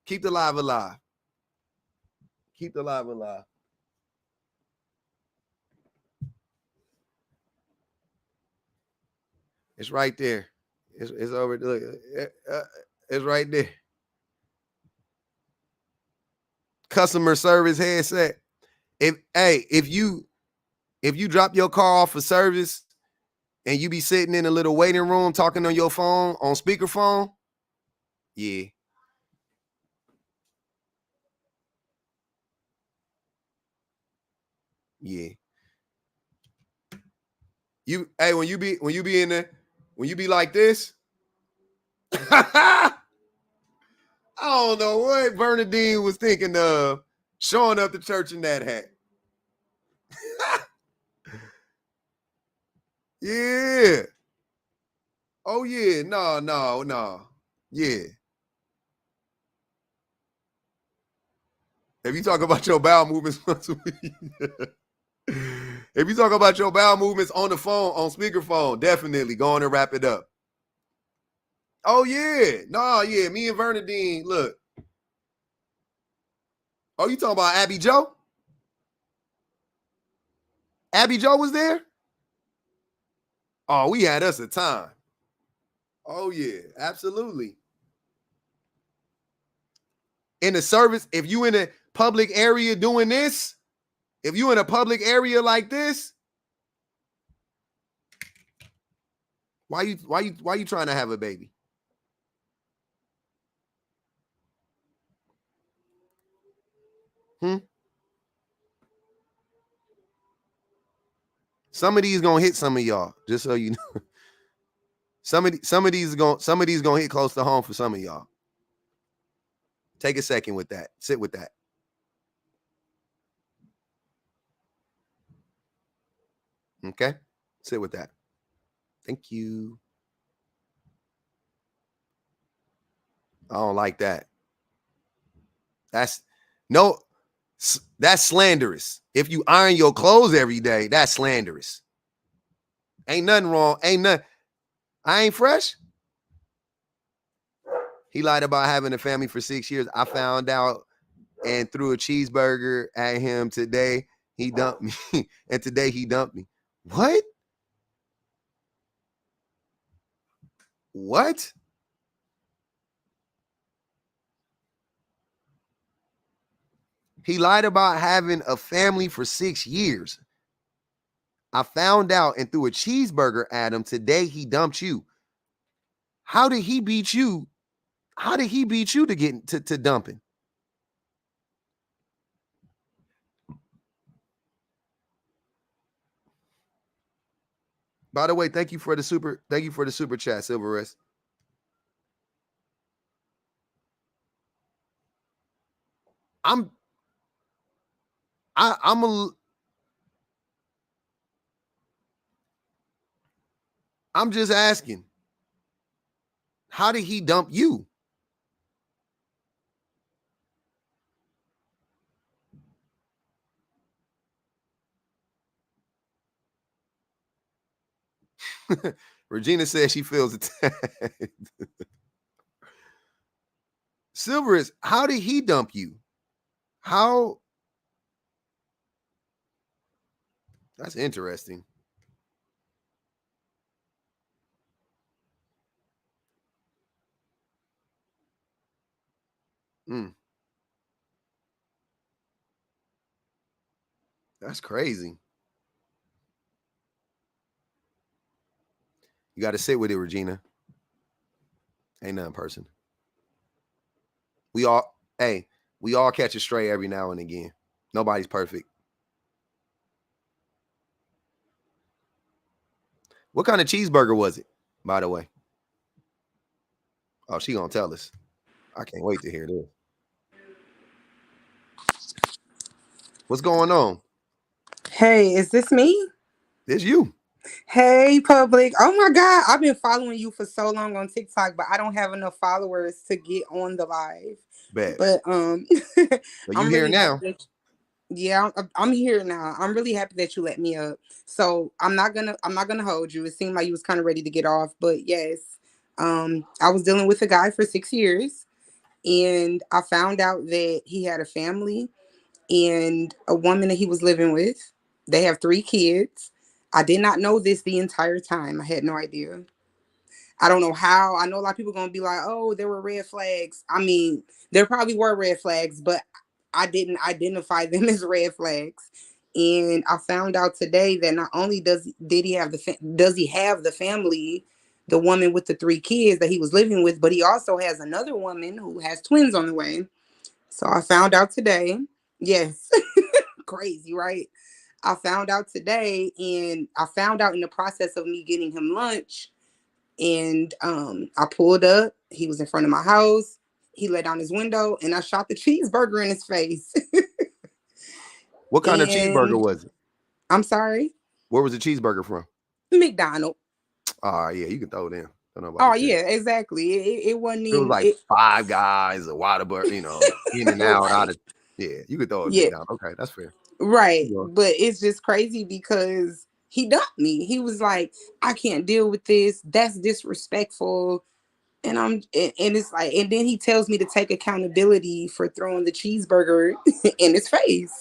A: Keep the live alive. Keep the live alive. It's right there. It's over. Look, it's right there. Customer service headset. If you drop your car off for service and you be sitting in a little waiting room talking on your phone on speakerphone, yeah. Yeah. When you be in there, when you be like this, I don't know what Bernadine was thinking of showing up to church in that hat. Yeah. Oh yeah. No. Yeah. If you talk about your bowel movements once a week, if you talk about your bowel movements on the phone, on speakerphone, definitely go on and wrap it up. Oh yeah. No, yeah. Me and Bernadine, look. Oh, you talking about Abby Joe? Abby Joe was there? Oh, we had us a time. Oh yeah, absolutely. In the service, if you in a public area doing this, if you in a public area like this, why you trying to have a baby? Some of these gonna hit some of y'all, just so you know. Some of these gonna hit close to home for some of y'all. Take a second with that. Sit with that. Okay? Sit with that. Thank you. I don't like that. That's slanderous. If you iron your clothes every day, that's slanderous. Ain't nothing wrong. I ain't fresh. He lied about having a family for 6 years. I found out and threw a cheeseburger at him today. He dumped me. And today he dumped me. What? What? He lied about having a family for 6 years. I found out and threw a cheeseburger at him. Today he dumped you. How did he beat you? How did he beat you to get to dumping? By the way, thank you for the super chat, Silverest. I'm just asking. How did he dump you? Regina says she feels attacked. Silverus, how did he dump you? How? That's interesting. Mm, that's crazy. You got to sit with it, Regina. Ain't nothing person. We all, hey, we all catch a stray every now and again. Nobody's perfect. What kind of cheeseburger was it, by the way? Oh, she gonna tell us. I can't wait to hear this. What's going on?
B: Hey, is this me?
A: It's you.
B: Hey, public. Oh my God. I've been following you for so long on TikTok, but I don't have enough followers to get on the live.
A: Bet.
B: But
A: But you
B: I'm
A: here
B: really happy
A: now.
B: that yeah, I'm here now. I'm really happy that you let me up. So I'm not gonna hold you. It seemed like you was kind of ready to get off, but yes. I was dealing with a guy for 6 years, and I found out that he had a family and a woman that he was living with. They have 3 kids. I did not know this the entire time. I had no idea. I don't know how. I know a lot of people gonna be like, "Oh, there were red flags." I mean, there probably were red flags, but I didn't identify them as red flags. And I found out today that not only did he have does he have the family, the woman with the 3 kids that he was living with, but he also has another woman who has twins on the way. So I found out today. Yes, crazy, right? I found out today, and I found out in the process of me getting him lunch. And I pulled up. He was in front of my house. He let down his window, and I shot the cheeseburger in his face.
A: What kind of cheeseburger
B: And
A: was it?
B: I'm sorry,
A: Where was the cheeseburger from?
B: McDonald.
A: Oh yeah, you can throw it in. Don't nobody
B: Oh
A: care.
B: yeah, exactly. It wasn't
A: It was
B: even
A: like
B: it.
A: Five Guys or Whataburger, in and out
B: Right.
A: of. Yeah, you could throw it
B: Yeah.
A: McDonald's. Okay, that's fair.
B: Right.
A: You know,
B: But it's just crazy because he dumped me. He was like, "I can't deal with this. That's disrespectful." And it's like, and then he tells me to take accountability for throwing the cheeseburger in his face.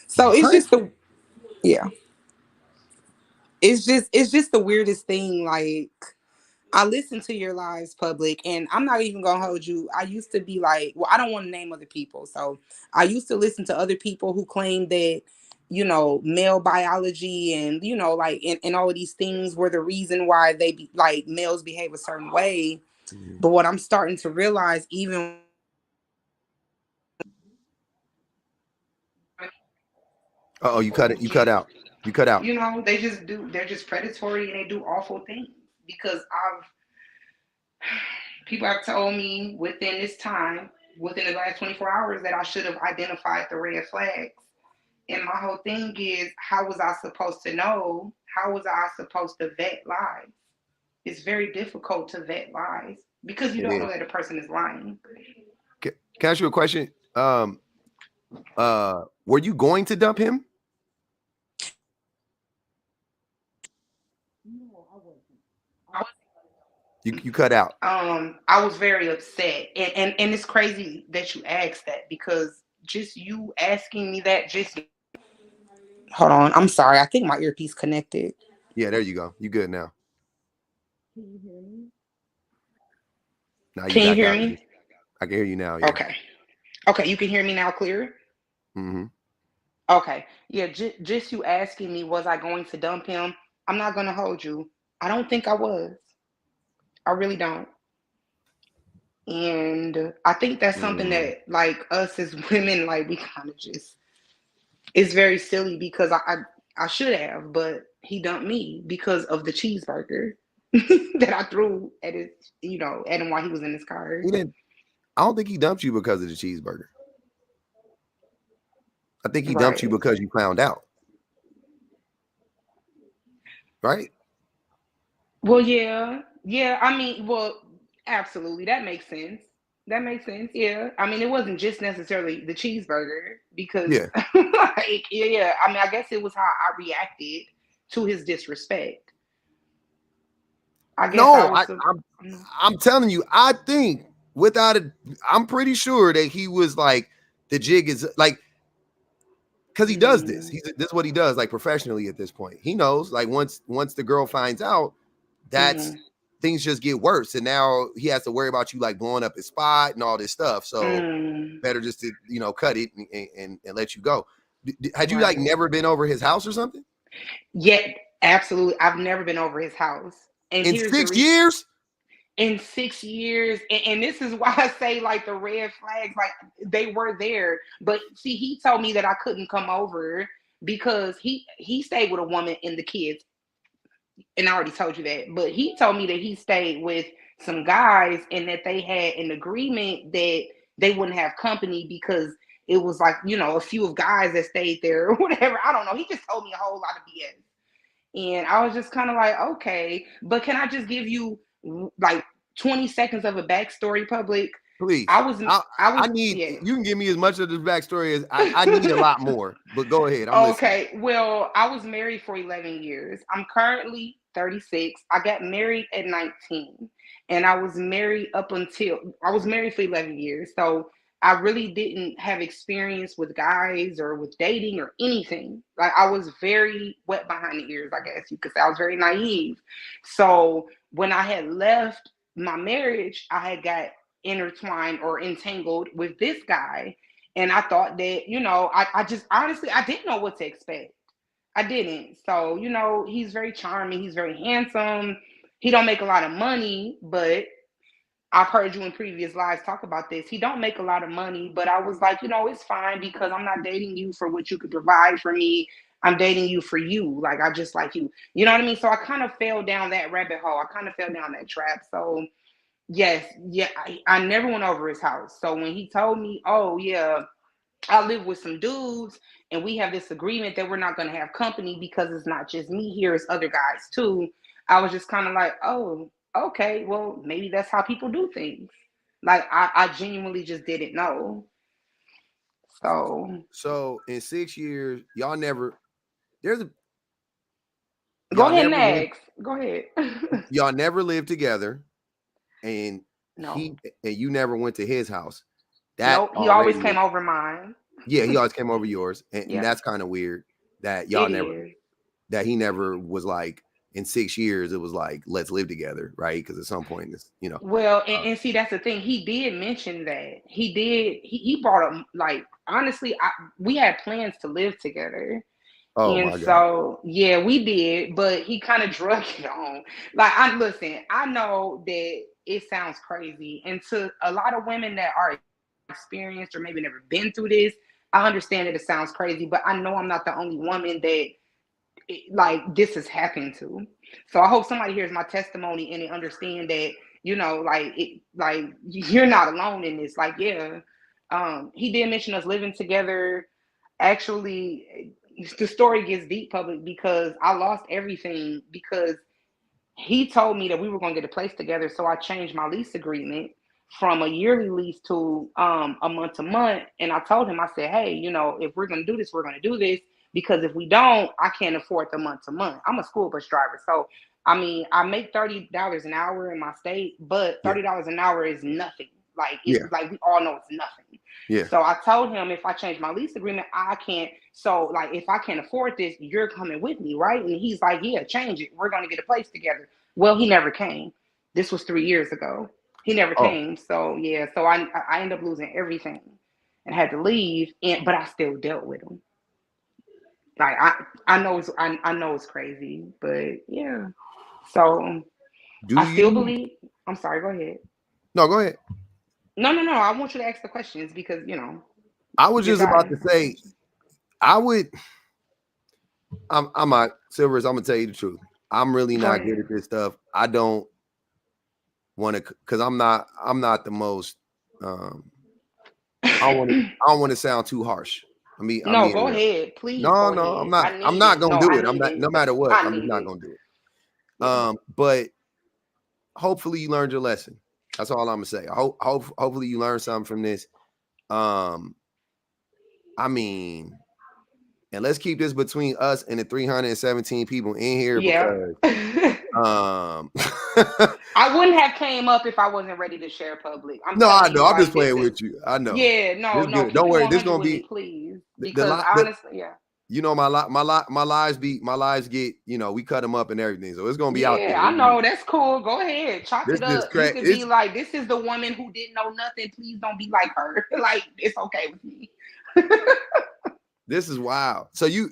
B: So it's
A: what?
B: just the yeah, it's just the weirdest thing. Like, I listen to your lives, public, and I'm not even gonna hold you. I used to be like, well, I don't want to name other people, so I used to listen to other people who claim that, male biology and, like, and all of these things were the reason why like males behave a certain way.
A: Mhm.
B: But what I'm starting to realize, even
A: Oh, you cut it. You cut out. You cut out.
B: they're just predatory and they do awful things. Because people have told me within this time, within the last 24 hours, that I should have identified the red flags. And my whole thing is, how was I supposed to know? How was I supposed to vet lies? It's very difficult to vet lies because you
A: It
B: don't know
A: is.
B: that a person is lying.
A: Can I ask you a question? Were you going to dump him?
B: No, I wasn't.
A: You cut out.
B: I was very upset, and it's crazy that you asked that, because just you asking me that just hold on. I'm sorry. I think my earpiece connected.
A: Yeah, there you go. You good now.
B: Can you hear me?
A: Now you
B: Can you
A: back
B: hear
A: out again.
B: me?
A: I can hear you now. Yeah.
B: Okay. Okay, you can hear me now clear?
A: Mm-hmm.
B: Okay. Yeah, just you asking me, was I going to dump him? I'm not going to hold you. I don't think I was. I really don't. And I think that's something
A: Mm.
B: that, like, us as women, like, we kind of just, it's very silly because I should have, but he dumped me because of the cheeseburger that I threw at his, at him while he was in his car.
A: He didn't. I don't think he dumped you because of the cheeseburger. I think he dumped you
B: Right.
A: because you found out. Right.
B: Well, yeah. Yeah, I mean, well, absolutely. That makes sense. That makes sense. Yeah. I mean, it wasn't just necessarily the cheeseburger because,
A: Yeah.
B: like, yeah, yeah. I mean, I guess it was how I reacted to his disrespect. I guess I
A: No,
B: was.
A: I'm telling you, I think I'm pretty sure that he was like, the jig is like, because he does this. This is what he does, like professionally at this point. He knows, like once the girl finds out, that's things just get worse, and now he has to worry about you like blowing up his spot and all this stuff. So better just to cut it and let you go. Had you like never been over his house or something?
B: Yeah, absolutely. I've never been over his house. And
A: in
B: here's
A: 6 years?
B: In 6 years, and this is why I say like the red flags, like they were there. But see, he told me that I couldn't come over because he stayed with a woman and the kids. And I already told you that. But he told me that he stayed with some guys and that they had an agreement that they wouldn't have company because it was like, a few of guys that stayed there or whatever. I don't know. He just told me a whole lot of BS. And I was just kind of like, okay, but can I just give you like 20 seconds of a backstory, public?
A: Please.
B: I
A: need, you can give me as much of the backstory as I need a lot more, but go ahead. I'm
B: okay.
A: listening.
B: Well, I was married for 11 years. I'm currently 36. I got married at 19 and I was married for 11 years. So I really didn't have experience with guys or with dating or anything. Like I was very wet behind the ears, I guess you could say. I was very naive. So when I had left my marriage, I had got intertwined or entangled with this guy. And I thought that, I just honestly, I didn't know what to expect. I didn't. So, he's very charming. He's very handsome. He don't make a lot of money, but I've heard you in previous lives talk about this. He don't make a lot of money, but I was like, it's fine because I'm not dating you for what you could provide for me. I'm dating you for you. Like, I just like you. You know what I mean? So I kind of fell down that rabbit hole. I kind of fell down that trap. So yes, yeah, I never went over his house. So when he told me, oh yeah, I live with some dudes and we have this agreement that we're not going to have company because it's not just me here, it's other guys too. I was just kind of like, oh, okay, well, maybe that's how people do things. Like, I genuinely just didn't know.
A: So in 6 years, y'all never,
B: go ahead and ask. Go ahead.
A: y'all never lived together, and
B: No.
A: you never went to his house.
B: Nope, he always came over mine.
A: Yeah, he always came over yours, and
B: Yeah.
A: that's kind of weird that y'all that he never was like, in 6 years it was like, let's live together, right? Because at some point it's
B: well, and see, that's the thing, he did mention that he brought up, like, honestly, we had plans to live together.
A: Oh
B: and
A: my God.
B: So yeah, we did, but he kind of drug it on. Like, I know that it sounds crazy, and to a lot of women that are experienced or maybe never been through this, I understand that it sounds crazy, but I know I'm not the only woman that like this has happened to. So I hope somebody hears my testimony and they understand that, like you're not alone in this. Like, yeah, he did mention us living together. Actually, the story gets deep, public, because I lost everything because he told me that we were going to get a place together. So I changed my lease agreement from a yearly lease to a month to month. And I told him, I said, hey, if we're going to do this, we're going to do this. Because if we don't, I can't afford the month to month. I'm a school bus driver. So, I mean, I make $30 an hour in my state, but $30 an hour is nothing. Like, like we all know it's nothing.
A: Yeah.
B: So I told him, if I change my lease agreement, I can't. So, like, if I can't afford this, you're coming with me, right? And he's like, yeah, change it. We're going to get a place together. Well, he never came. This was 3 years ago. He never came. So, yeah. So I ended up losing everything and had to leave. But I still dealt with him. Like, I know it's crazy, but yeah. So I still believe. I'm sorry. Go ahead.
A: No, go ahead.
B: No. I want you to ask the questions because
A: I was just about to say, I'm not Silvers. I'm gonna tell you the truth. I'm really not good at this stuff. I don't want to, because I'm not the most. I don't want to sound too harsh.
B: No, go ahead, please.
A: No, I'm not. I'm not gonna do it. I'm not. No matter what, I'm just not gonna do it. But hopefully you learned your lesson. That's all I'm gonna say. Hopefully you learned something from this. I mean, And let's keep this between us and the 317 people in here
B: Yeah.
A: because
B: I wouldn't have came up if I wasn't ready to share public. I'm
A: no, I
B: telling
A: know.
B: you,
A: I'm just
B: like, this
A: playing
B: is,
A: with you. I know.
B: yeah,
A: This
B: no,
A: good.
B: keep
A: Don't
B: it
A: worry. This
B: 100
A: gonna
B: with me,
A: be
B: please.
A: the
B: Because
A: lot.
B: honestly, yeah.
A: You know, my lives get, you know, we cut them up and everything. So it's gonna be out
B: Yeah,
A: there.
B: I know. That's cool. Go ahead. Chalk
A: This
B: it
A: this
B: up. You
A: crack.
B: could be like, this is the woman who didn't know nothing. Please don't be like her. Like, it's okay with me.
A: This is wild. So
B: Yeah.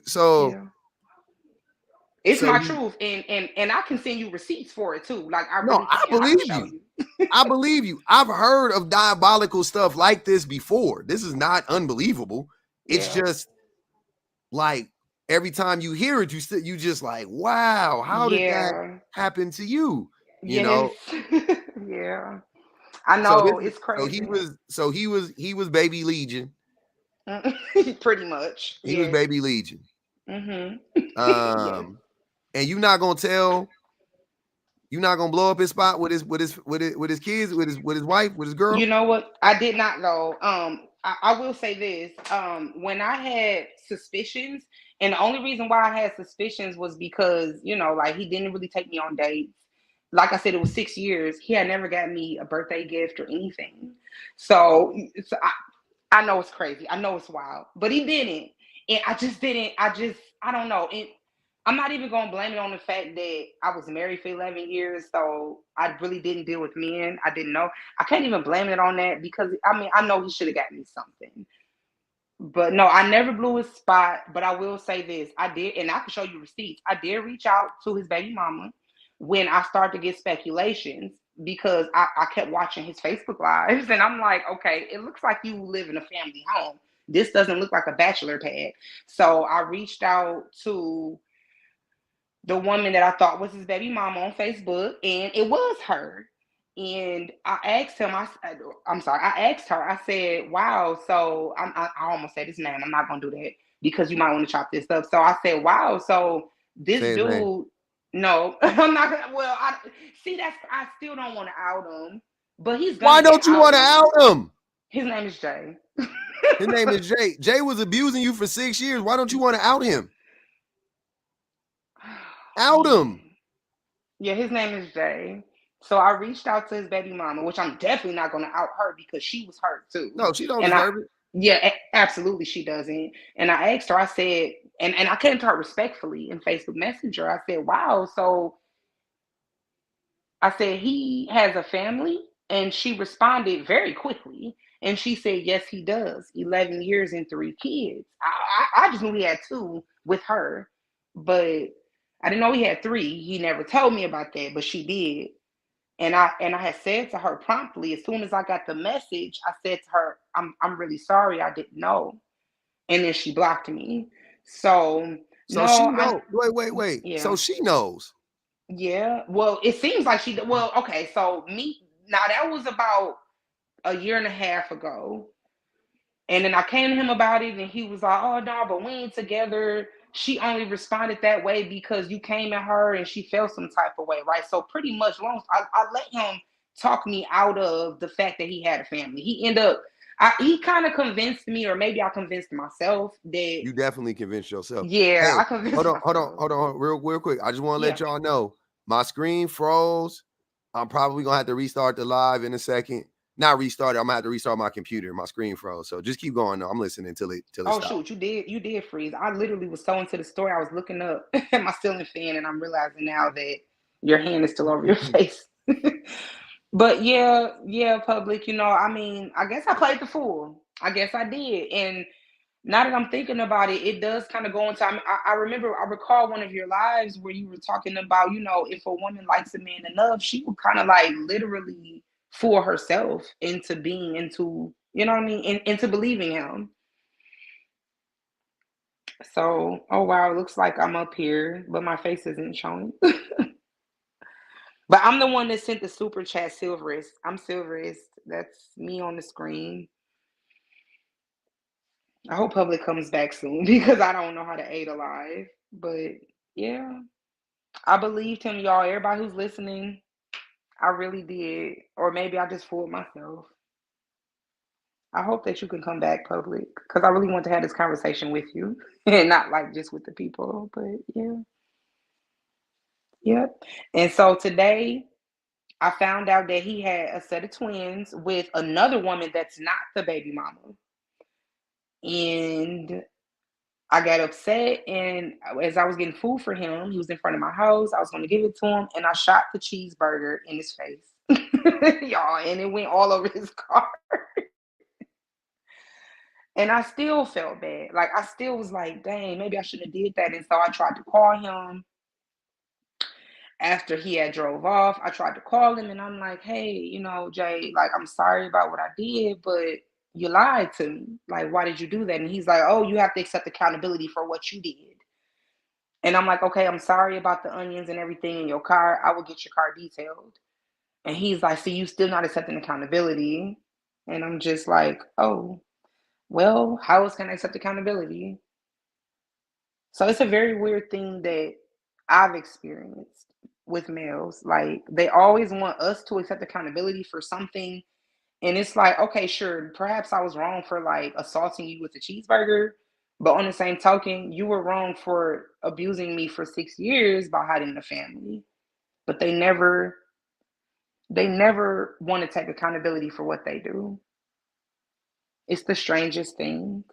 B: It's
A: so
B: my
A: you
B: truth. And I can send you receipts for it too. Like, I
A: no,
B: really
A: I
B: can. I can
A: believe
B: show
A: you.
B: you.
A: I believe you. I've heard of diabolical stuff like this before. This is not unbelievable. It's
B: Yeah.
A: just like every time you hear it, you just like, wow, how did that
B: Yeah.
A: happen to you? You
B: Yes.
A: know.
B: Yeah. I
A: So this
B: know.
A: is
B: It's crazy.
A: he was baby Legion.
B: Pretty much.
A: He was
B: Yes.
A: baby Legion.
B: Mm-hmm. Yes.
A: And you're not gonna blow up his spot with his kids, with his wife, with his girl.
B: You know what? I did not though. I will say this. When I had suspicions, and the only reason why I had suspicions was because, like, he didn't really take me on dates. Like I said, it was 6 years. He had never got me a birthday gift or anything. So I know it's crazy. I know it's wild, but he didn't. And I just didn't. I don't know. And I'm not even going to blame it on the fact that I was married for 11 years. So I really didn't deal with men. I didn't know. I can't even blame it on that because, I mean, I know he should have got me something. But no, I never blew his spot. But I will say this: I did, and I can show you receipts. I did reach out to his baby mama when I started to get speculations because I kept watching his Facebook lives, and I'm like, okay, it looks like you live in a family home. This doesn't look like a bachelor pad. So I reached out to the woman that I thought was his baby mama on Facebook, and it was her. And I asked him, I'm sorry, I asked her, I said, wow, so I almost said his name. I'm not going to do that because you might want to chop this up. So I said, wow, so this
A: Say his name.
B: dude, no, I'm not going to, well, I still don't want to out him, but he's going
A: Why
B: to get
A: don't you want to
B: outed.
A: out him?
B: His name is Jay.
A: His name is Jay. Jay was abusing you for 6 years. Why don't you want to out him? Out him.
B: Yeah, his name is Jay. So I reached out to his baby mama, which I'm definitely not going to out her because she was hurt too.
A: No, she don't
B: And I,
A: deserve it.
B: yeah, absolutely she doesn't. And I asked her, I said, and I came to her respectfully in Facebook Messenger. I said, wow, so I said, he has a family? And she responded very quickly. And she said, yes, he does. 11 years and 3 kids. I just knew he had two with her, but I didn't know he had three. He never told me about that, but she did. And I had said to her promptly, as soon as I got the message, I said to her, I'm really sorry, I didn't know. And then she blocked me. So
A: So she
B: no,
A: knows. Wait. So
B: yeah.
A: she knows.
B: Yeah. Well, it seems like well, okay, so now that was about a year and a half ago. And then I came to him about it, and he was like, "Oh no, but we ain't together." She only responded that way because you came at her, and she felt some type of way, right? So pretty much, I let him talk me out of the fact that he had a family. He ended up, he kind of convinced me, or maybe I convinced myself that,
A: You definitely convinced yourself.
B: yeah,
A: Hey,
B: I convinced myself.
A: real quick. I just want to
B: Yeah.
A: let y'all know my screen froze. I'm probably gonna have to restart the live in a second. Not restart it. I'm gonna have to restart my computer. My screen froze. So just keep going. Though. I'm listening till it
B: Oh
A: stops.
B: shoot, you did freeze. I literally was so into the story. I was looking up at my ceiling fan, and I'm realizing now that your hand is still over your face. But yeah, public. I mean, I guess I played the fool. I guess I did. And now that I'm thinking about it, it does kind of go into. I recall one of your lives where you were talking about, if a woman likes a man enough, she would kind of like literally fool herself into being into, you know what I mean, into believing him. So, oh wow, it looks like I'm up here, but my face isn't showing. But I'm the one that sent the super chat, Silverist. I'm Silverist. That's me on the screen. I hope public comes back soon because I don't know how to aid alive. But yeah, I believed him, y'all. Everybody who's listening, I really did. Or maybe I just fooled myself. I hope that you can come back public because I really want to have this conversation with you and not like just with the people. But yeah, yep. And so today I found out that he had a set of twins with another woman that's not the baby mama. And I got upset. And as I was getting food for him, he was in front of my house. I was going to give it to him. And I shot the cheeseburger in his face, y'all. And it went all over his car. And I still felt bad. Like, I still was like, dang, maybe I shouldn't have did that. And so I tried to call him after he had drove off. I tried to call him and I'm like, hey, Jay, like, I'm sorry about what I did, but you lied to me. Like, why did you do that? And he's like, oh, you have to accept accountability for what you did. And I'm like, okay, I'm sorry about the onions and everything in your car. I will get your car detailed. And he's like, see, you still not accepting accountability. And I'm just like, oh, well, how else can I accept accountability? So it's a very weird thing that I've experienced with males. Like, they always want us to accept accountability for something. And it's like, okay, sure, perhaps I was wrong for like assaulting you with a cheeseburger. But on the same token, you were wrong for abusing me for 6 years by hiding the family. But they never want to take accountability for what they do. It's the strangest thing.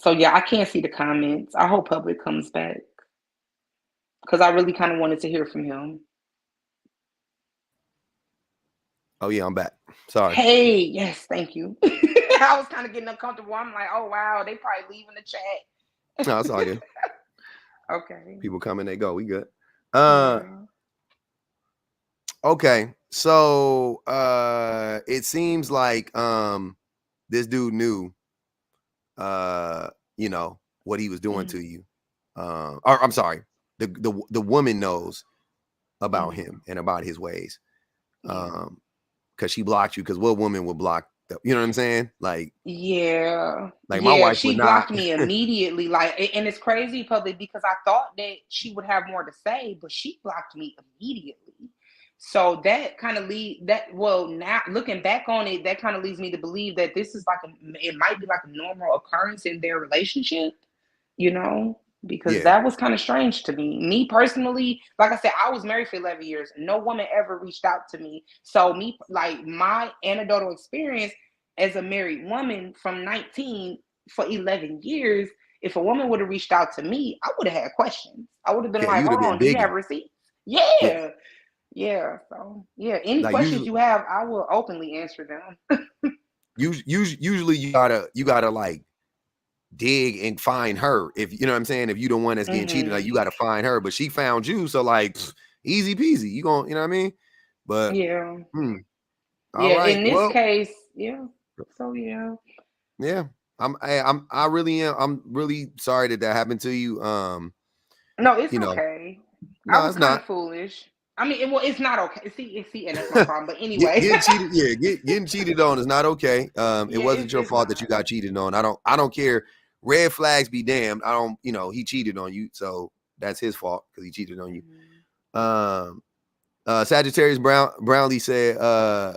B: So yeah, I can't see the comments. I hope Public comes back because I really kind of wanted to hear from him.
A: Oh yeah, I'm back. Sorry.
B: Hey, yes, thank you. I was kind of getting uncomfortable. I'm like, oh wow, they probably leaving the chat.
A: No, it's all good.
B: Okay.
A: People come and they go. We good.
B: Yeah.
A: Okay. So it seems like this dude knew what he was doing to you. Or I'm sorry, the woman knows about him and about his ways. Because she blocked you, because what woman would block you know what I'm saying? Like,
B: yeah,
A: like my wife
B: she
A: would
B: blocked
A: not.
B: me immediately. Like, and it's crazy, Public, because I thought that she would have more to say, but she blocked me immediately. So that kind of now looking back on it, that kind of leads me to believe that this is like it might be like a normal occurrence in their relationship, because
A: Yeah.
B: that was kind of strange to me. Me personally, like I said, I was married for 11 years. No woman ever reached out to me. So like my anecdotal experience as a married woman from 19 for 11 years, if a woman would have reached out to me, I would have had questions. I would have been
A: Yeah,
B: like,
A: you'd have
B: hold
A: been
B: on, do you have
A: digging.
B: receipts?
A: Yeah.
B: Yeah. So yeah, any
A: Like
B: questions
A: usually
B: you have, I will openly answer them.
A: usually you gotta like dig and find her, if you know what I'm saying, if you the one that's getting cheated, like you gotta find her, but she found you, so like easy peasy, you gonna, you know what I mean? But
B: Yeah.
A: all right,
B: In this
A: well,
B: case, yeah. So yeah.
A: I really am, I'm really sorry that happened to you.
B: No, it's
A: You know,
B: okay. I
A: no,
B: was
A: it's
B: kind
A: not.
B: of foolish. I mean, it's not okay. See, and that's my problem. But anyway,
A: Getting cheated, yeah, getting cheated on is not okay. It
B: yeah,
A: wasn't your
B: it's
A: fault that
B: not.
A: you got cheated on. I don't care. Red flags be damned. I don't, he cheated on you, so that's his fault because he cheated on you. Sagittarius Brownlee said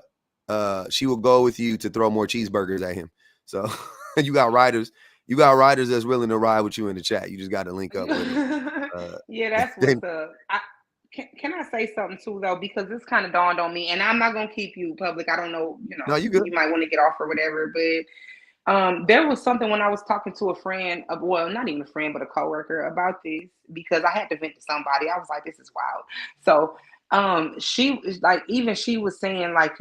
A: she will go with you to throw more cheeseburgers at him. So you got riders that's willing to ride with you in the chat. You just got to link up with them.
B: Yeah, that's what's up. Can I say something too though, because this kind of dawned on me, and I'm not gonna keep you public. I don't know,
A: No, you good.
B: you might want to get off or whatever, but there was something when I was talking to a friend, well, not even a friend, but a coworker about this, because I had to vent to somebody. I was like, this is wild. So she was like, even she was saying like,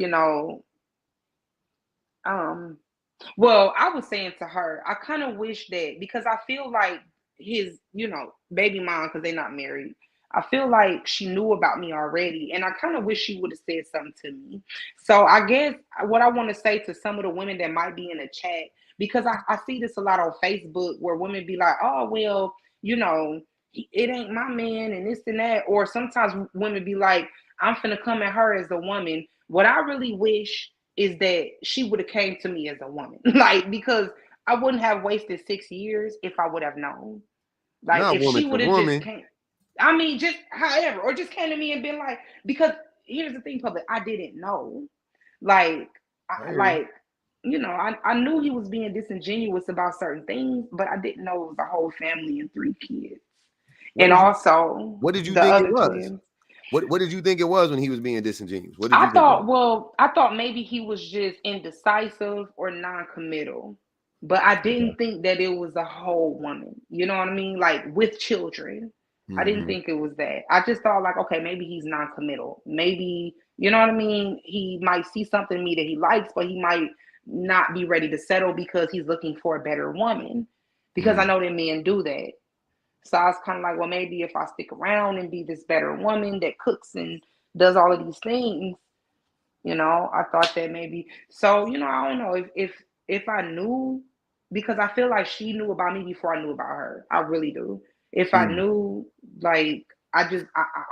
B: well, I was saying to her, I kind of wish that, because I feel like his, baby mom, because they're not married, I feel like she knew about me already. And I kind of wish she would have said something to me. So I guess what I want to say to some of the women that might be in the chat, because I see this a lot on Facebook where women be like, oh, well, it ain't my man and this and that. Or sometimes women be like, I'm finna come at her as a woman. What I really wish is that she would have came to me as a woman. Like, because I wouldn't have wasted 6 years if I would have known. Like,
A: Not
B: if
A: woman
B: she
A: to
B: would have just
A: woman.
B: came, I mean, just however, or just came to me and been like, because here's the thing, public, I didn't know. Like, like, you know, I knew he was being disingenuous about certain things, but I didn't know it was a whole family and 3 kids.
A: What
B: And
A: did you
B: also
A: What did you
B: the
A: think it
B: other
A: was?
B: twins.
A: What did you think it was when he was being disingenuous? What did you think?
B: I thought maybe he was just indecisive or non-committal, but I
A: Okay.
B: didn't think that it was a whole woman. You know what I mean? Like with children. I didn't
A: Mm-hmm.
B: think it was that. I just thought like, okay, maybe he's non-committal. Maybe, you know what I mean? He might see something in me that he likes, but he might not be ready to settle because he's looking for a better woman. Because I
A: Mm.
B: know that men do that. So I was kind of like, well, maybe if I stick around and be this better woman that cooks and does all of these things, you know, I thought that maybe. So, you know, I don't know if I knew, because I feel like she knew about me before I knew about her. I really do. If I
A: Mm.
B: knew, like, I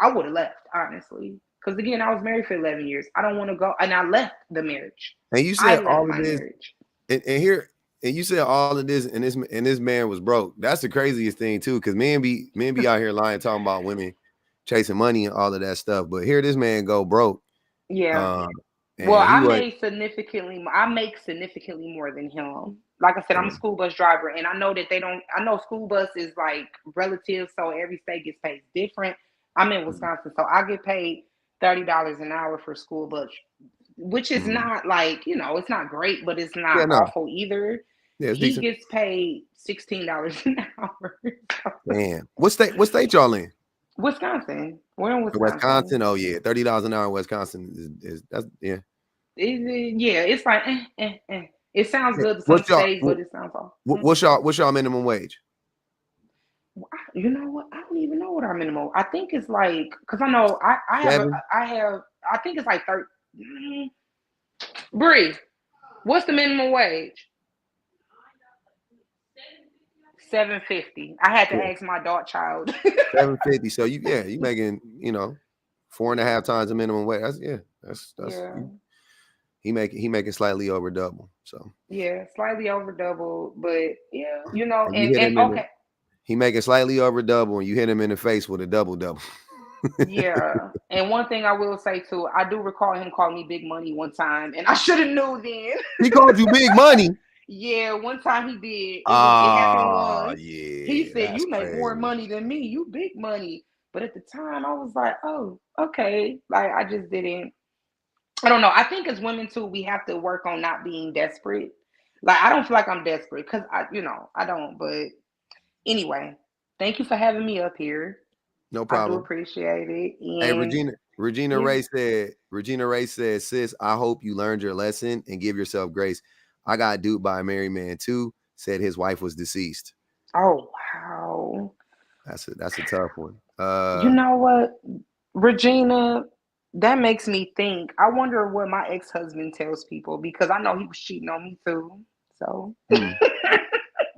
B: would have left, honestly. Because again, I was married for 11 years. I don't want to go, and I left the marriage.
A: And you
B: I
A: said
B: left
A: all of
B: my
A: this,
B: marriage.
A: and here, and you said all of this, and this man was broke. That's the craziest thing too, because men be out here lying, talking about women chasing money and all of that stuff. But here, this man go broke,
B: Yeah.
A: uh,
B: Well,
A: and he was.
B: I make significantly more than him. Like I said, I'm a school bus driver, and I know that they don't. I know school bus is like relative, so every state gets paid different. I'm in Wisconsin, so I get paid $30 an hour for school bus, which is
A: Mm.
B: not like, you know, it's not great, but it's
A: Yeah,
B: not
A: no,
B: awful either.
A: yeah, it's
B: He
A: decent.
B: gets paid $16 an hour.
A: Damn, what state y'all in?
B: Wisconsin, we're in Wisconsin.
A: Wisconsin. Oh yeah, $30 an hour in Wisconsin is that's yeah.
B: Yeah, it's like It sounds good to some
A: What's y'all
B: states, but it sounds off.
A: what's y'all minimum wage?
B: You know what? I don't even know what our minimum. I think it's like, because I know
A: Seven.
B: I think it's like 30. Bree, what's the minimum wage? 750. I had to
A: Yeah,
B: ask my daughter child.
A: 750. So you making 4.5 times the minimum wage. That's
B: Yeah,
A: he making slightly over double. So
B: yeah, slightly over double, but yeah, you know,
A: and you
B: and
A: hit
B: and
A: him in the
B: okay,
A: he making slightly over double, and you hit him in the face with a double double.
B: yeah. And one thing I will say too, I do recall him calling me big money one time, and I should have knew then.
A: He called you big money.
B: Yeah, one time he did. It happened
A: Ah,
B: once. He
A: yeah,
B: said,
A: that's
B: "You make more
A: crazy.
B: money than me. You big money." But at the time, I was like, "Oh, okay." Like I just didn't. I don't know. I think as women too, we have to work on not being desperate. Like I don't feel like I'm desperate because I don't. But anyway, thank you for having me up here.
A: No
B: I do
A: problem.
B: appreciate it.
A: Hey,
B: And yeah.
A: Regina Ray said, sis, I hope you learned your lesson and give yourself grace. I got duped by a married man too, said his wife was deceased.
B: Oh wow.
A: That's a tough one.
B: You know what, Regina? That makes me think. I wonder what my ex-husband tells people because I know he was cheating on me too. So
A: hmm.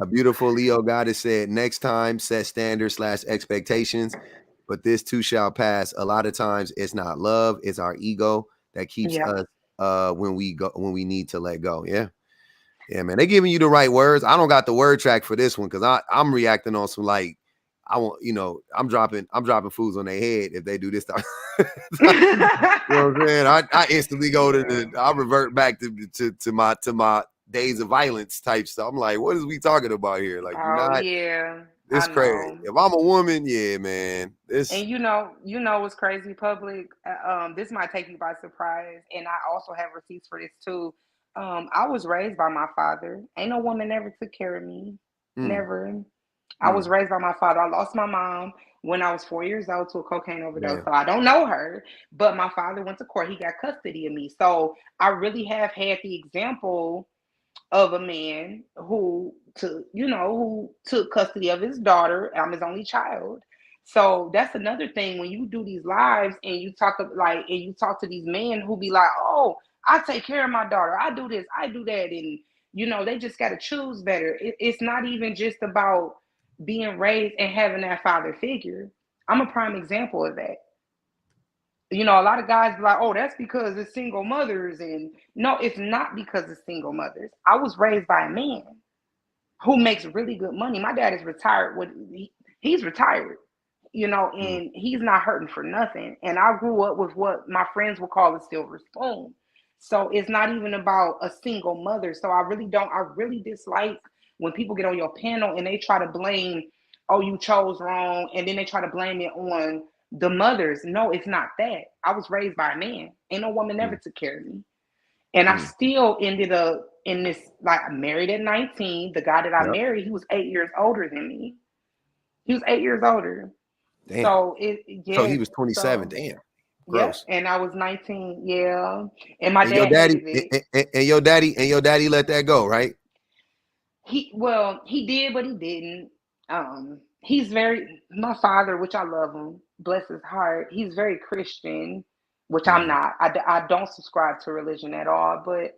A: A beautiful Leo goddess said, next time set standards / expectations, but this too shall pass. A lot of times it's not love, it's our ego that keeps
B: yeah.
A: us when we need to let go. Yeah. Yeah, man. They giving you the right words. I don't got the word track for this one because I'm reacting on some like I want, I'm dropping foods on their head if they do this time. You know what I'm saying? I instantly go
B: Yeah.
A: I revert back to my days of violence type stuff. I'm like, what is we talking about here? Like,
B: Oh yeah.
A: this
B: I
A: crazy.
B: know.
A: If I'm a woman, yeah, man. This
B: And you know what's crazy, public? This might take you by surprise, and I also have receipts for this too. I was raised by my father. Ain't no woman ever took care of me.
A: mm,
B: Never. I was
A: mm,
B: raised by my father. I lost my mom when I was 4 years old to a cocaine overdose.
A: damn.
B: So I don't know her, but my father went to court. He got custody of me. So I really have had the example of a man who took custody of his daughter. I'm his only child. So that's another thing when you do these lives and you talk to these men who be like, oh, I take care of my daughter. I do this, I do that. And they just got to choose better. It's not even just about being raised and having that father figure. I'm a prime example of that. A lot of guys be like, oh, that's because it's single mothers. And no, it's not because it's single mothers. I was raised by a man who makes really good money. My dad is retired. He's retired,
A: Mm,
B: and he's not hurting for nothing. And I grew up with what my friends would call a silver spoon. So it's not even about a single mother. So I really dislike when people get on your panel and they try to blame, oh, you chose wrong, and then they try to blame it on the mothers. No, it's not that. I was raised by a man. Ain't no woman ever took care of me. And I still ended up in this, like, I married at 19. The guy that I married, he was 8 years older than me. He was 8 years older.
A: Damn.
B: So
A: So he was 27. Damn. Gross.
B: Yeah, and I was 19. Yeah. And my
A: And
B: dad
A: your daddy
B: hated it.
A: and your daddy let that go, right?
B: He did, but he didn't. My father, which I love him, bless his heart. He's very Christian, which I'm not. I don't subscribe to religion at all. But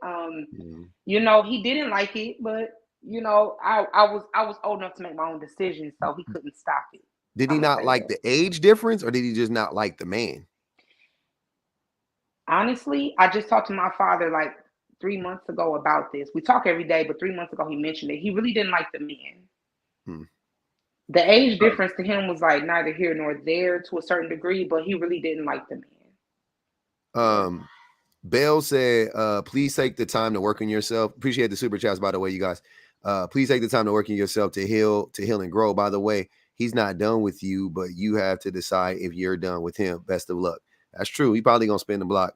B: you know, he didn't like it. But you know, I was old enough to make my own decisions, so he couldn't stop it.
A: Did he not like the age difference, or did he just not like the man?
B: Honestly, I just talked to my father like 3 months ago about this. We talk every day, but 3 months ago he mentioned it. He really didn't like the man. The age difference to him was like neither here nor there to a certain degree, but he really didn't like the
A: man. Bell said, please take the time to work on yourself. Appreciate the super chats, by the way, you guys. Please take the time to work on yourself to heal and grow. By the way, he's not done with you, but you have to decide if you're done with him. Best of luck. That's true. He probably gonna spin the block.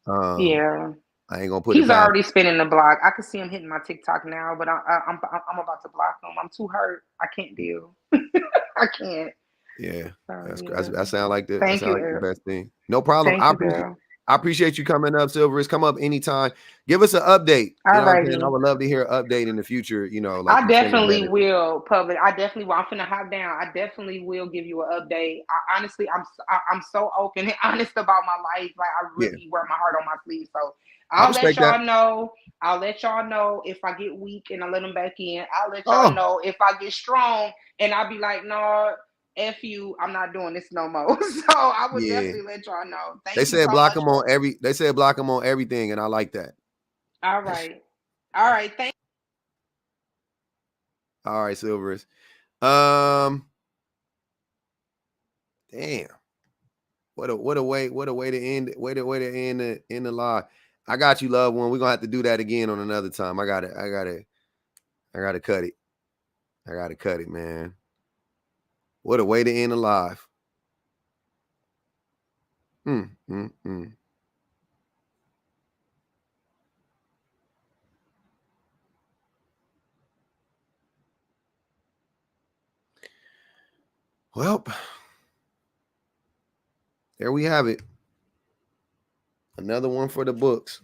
B: Yeah.
A: I ain't gonna put
B: He's already spinning the block. I can see him hitting my TikTok now, but I'm about to block him. I'm too hurt. I can't deal. I can't.
A: Yeah, that sounds like the best thing. No problem. I appreciate you coming up, Silverus. Come up anytime. Give us an update.
B: All right.
A: I would love to hear an update in the future. You know,
B: like I definitely will. Public. I definitely will. I'm finna hop down. I definitely will give you an update. Honestly, I'm so open and honest about my life. Like I really wear my heart on my sleeve. So I'll let y'all know. I'll let y'all know if I get weak and I let them back in. I'll let y'all know if I get strong and I'll be like, no, F you, I'm not doing this no more. So I would definitely let y'all know.
A: They said block them on everything, and I like that.
B: All right. All right. Thank you.
A: All right, Silverus. Damn. What a way to end the live. I got you, loved one. We're gonna have to do that again on another time. I gotta cut it. I gotta cut it, man. What a way to end the live. Well, there we have it. Another one for the books.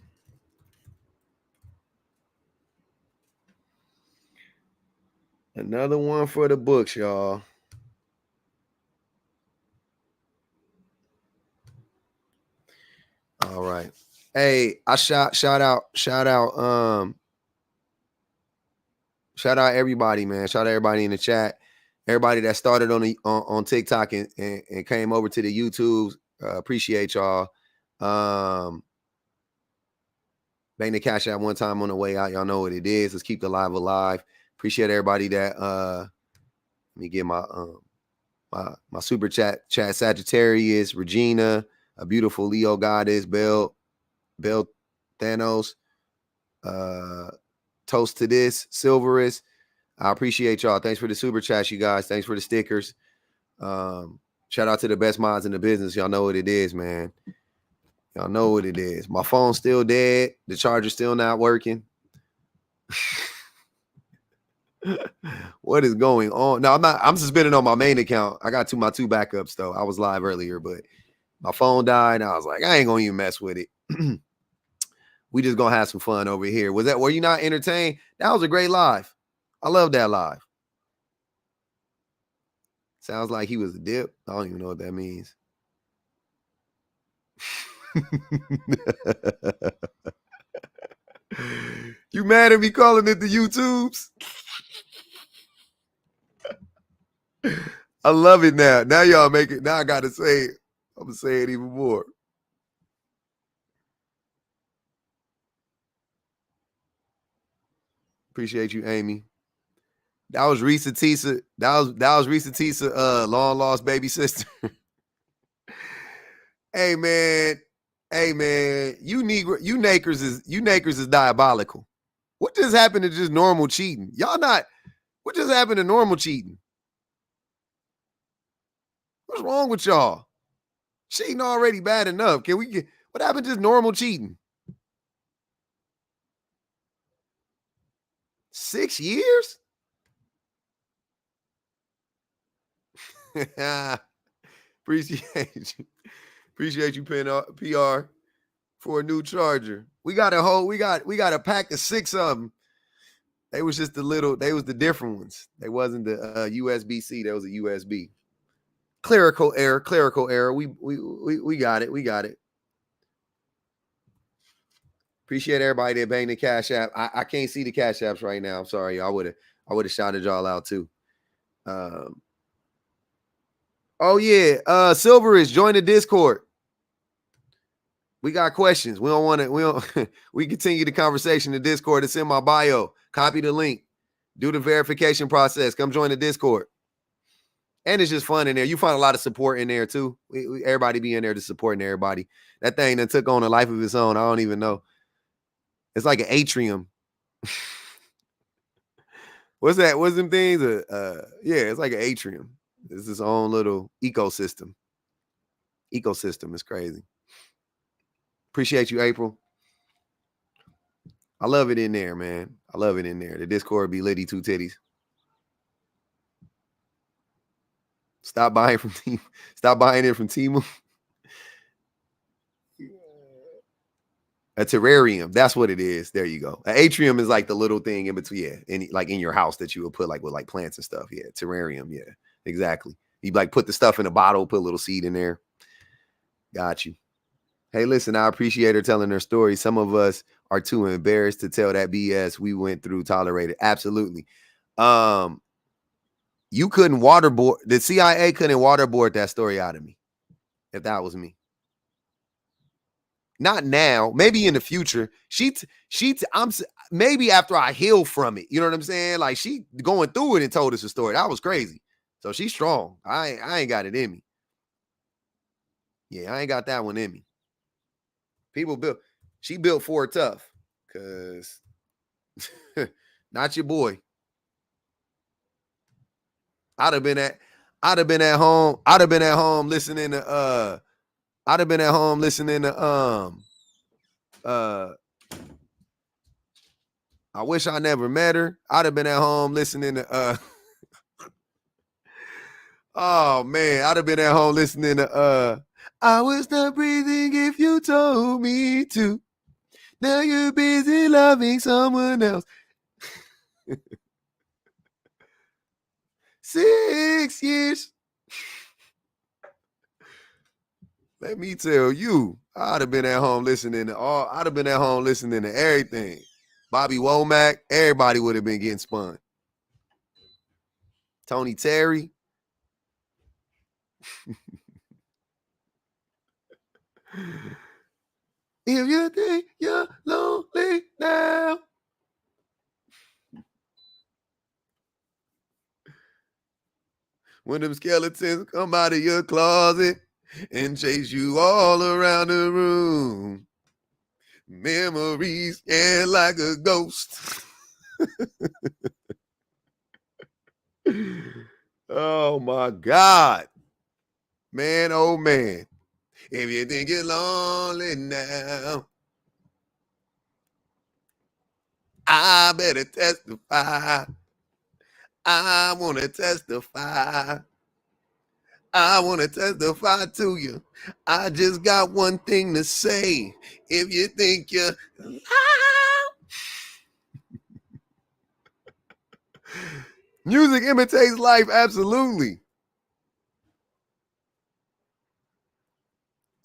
A: Another one for the books, y'all. All right. Hey, I shout out everybody, man. Shout out everybody in the chat. Everybody that started on TikTok and came over to the YouTube. Appreciate y'all. Bang the cash out one time on the way out. Y'all know what it is. Let's keep the live alive. Appreciate everybody that let me get my my super chat Sagittarius, Regina, a beautiful Leo goddess, Bell Thanos, toast to this, Silverus. I appreciate y'all. Thanks for the super chat, you guys. Thanks for the stickers. Shout out to the best minds in the business. Y'all know what it is, man. Y'all know what it is. My phone's still dead. The charger's still not working. What is going on? No, I'm suspended on my main account. I got my two backups though. I was live earlier, but my phone died. And I was like, I ain't gonna even mess with it. We just gonna have some fun over here. Were you not entertained? That was a great live. I love that live. Sounds like he was a dip. I don't even know what that means. You mad at me calling it the YouTubes? I love it now. Now y'all make it. Now I gotta say it. I'm gonna say it even more. Appreciate you, Amy. That was Risa Tisa. That was Risa Tisa, long lost baby sister. Hey man. Hey man, you nakers is diabolical. What just happened to just normal cheating? Y'all not. What just happened to normal cheating? What's wrong with y'all? Cheating already bad enough. Can we get what happened to just normal cheating? 6 years? Appreciate you. Appreciate you paying PR for a new charger. We got a pack of 6 of them. They was just they was the different ones. They wasn't the USB-C, that was a USB. Clerical error. We got it. We got it. Appreciate everybody that banged the Cash App. I can't see the Cash Apps right now. I'm sorry. I would have shouted y'all out too. Oh yeah. Silver is join the Discord. We got questions. We don't want to, we continue the conversation in Discord. It's in my bio. Copy the link. Do the verification process. Come join the Discord. And it's just fun in there. You find a lot of support in there too. Everybody be in there to support everybody. That thing that took on a life of its own. I don't even know. It's like an atrium. What's that? What's them things? Yeah, it's like an atrium. It's its own little ecosystem. Ecosystem is crazy. Appreciate you, April. I love it in there, man. I love it in there. The Discord be litty two titties. Stop buying from Team. Stop buying it from Temu. A terrarium. That's what it is. There you go. An atrium is like the little thing in between, yeah, in your house that you would put like with like plants and stuff. Yeah, terrarium. Yeah, exactly. You like put the stuff in a bottle, put a little seed in there. Got you. Hey, listen, I appreciate her telling her story. Some of us are too embarrassed to tell that BS we went through, tolerated. Absolutely. You couldn't waterboard, the CIA couldn't waterboard that story out of me if that was me. Not now, maybe in the future. I'm maybe after I heal from it. You know what I'm saying? Like she going through it and told us a story. That was crazy. So she's strong. I ain't got it in me. Yeah, I ain't got that one in me. She built for it tough. Cause not your boy. I'd have been at home listening to I wish I never met her. I'd have been at home listening to oh man, I'd have been at home listening to I would stop breathing if you told me to. Now you're busy loving someone else. 6 years. Let me tell you, I'd have been at home listening to everything. Bobby Womack, everybody would have been getting spun. Tony Terry. If you think you're lonely now. When them skeletons come out of your closet and chase you all around the room. Memories, yeah, like a ghost. Oh my God. Man, oh man. If you think you're lonely now, I better testify. I want to testify. I want to testify to you. I just got one thing to say. If you think you're music imitates life, absolutely.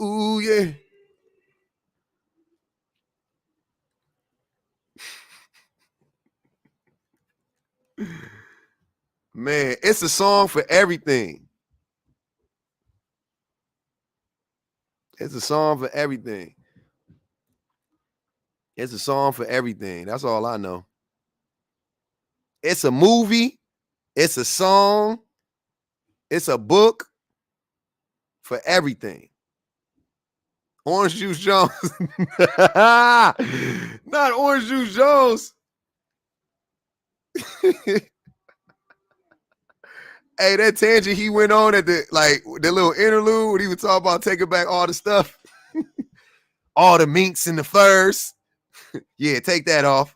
A: Ooh, yeah. Man, it's a song for everything. It's a song for everything. It's a song for everything. That's all I know. It's a movie. It's a song. It's a book for everything. Orange Juice Jones. Not Orange Juice Jones. Hey, that tangent he went on at the little interlude when he was talking about taking back all the stuff, all the minks and the furs. Yeah, take that off.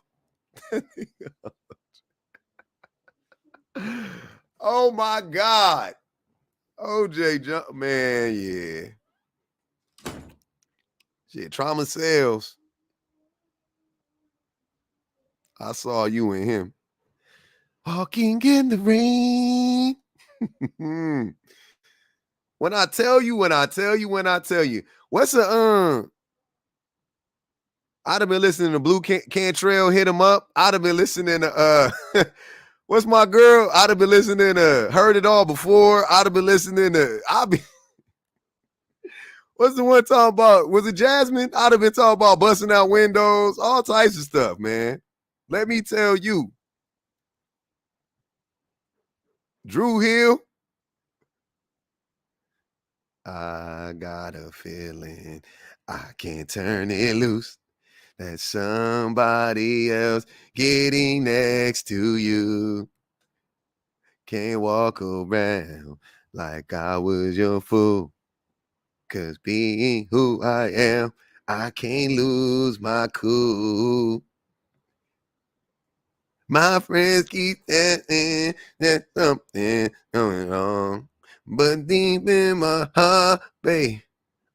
A: Oh my God. OJ, man, yeah. Shit, trauma sells. I saw you and him. Walking in the rain. When I tell you. What's I'd have been listening to Blue Cantrell, Hit 'Em Up. I'd have been listening to what's my girl? I'd have been listening to Heard It All Before. I'd have been listening to what's the one talking about? Was it Jasmine? I'd have been talking about busting out windows, all types of stuff, man. Let me tell you. Drew Hill. I got a feeling I can't turn it loose. That somebody else getting next to you. Can't walk around like I was your fool. 'Cause being who I am, I can't lose my cool. My friends keep saying that something going wrong. But deep in my heart, babe,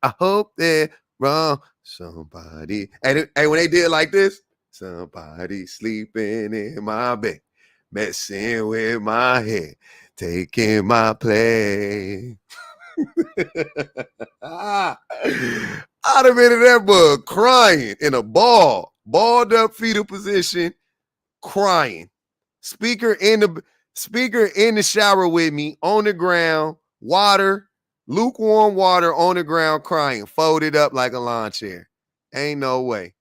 A: I hope they're wrong. Somebody, and when they did like this, somebody sleeping in my bed, messing with my head, taking my place. I'd have been in that bug crying in a balled up fetal position, crying. Speaker in the shower with me on the ground, water, lukewarm water on the ground, crying, folded up like a lawn chair. Ain't no way.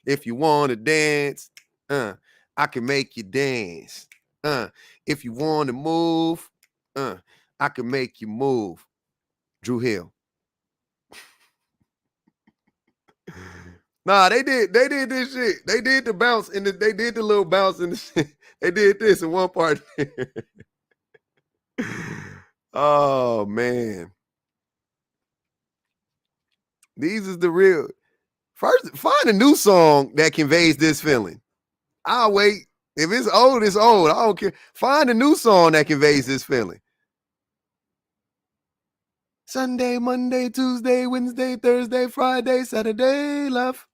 A: If you want to dance, I can make you dance. If you want to move, I can make you move. Drew Hill. Nah, they did this shit. They did the bounce and they did the little bounce in the shit. They did this in one part. Oh man. These is the real. First, find a new song that conveys this feeling. I'll wait. If it's old, it's old. I don't care. Find a new song that conveys this feeling. Sunday, Monday, Tuesday, Wednesday, Thursday, Friday, Saturday, love.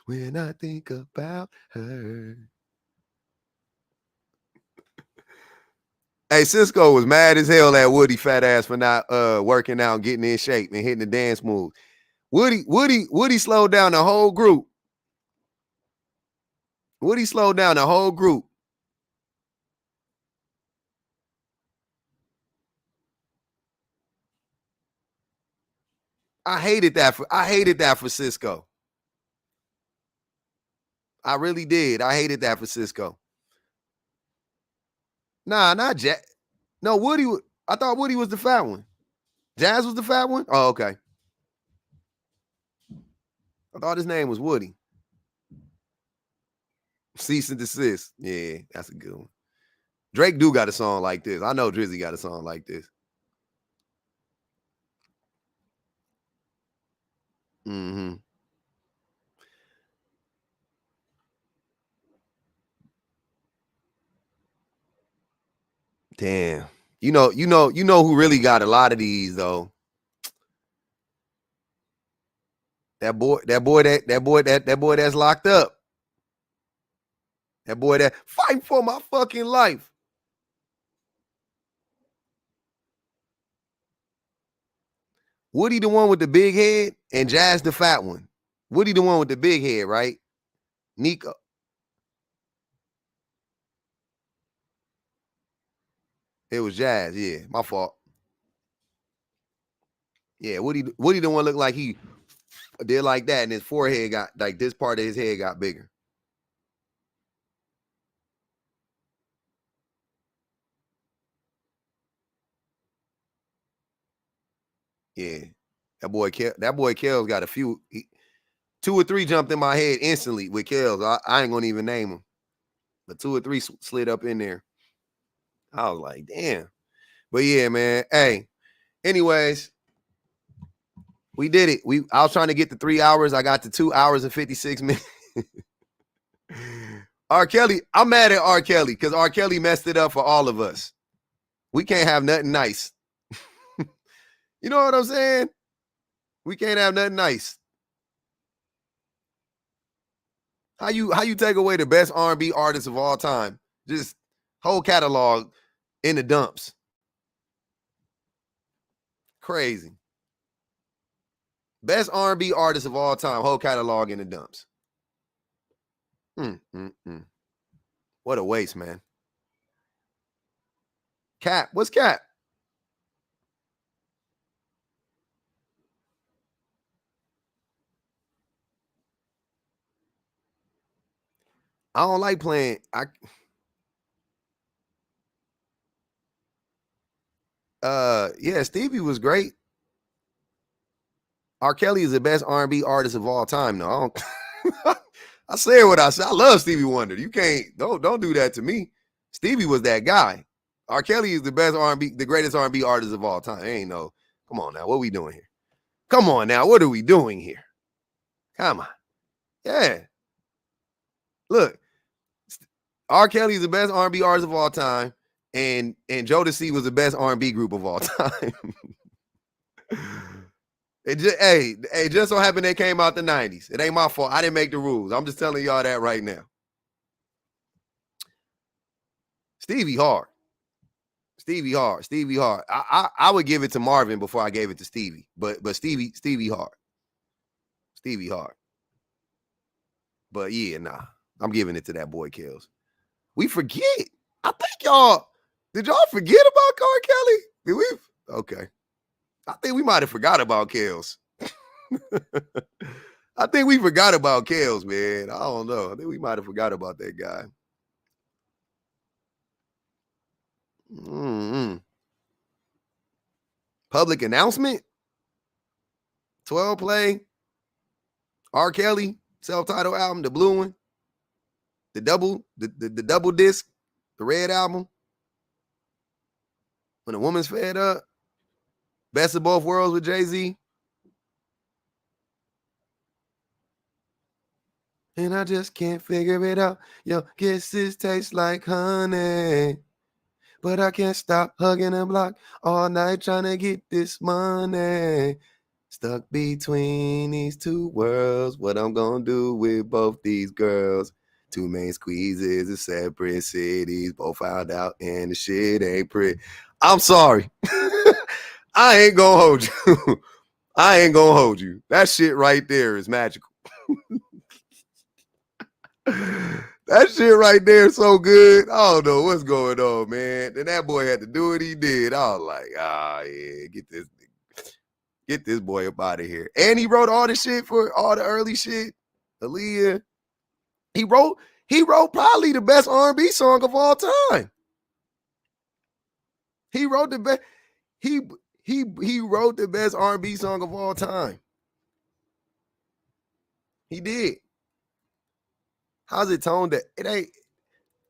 A: When I think about her. Hey, Cisco was mad as hell at Woody fat ass for not working out, getting in shape, and hitting the dance move. Woody slowed down the whole group. Woody slowed down the whole group. I hated that for Cisco. I really did. I hated that for Cisco. Nah, not Jazz. No, Woody. I thought Woody was the fat one. Jazz was the fat one? Oh, okay. I thought his name was Woody. Cease and Desist. Yeah, that's a good one. Drake do got a song like this. I know Drizzy got a song like this. Mm-hmm. Damn. You know who really got a lot of these though. That boy that's locked up. That boy that fighting for my fucking life. Woody the one with the big head and Jazz the fat one. Woody the one with the big head, right? Nico. It was Jazz, yeah. My fault. Yeah, Woody the one looked like he did like that, and his forehead got like this part of his head got bigger. Yeah. That boy Kells got a few. 2 or 3 jumped in my head instantly with Kells. I ain't gonna even name them. But 2 or 3 slid up in there. I was like, damn. But yeah, man. Hey, anyways, we did it. I was trying to get to 3 hours. I got to 2 hours and 56 minutes. R. Kelly, I'm mad at R. Kelly because R. Kelly messed it up for all of us. We can't have nothing nice. You know what I'm saying? We can't have nothing nice. How you take away the best R&B artist of all time? Just whole catalog in the dumps. Crazy. Best R&B artist of all time, whole catalog in the dumps. What a waste, man. Cap, what's Cap? I don't like playing. Yeah, Stevie was great. R. Kelly is the best R&B artist of all time. No, I don't. I said what I said. I love Stevie Wonder. You can't don't do that to me. Stevie was that guy. R. Kelly is the best R&B, the greatest R&B artist of all time. Ain't no. Come on now, what are we doing here? Come on now, what are we doing here? Come on, yeah. Look, R. Kelly is the best R&B artist of all time, and Jodeci was the best R&B group of all time. It just so happened they came out the 90s. It ain't my fault. I didn't make the rules. I'm just telling y'all that right now. Stevie hard. I would give it to Marvin before I gave it to Stevie. But Stevie hard. Stevie hard. But yeah, nah. I'm giving it to that boy Kells. We forget. I think did y'all forget about R. Kelly? Did we? Okay. I think we might have forgot about Kells. I think we forgot about Kells, man. I don't know. I think we might have forgot about that guy. Public announcement. 12 play. R. Kelly, self-titled album, the blue one. The double disc, the red album. When a woman's fed up. Best of both worlds with Jay-Z. And I just can't figure it out. Yo, kisses taste like honey. But I can't stop hugging the block all night trying to get this money. Stuck between these two worlds. What I'm gonna do with both these girls. 2 main squeezes in separate cities. Both found out and the shit ain't pretty. I'm sorry. I ain't gonna hold you. I ain't gonna hold you. That shit right there is magical. That shit right there is so good. I don't know what's going on, man. Then that boy had to do what he did. I was like, yeah, get this boy up out of here. And he wrote all the shit for all the early shit. Aaliyah. He wrote probably the best R&B song of all time. He wrote the best. He wrote the best R&B song of all time. He did. How's it toned that it ain't?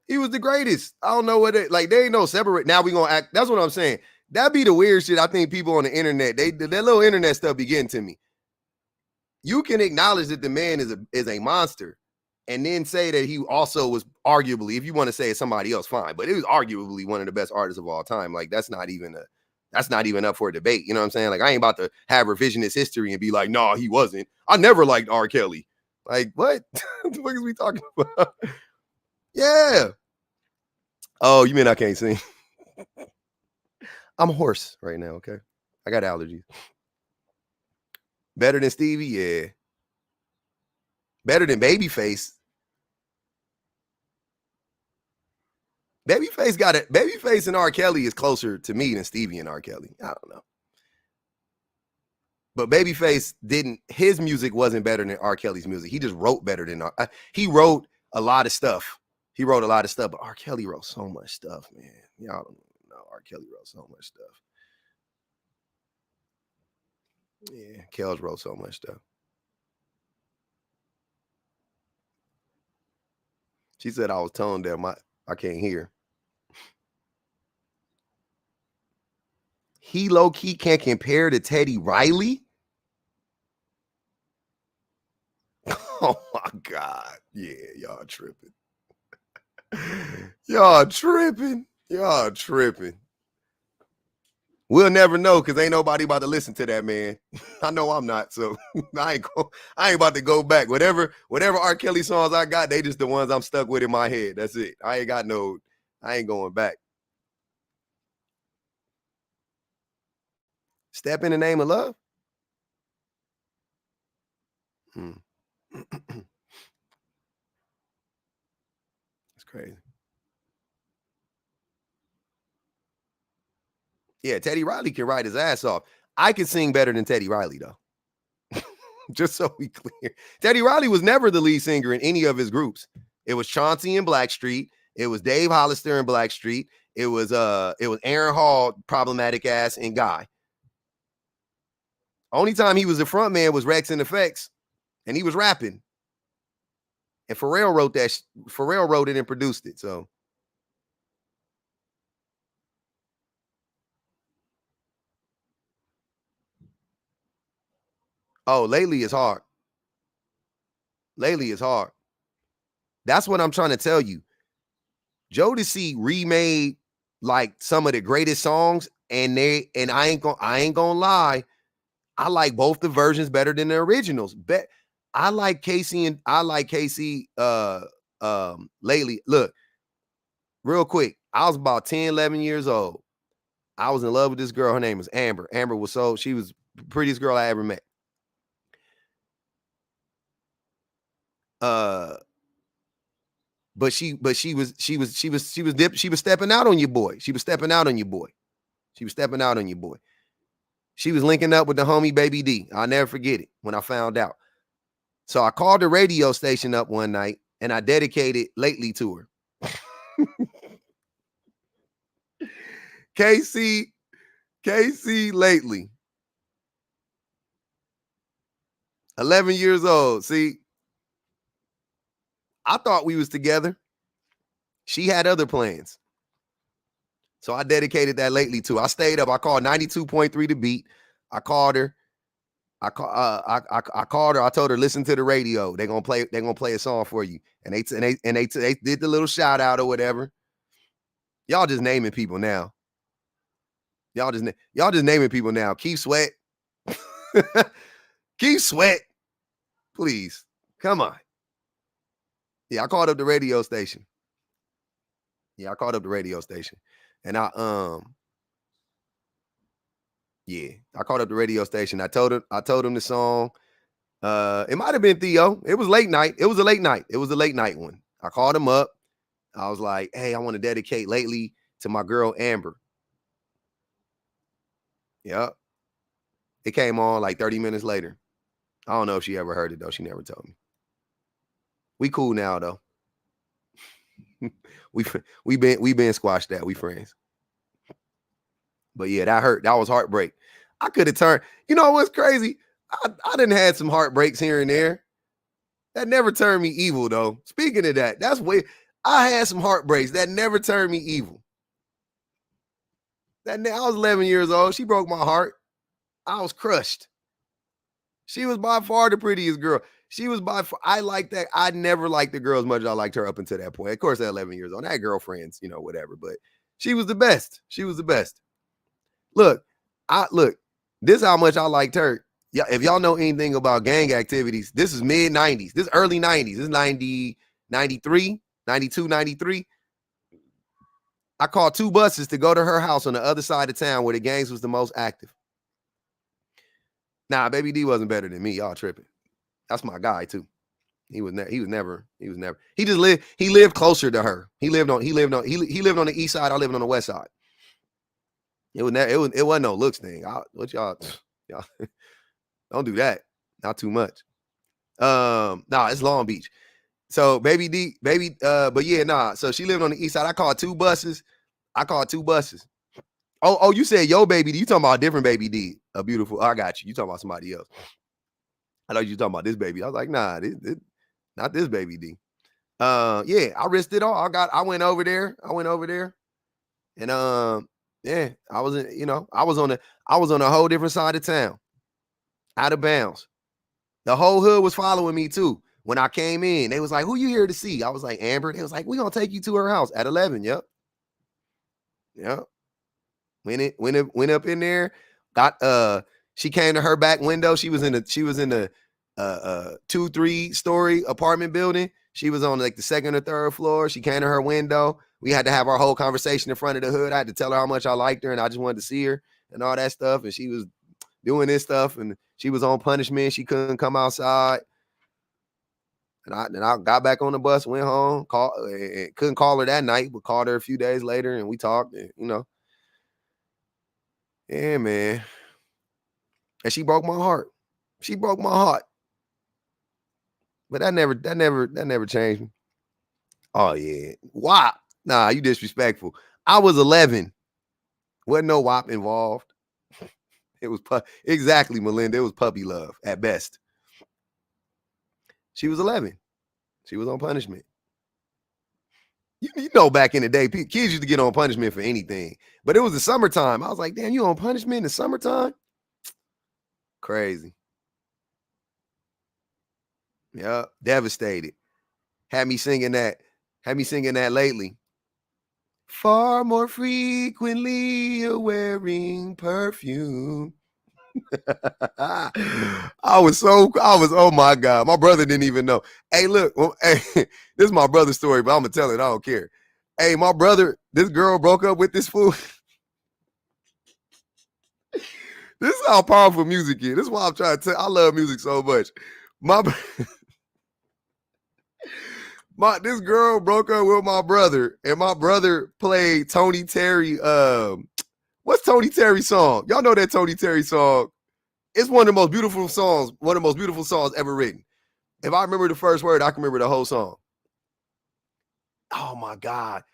A: He was the greatest. I don't know what it like. They ain't no separate. Now we gonna act. That's what I'm saying. That'd be the weird shit. I think people on the internet, that little internet stuff be getting to me. You can acknowledge that the man is a monster, and then say that he also was arguably, if you want to say it's somebody else, fine. But it was arguably one of the best artists of all time. Like that's not even up for a debate. You know what I'm saying? Like I ain't about to have revisionist history and be like, no, he wasn't. I never liked R. Kelly. Like what? What the fuck is we talking about? Yeah. Oh, you mean I can't sing? I'm hoarse right now, okay? I got allergies. Better than Stevie? Yeah. Better than Babyface? Babyface got it. Babyface and R. Kelly is closer to me than Stevie and R. Kelly. I don't know. But Babyface his music wasn't better than R. Kelly's music. He just wrote better than he wrote a lot of stuff. But R. Kelly wrote so much stuff, man. Y'all don't know. R. Kelly wrote so much stuff. Yeah, Kels wrote so much stuff. She said I was tone deaf. I can't hear. He low key can't compare to Teddy Riley. Oh my God. Yeah, y'all tripping. Y'all tripping. Y'all tripping. We'll never know because ain't nobody about to listen to that, man. I know I'm not, so I ain't about to go back. Whatever R. Kelly songs I got, they just the ones I'm stuck with in my head. That's it. I ain't going back. Step in the name of love. That's crazy. Yeah, Teddy Riley can write his ass off. I can sing better than Teddy Riley, though. Just so we clear. Teddy Riley was never the lead singer in any of his groups. It was Chauncey and Blackstreet. It was Dave Hollister and Blackstreet. It was Aaron Hall, problematic ass, and Guy. Only time he was the front man was Rex and Effects, and he was rapping. And Pharrell wrote that. Pharrell wrote it and produced it. So, lately is hard. Lately is hard. That's what I'm trying to tell you. Jodeci remade like some of the greatest songs, and I ain't gonna lie. I like both the versions better than the originals. I like Casey lately. Look, real quick. I was about 10, 11 years old. I was in love with this girl. Her name was Amber. Amber was she was the prettiest girl I ever met. But she was stepping out on your boy. She was stepping out on your boy. She was linking up with the homie Baby D. I'll never forget it when I found out. So I called the radio station up one night and I dedicated Lately to her. KC Lately. 11 years old. See, I thought we was together. She had other plans. So I dedicated that Lately to her. I stayed up. I called 92.3 The Beat. I called her. I called her. I told her, listen to the radio. They're gonna play a song for you. And they did the little shout out or whatever. Y'all just naming people now. Y'all just naming people now. Keith Sweat. Keith Sweat. Please. Come on. Yeah, I called up the radio station. And I called up the radio station. I told him the song. It might have been Theo. It was late night. It was a late night. It was a late night one. I called him up. I was like, hey, I want to dedicate Lately to my girl Amber. Yep. It came on like 30 minutes later. I don't know if she ever heard it though. She never told me. We cool now though. we been squashed that. We friends. But yeah, that hurt. That was heartbreak. I could have turned. You know what's crazy? I done had some heartbreaks here and there. That never turned me evil though. Speaking of that, I had some heartbreaks that never turned me evil. I was 11 years old. She broke my heart. I was crushed. She was by far the prettiest girl. I like that. I never liked the girl as much as I liked her up until that point. Of course, at 11 years old, I had girlfriends, whatever, but she was the best. Look, this is how much I liked her. Yeah, if y'all know anything about gang activities, this is mid 90s. This is early 90s. This is 90, 93, 92, 93. I called 2 buses to go to her house on the other side of town where the gangs was the most active. Nah, Baby D wasn't better than me. Y'all tripping. That's my guy too. He lived closer to her. He lived on the east side. I lived on the west side. It wasn't no looks thing. What y'all don't do that. Not too much. It's Long Beach. So but yeah, nah. So she lived on the east side. I called 2 buses. Oh, you said yo Baby D. You talking about a different Baby D. a beautiful. I got you. You talking about somebody else? I thought you talking about this baby. I was like, nah, not this baby D. Yeah, I risked it all. I went over there. And yeah, I was in, I was on a whole different side of town, out of bounds. The whole hood was following me too. When I came in, they was like, "Who you here to see?" I was like, "Amber." They was like, "We gonna take you to her house at 11." Yep. Went up in there. Got she came to her back window. She was in the 2-3 story apartment building. She was on like the second or third floor. She came to her window. We had to have our whole conversation in front of the hood. I had to tell her how much I liked her and I just wanted to see her and all that stuff. And she was doing this stuff and she was on punishment. She couldn't come outside. And I got back on the bus, went home, couldn't call her that night, but called her a few days later and we talked, and, yeah, man. And she broke my heart. But that never changed me. Oh yeah. WAP. Nah, you disrespectful. I was 11. Wasn't no WAP involved. It was exactly, Melinda. It was puppy love at best. She was 11. She was on punishment. You know, back in the day, kids used to get on punishment for anything. But it was the summertime. I was like, damn, you on punishment in the summertime? Crazy. Yeah, devastated. Had me singing that lately. Far more frequently you're wearing perfume. Oh my God. My brother didn't even know. Hey, look, hey, this is my brother's story, but I'm going to tell it. I don't care. Hey, my brother, this girl broke up with this fool. This is how powerful music is. This is why I'm trying to tell. I love music so much. This girl broke up with my brother, and my brother played Tony Terry. What's Tony Terry's song? Y'all know that Tony Terry song. It's one of the most beautiful songs ever written. If I remember the first word, I can remember the whole song. Oh my God.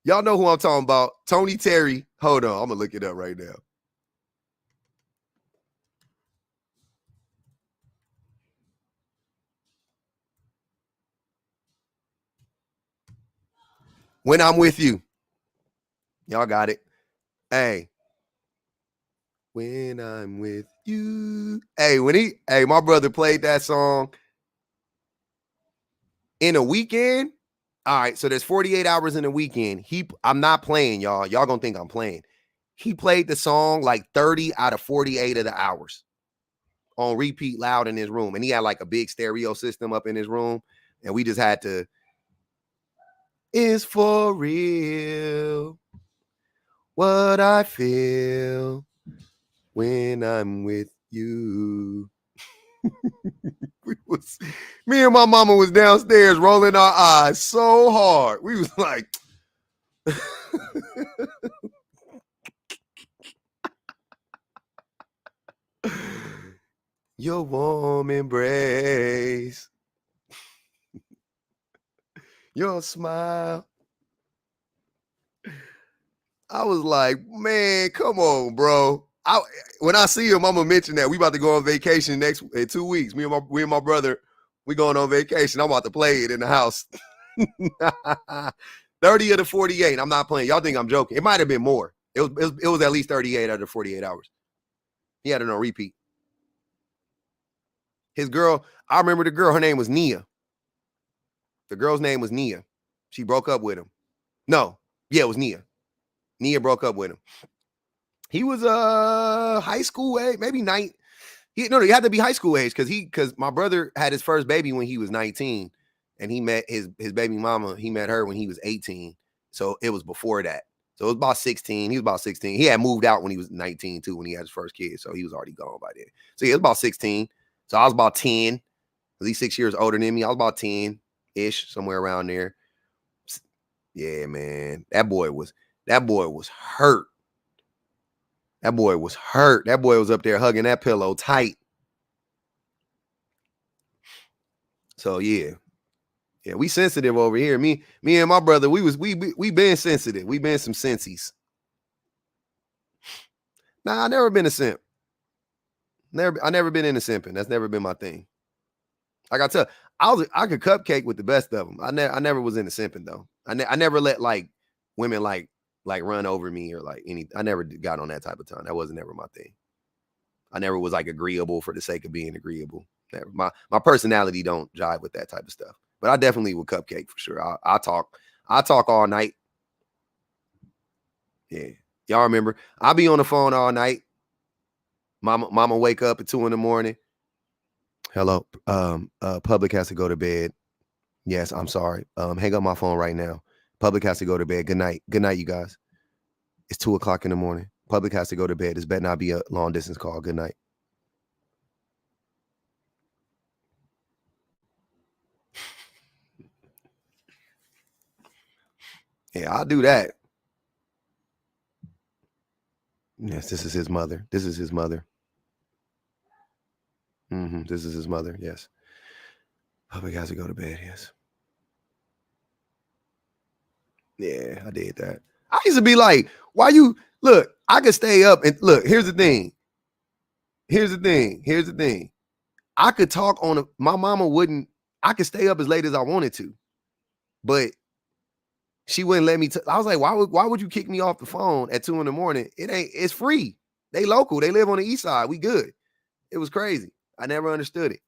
A: Y'all know who I'm talking about. Tony Terry. Hold on. I'm going to look it up right now. When I'm With You. Y'all got it. Hey. When I'm with you. Hey, my brother played that song in a weekend. All right, so there's 48 hours in a weekend. I'm not playing, y'all. Y'all gonna think I'm playing. He played the song like 30 out of 48 of the hours on repeat loud in his room. And he had like a big stereo system up in his room. And we just had to, it's for real what I feel when I'm with you. Me and my mama was downstairs rolling our eyes so hard. We was like, your warm embrace, your smile. I was like, man, come on, bro. When I see him, I'm gonna mention that we about to go on vacation in 2 weeks. Me and my brother, we going on vacation. I'm about to play it in the house. 30 of the 48. I'm not playing. Y'all think I'm joking? It might have been more. It was at least 38 out of 48 hours. He had it on repeat. His girl, I remember the girl. Her name was Nia. The girl's name was Nia. She broke up with him. No, yeah, it was Nia. Nia broke up with him. He was high school age, maybe he had to be high school age because my brother had his first baby when he was 19, and he met his baby mama. He met her when he was 18, so it was before that. So it was about 16. He was about 16. He had moved out when he was 19 too, when he had his first kid, so he was already gone by then. So yeah, it was about 16. So I was about 10. He's 6 years older than me. I was about 10-ish, somewhere around there. Yeah, man, that boy was hurt. That boy was hurt. That boy was up there hugging that pillow tight. So yeah, we sensitive over here. Me and my brother, we been sensitive. We been some sensies. Nah, I never been a simp. I never been into simping. That's never been my thing. Like I tell, I could cupcake with the best of them. I never was into simping though. I never let like women like run over me or like any. I never got on that type of time. That wasn't ever my thing. I never was like agreeable for the sake of being agreeable. Never. My personality don't jive with that type of stuff. But I definitely would cupcake for sure. I talk all night. Yeah, y'all remember? I'll be on the phone all night. Mama wake up at 2 a.m. Hello, public has to go to bed. Yes, I'm sorry. Hang up my phone right now. Public has to go to bed. Good night. Good night, you guys. It's 2 o'clock in the morning. Public has to go to bed. This better not be a long distance call. Good night. Yeah, I'll do that. Yes, this is his mother. This is his mother. This is his mother. Yes. Public has to go to bed. Yes. Yeah, I did that. I used to be like, why you look? I could stay up and look. Here's the thing. I could talk on my mama wouldn't. I could stay up as late as I wanted to, but she wouldn't let me. I was like, why would you kick me off the phone at 2 a.m? It's free. They local. They live on the east side. We good. It was crazy. I never understood it.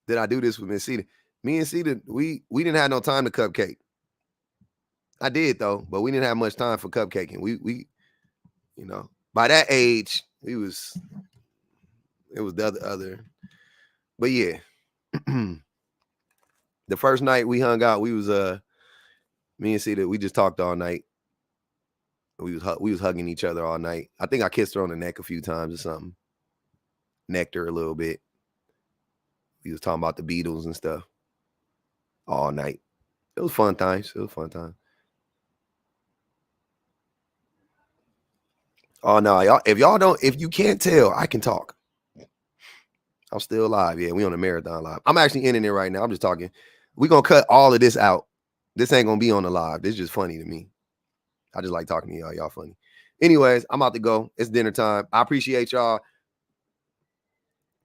A: Did I do this with Miss Cedar? Me and Cedar, we didn't have no time to cupcake. I did though, but we didn't have much time for cupcaking. We by that age, it was the other. But yeah. The first night we hung out, we was me and Cedar, we just talked all night. We was hugging each other all night. I think I kissed her on the neck a few times or something. Necked her a little bit. We was talking about the Beatles and stuff all night. It was fun times. Oh no, y'all! If you can't tell, I can talk. I'm still live. Yeah, we on a marathon live. I'm actually ending it right now. I'm just talking. We're gonna cut all of this out. This ain't gonna be on the live. This is just funny to me. I just like talking to y'all. Y'all funny. Anyways, I'm about to go. It's dinner time. I appreciate y'all.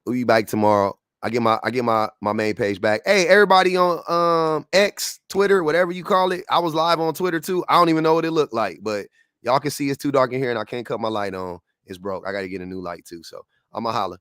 A: We'll be back tomorrow. I get my main page back. Hey, everybody on X, Twitter, whatever you call it. I was live on Twitter too. I don't even know what it looked like, but y'all can see it's too dark in here and I can't cut my light on. It's broke. I got to get a new light too. So I'm gonna holler.